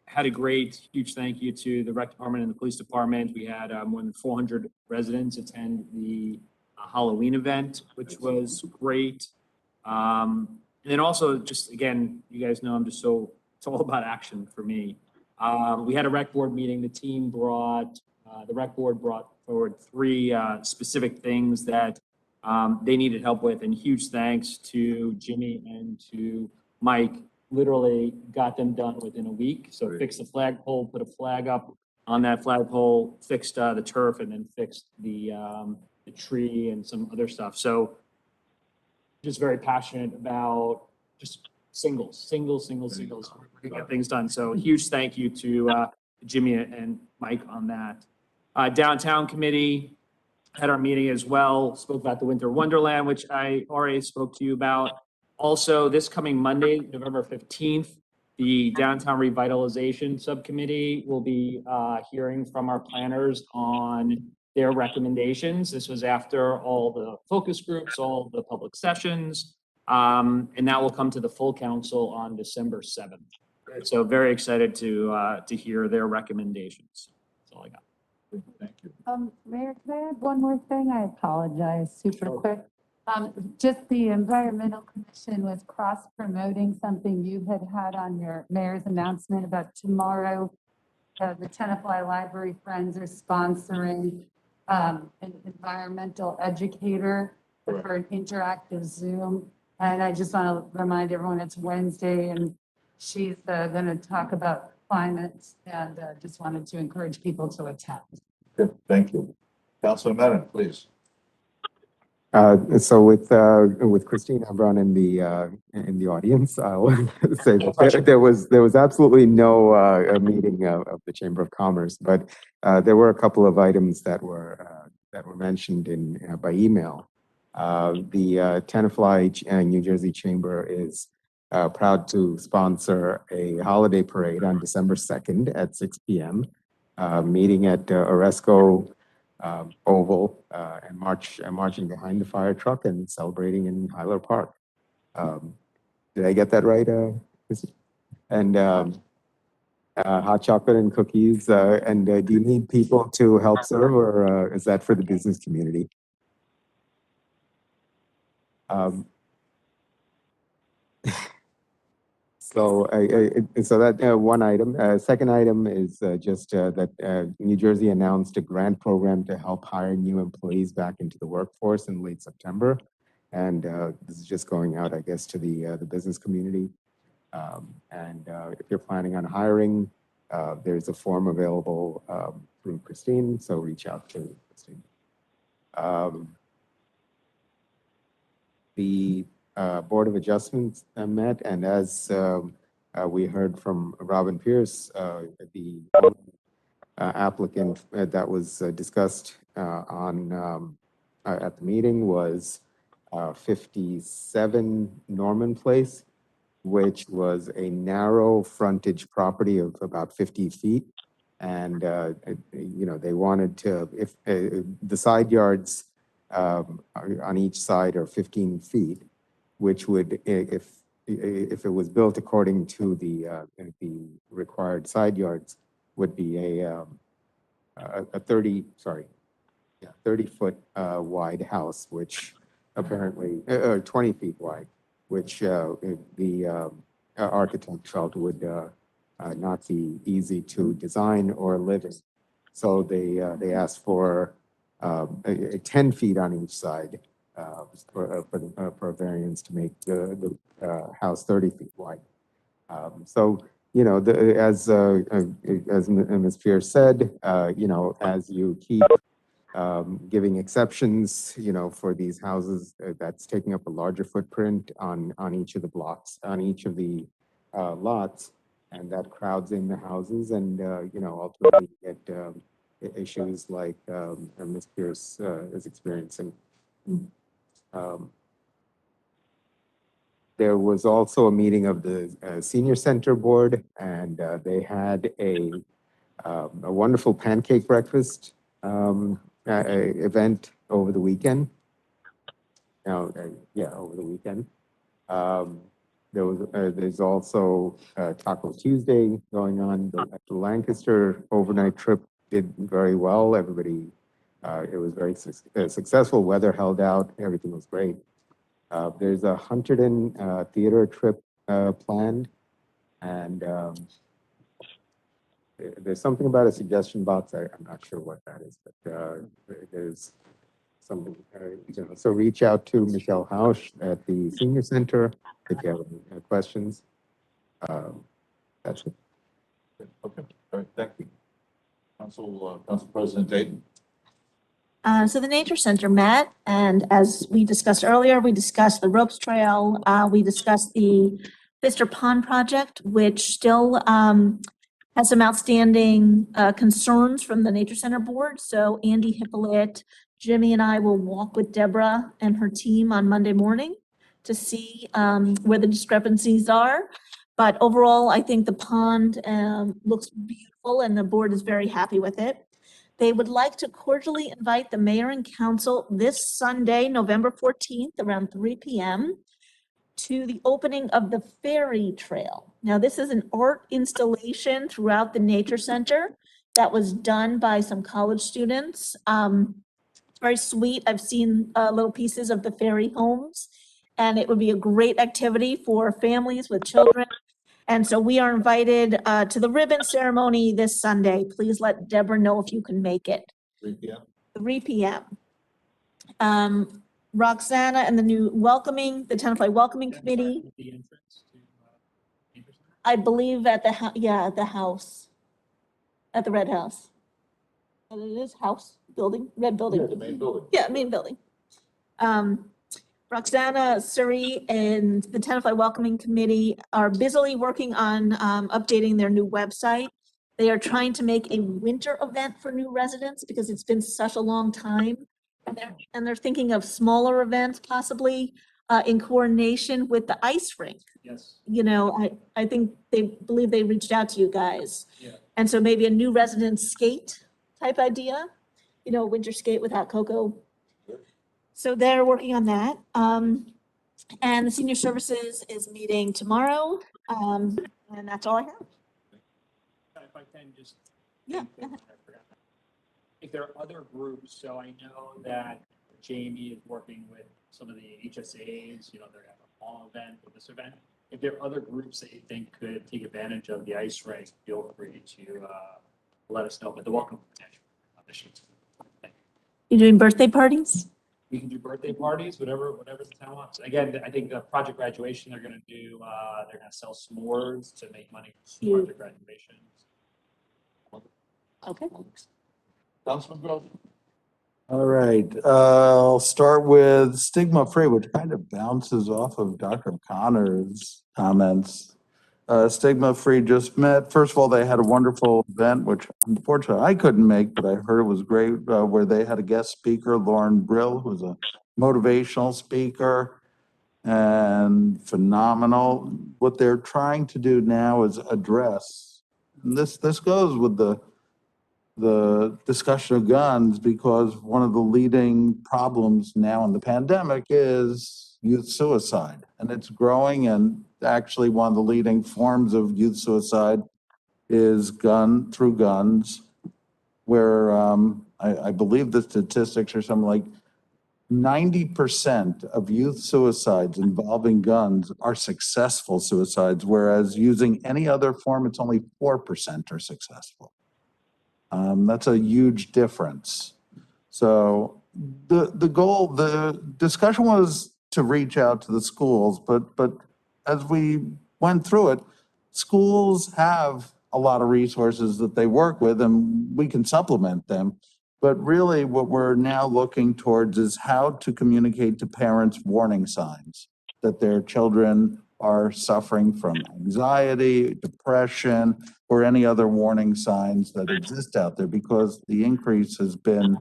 Had a great, huge thank you to the rec department and the police department. We had more than 400 residents attend the Halloween event, which was great. And then also just, again, you guys know it's all about action for me. We had a rec board meeting. The rec board brought forward 3 specific things that they needed help with, and huge thanks to Jimmy and to Mike. Literally got them done within a week. So Great. fixed the flagpole, put a flag up on that flagpole, fixed the turf, and then fixed the tree and some other stuff. So just very passionate about just singles. We get things done. So huge thank you to Jimmy and Mike on that. Downtown committee had our meeting as well, spoke about the Winter Wonderland, which I already spoke to you about. Also, this coming Monday, November 15th, the Downtown Revitalization Subcommittee will be hearing from our planners on their recommendations. This was after all the focus groups, all the public sessions, and that will come to the full council on December 7th. So very excited to hear their recommendations. That's all I got. Thank you. Mayor, can I add one more thing? I apologize, super quick. Just the Environmental Commission was cross-promoting something you had on your mayor's announcement about tomorrow. The Tenafly Library Friends are sponsoring an environmental educator for an interactive Zoom. And I just want to remind everyone it's Wednesday and she's going to talk about climate and just wanted to encourage people to attend. Good, thank you. Councilor Menon, please. So with Christina Brown in the audience, I'll say that there was absolutely no meeting of the Chamber of Commerce, but there were a couple of items that were mentioned by email. The Tenafly New Jersey Chamber is proud to sponsor a holiday parade on December 2nd at 6 p.m. Meeting at Oresco Oval and marching behind the fire truck and celebrating in Hyler Park. Did I get that right? And hot chocolate and cookies. And do you need people to help serve, or is that for the business community? So that one item. Second item is just that New Jersey announced a grant program to help hire new employees back into the workforce in late September. And this is just going out, I guess, to the business community. And if you're planning on hiring, There's a form available through Christine, so reach out to Christine. The Board of Adjustments met, and as we heard from Robin Pierce, the applicant that was discussed at the meeting was 57 Norman Place, which was a narrow frontage property of about 50 feet. And, they wanted to, if the side yards on each side are 15 feet, which would, if it was built according to the required side yards, would be a 30-foot wide house, which apparently, 20 feet wide, which the architect felt would not be easy to design or live in. So they asked for 10 feet on each side for a variance to make the house 30 feet wide. So, as Ms. Pierce said, as you keep giving exceptions, for these houses, that's taking up a larger footprint on each of the blocks, on each of the lots, and that crowds in the houses, and ultimately get issues like Ms. Pierce is experiencing. There was also a meeting of the Senior Center Board, and they had a wonderful pancake breakfast event over the weekend. Over the weekend. There's also Taco Tuesday going on. The Lancaster overnight trip did very well. Everybody, it was very successful. Weather held out. Everything was great. There's a Hunterdon theater trip planned, and there's something about a suggestion box. I'm not sure what that is, but there's something. So reach out to Michelle Hausch at the Senior Center if you have any questions. That's it. Okay, all right, thank you. Council President Dayton. So the Nature Center met, and as we discussed earlier, we discussed the ropes trail. We discussed the Pfister Pond project, which still has some outstanding concerns from the Nature Center board. So Andy Hippolyte, Jimmy, and I will walk with Deborah and her team on Monday morning to see where the discrepancies are. But overall, I think the pond looks beautiful, and the board is very happy with it. They would like to cordially invite the mayor and council this Sunday, November 14th, around 3 p.m. to the opening of the ferry trail. Now, this is an art installation throughout the Nature Center that was done by some college students. It's very sweet. I've seen little pieces of the ferry homes, and it would be a great activity for families with children. And so we are invited to the ribbon ceremony this Sunday. Please let Deborah know if you can make it. 3 p.m. 3 p.m. Roxana and the the Tenafly Welcoming Committee, The entrance to Nature Center? I believe at the at the house, at the red house. And it is house, building, red building. Yeah, the main building. Yeah, main building. Roxana, Suri, and the Tenafly Welcoming Committee are busily working on updating their new website. They are trying to make a winter event for new residents because it's been such a long time. And they're thinking of smaller events possibly in coordination with the ice rink. Yes. I think they believe they reached out to you guys. Yeah. And so maybe a new resident skate type idea, winter skate without cocoa. So they're working on that. And the senior services is meeting tomorrow. And that's all I have. If I can just. Yeah, I forgot. If there are other groups, so I know that Jamie is working with some of the HSAs, they're gonna have a fall event or this event. If there are other groups that you think could take advantage of the ice rink, feel free to let us know, but the welcome potential on the sheet. You doing birthday parties? We can do birthday parties, whatever the town wants. Again, I think the project graduation, they're gonna sell s'mores to make money for Cute. the graduation. Okay. Councilman Gross? All right, I'll start with stigma free, which kind of bounces off of Dr. Connor's comments. Stigma free just met. First of all, they had a wonderful event, which unfortunately I couldn't make, but I heard it was great, where they had a guest speaker, Lauren Brill, who's a motivational speaker and phenomenal. What they're trying to do now is address, and this goes with the discussion of guns, because one of the leading problems now in the pandemic is youth suicide, and it's growing. And actually one of the leading forms of youth suicide is through guns, where I believe the statistics are something like 90% of youth suicides involving guns are successful suicides, whereas using any other form, it's only 4% are successful. That's a huge difference. So the discussion was to reach out to the schools, but as we went through it, schools have a lot of resources that they work with, and we can supplement them. But really what we're now looking towards is how to communicate to parents warning signs that their children are suffering from anxiety, depression, or any other warning signs that exist out there, because the increase has been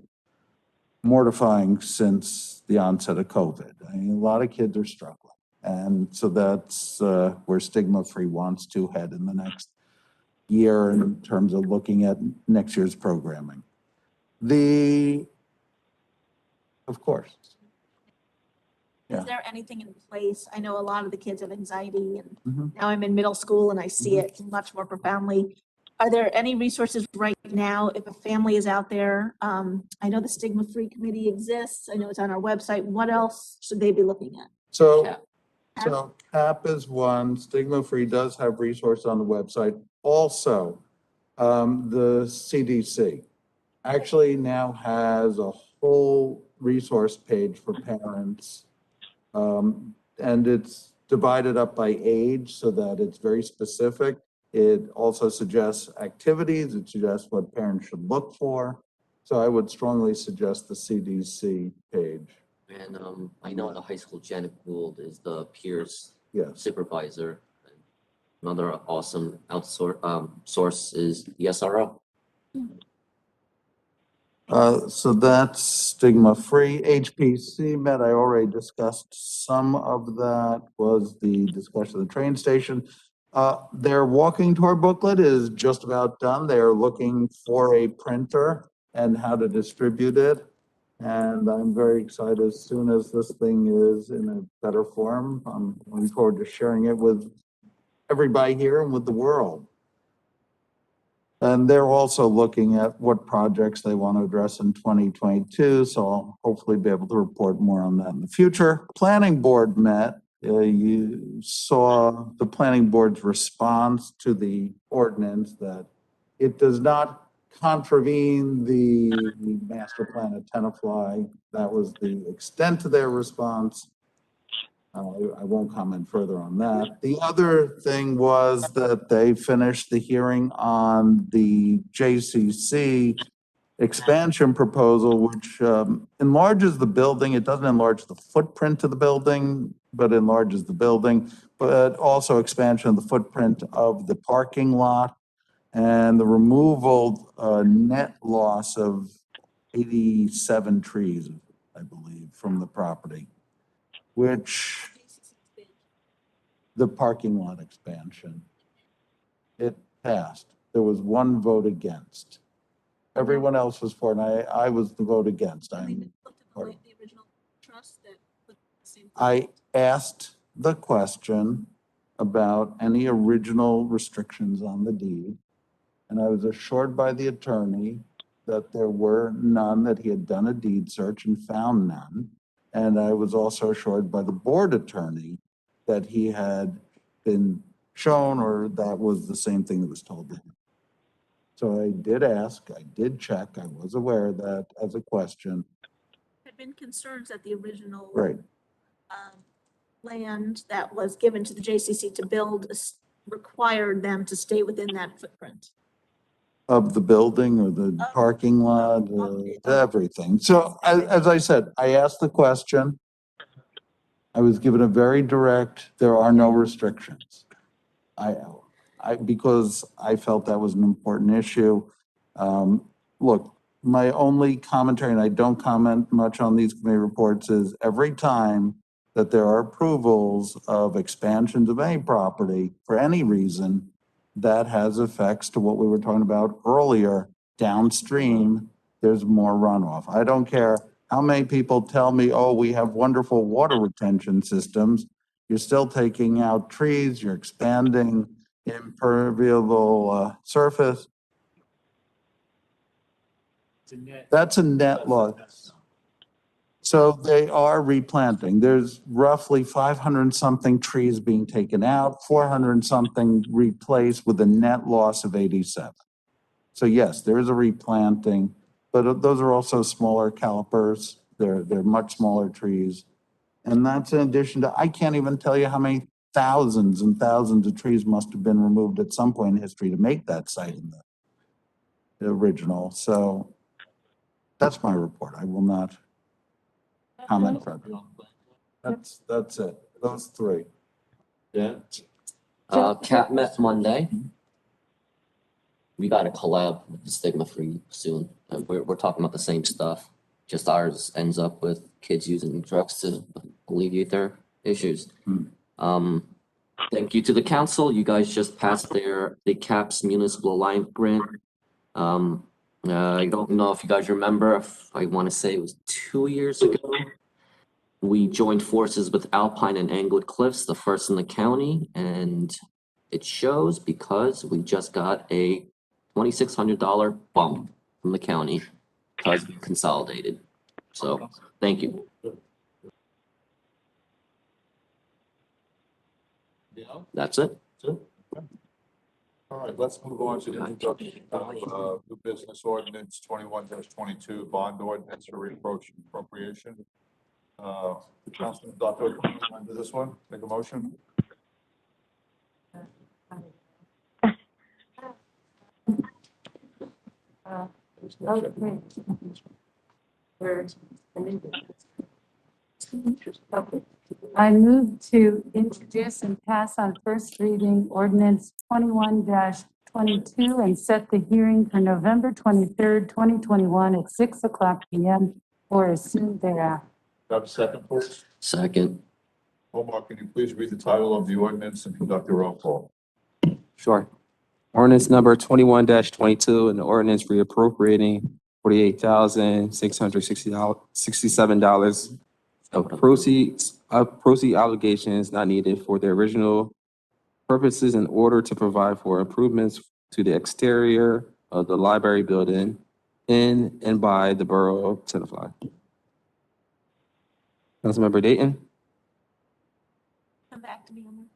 mortifying since the onset of COVID. I mean, a lot of kids are struggling. And so that's where Stigma Free wants to head in the next year in terms of looking at next year's programming. Of course. Yeah. Is there anything in place? I know a lot of the kids have anxiety, and Mhm. now I'm in middle school and I see it much more profoundly. Are there any resources right now if a family is out there? I know the Stigma Free Committee exists. I know it's on our website. What else should they be looking at? So CAP is one. Stigma Free does have resources on the website. Also, the CDC actually now has a whole resource page for parents. And it's divided up by age so that it's very specific. It also suggests activities. It suggests what parents should look for. So I would strongly suggest the CDC page. And I know in the high school, Janet Gould is the peers Yes. supervisor. Another awesome source is the SRO. So that's Stigma Free. HPC Med, I already discussed some of that, was the discussion of the train station. Their walking tour booklet is just about done. They are looking for a printer and how to distribute it. And I'm very excited as soon as this thing is in a better form. I'm looking forward to sharing it with everybody here and with the world. And they're also looking at what projects they want to address in 2022. So I'll hopefully be able to report more on that in the future. Planning board met. You saw the planning board's response to the ordinance that it does not contravene the master plan of Tenafly. That was the extent of their response. I won't comment further on that. The other thing was that they finished the hearing on the JCC expansion proposal, which enlarges the building. It doesn't enlarge the footprint of the building, but enlarges the building, but also expansion of the footprint of the parking lot and the removal, net loss of 87 trees, I believe, from the property, which the parking lot expansion, it passed. There was one vote against. Everyone else was for, and I was the vote against. I asked the question about any original restrictions on the deed, and I was assured by the attorney that there were none, that he had done a deed search and found none. And I was also assured by the board attorney that he had been shown, or that was the same thing that was told to him. So I did ask, I did check, I was aware of that as a question. Had been concerns that the original Right. land that was given to the JCC to build required them to stay within that footprint. of the building or the parking lot, everything. So as I said, I asked the question. I was given a very direct, there are no restrictions. Because I felt that was an important issue. Look, my only commentary, and I don't comment much on these committee reports, is every time that there are approvals of expansions of any property for any reason, that has effects to what we were talking about earlier. Downstream, there's more runoff. I don't care how many people tell me, oh, we have wonderful water retention systems. You're still taking out trees, you're expanding impermeable surface. That's a net loss. So they are replanting. There's roughly 500 and something trees being taken out, 400 and something replaced with a net loss of 87. So yes, there is a replanting, but those are also smaller calipers. They're much smaller trees. And that's in addition to, I can't even tell you how many thousands and thousands of trees must have been removed at some point in history to make that site in the original. So that's my report. I will not comment further. That's it. Those three. Yeah. CAP met Monday. We got a collab with the Stigma Free soon. And we're talking about the same stuff. Just ours ends up with kids using drugs to alleviate their issues. Thank you to the council. You guys just passed the CAPS Municipal Alliance grant. I don't know if you guys remember, I want to say it was 2 years ago. We joined forces with Alpine and Anglet Cliffs, the first in the county, and it shows because we just got a $2,600 bump from the county because we consolidated. So, thank you. That's it. All right, let's move on to the introduction of new business ordinance 21-22, bond ordinance for appropriation. Councilman Dr. Under this one, make a motion. Okay. I move to introduce and pass on first reading ordinance 21-22 and set the hearing for November 23rd, 2021 at 6:00 p.m. or as soon thereafter. Have a second, please. Second. Omar, can you please read the title of the ordinance and conduct a roll call? Sure. Ordinance number 21-22, an ordinance reappropriating $48,667 of proceed obligations not needed for the original purposes in order to provide for improvements to the exterior of the library building in and by the borough of Tenafly. Councilmember Dayton, Come back to me on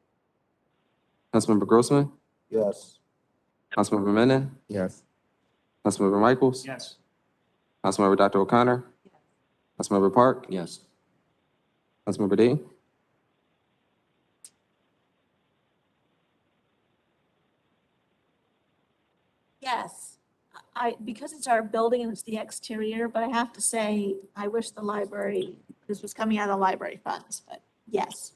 Councilmember Grossman, Yes. Councilmember Menon, Yes. Councilmember Michaels, Yes. Councilmember Dr. O'Connor, Councilmember Park, Yes. Councilmember Dayton. Yes, because it's our building and it's the exterior, but I have to say, I wish the library, this was coming out of the library funds, but yes.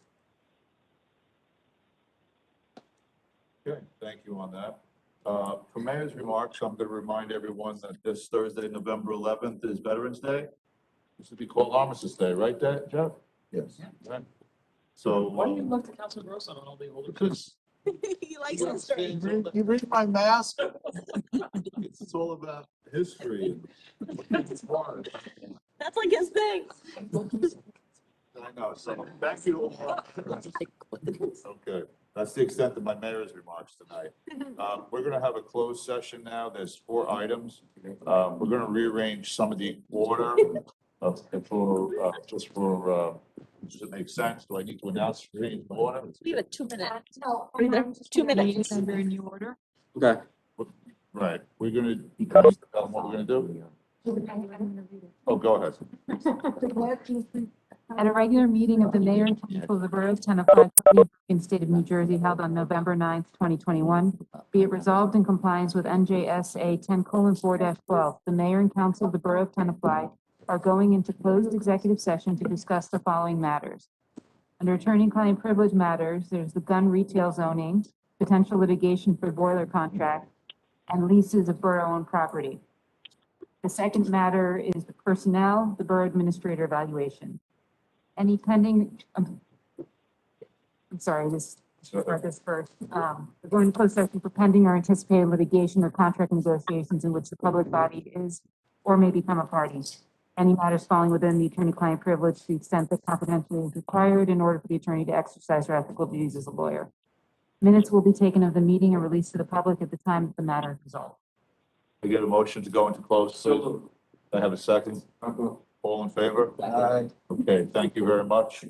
Okay, thank you on that. For mayor's remarks, I'm going to remind everyone that this Thursday, November 11th is Veterans Day. This would be called Armistice Day, right, Jeff? Yes. Right. So. Why do you look to Council Grosso on all the older? Because He likes history. You read my mask? it's all about history. That's like his thing. I know, so thank you all. Okay, that's the extent of my mayor's remarks tonight. We're gonna have a closed session now. There's 4 items. We're gonna rearrange some of the order just does it make sense? Do I need to announce the order? We have a 2-minute breather, 2 minutes. Under a new order. Okay. Right, we're gonna, tell them what we're gonna do? Oh, go ahead. At a regular meeting of the mayor and council of the borough of Tenafly, County in the state of New Jersey, held on November 9th, 2021, be it resolved in compliance with NJSA 10:4-12, the mayor and council of the borough of Tenafly are going into closed executive session to discuss the following matters. Under attorney-client privilege matters, there's the gun retail zoning, potential litigation for boiler contract, and leases of borough-owned property. The second matter is the personnel, the borough administrator evaluation. Any pending, I'm sorry, let's start this first. We're going to close session for pending or anticipated litigation or contract negotiations in which the public body is or may become a party. Any matters falling within the attorney-client privilege to the extent that confidentiality is required in order for the attorney to exercise her ethical duties as a lawyer. Minutes will be taken of the meeting and released to the public at the time that the matter is resolved. I get a motion to go into closed session. I have a second. All in favor? Aye. Okay, thank you very much.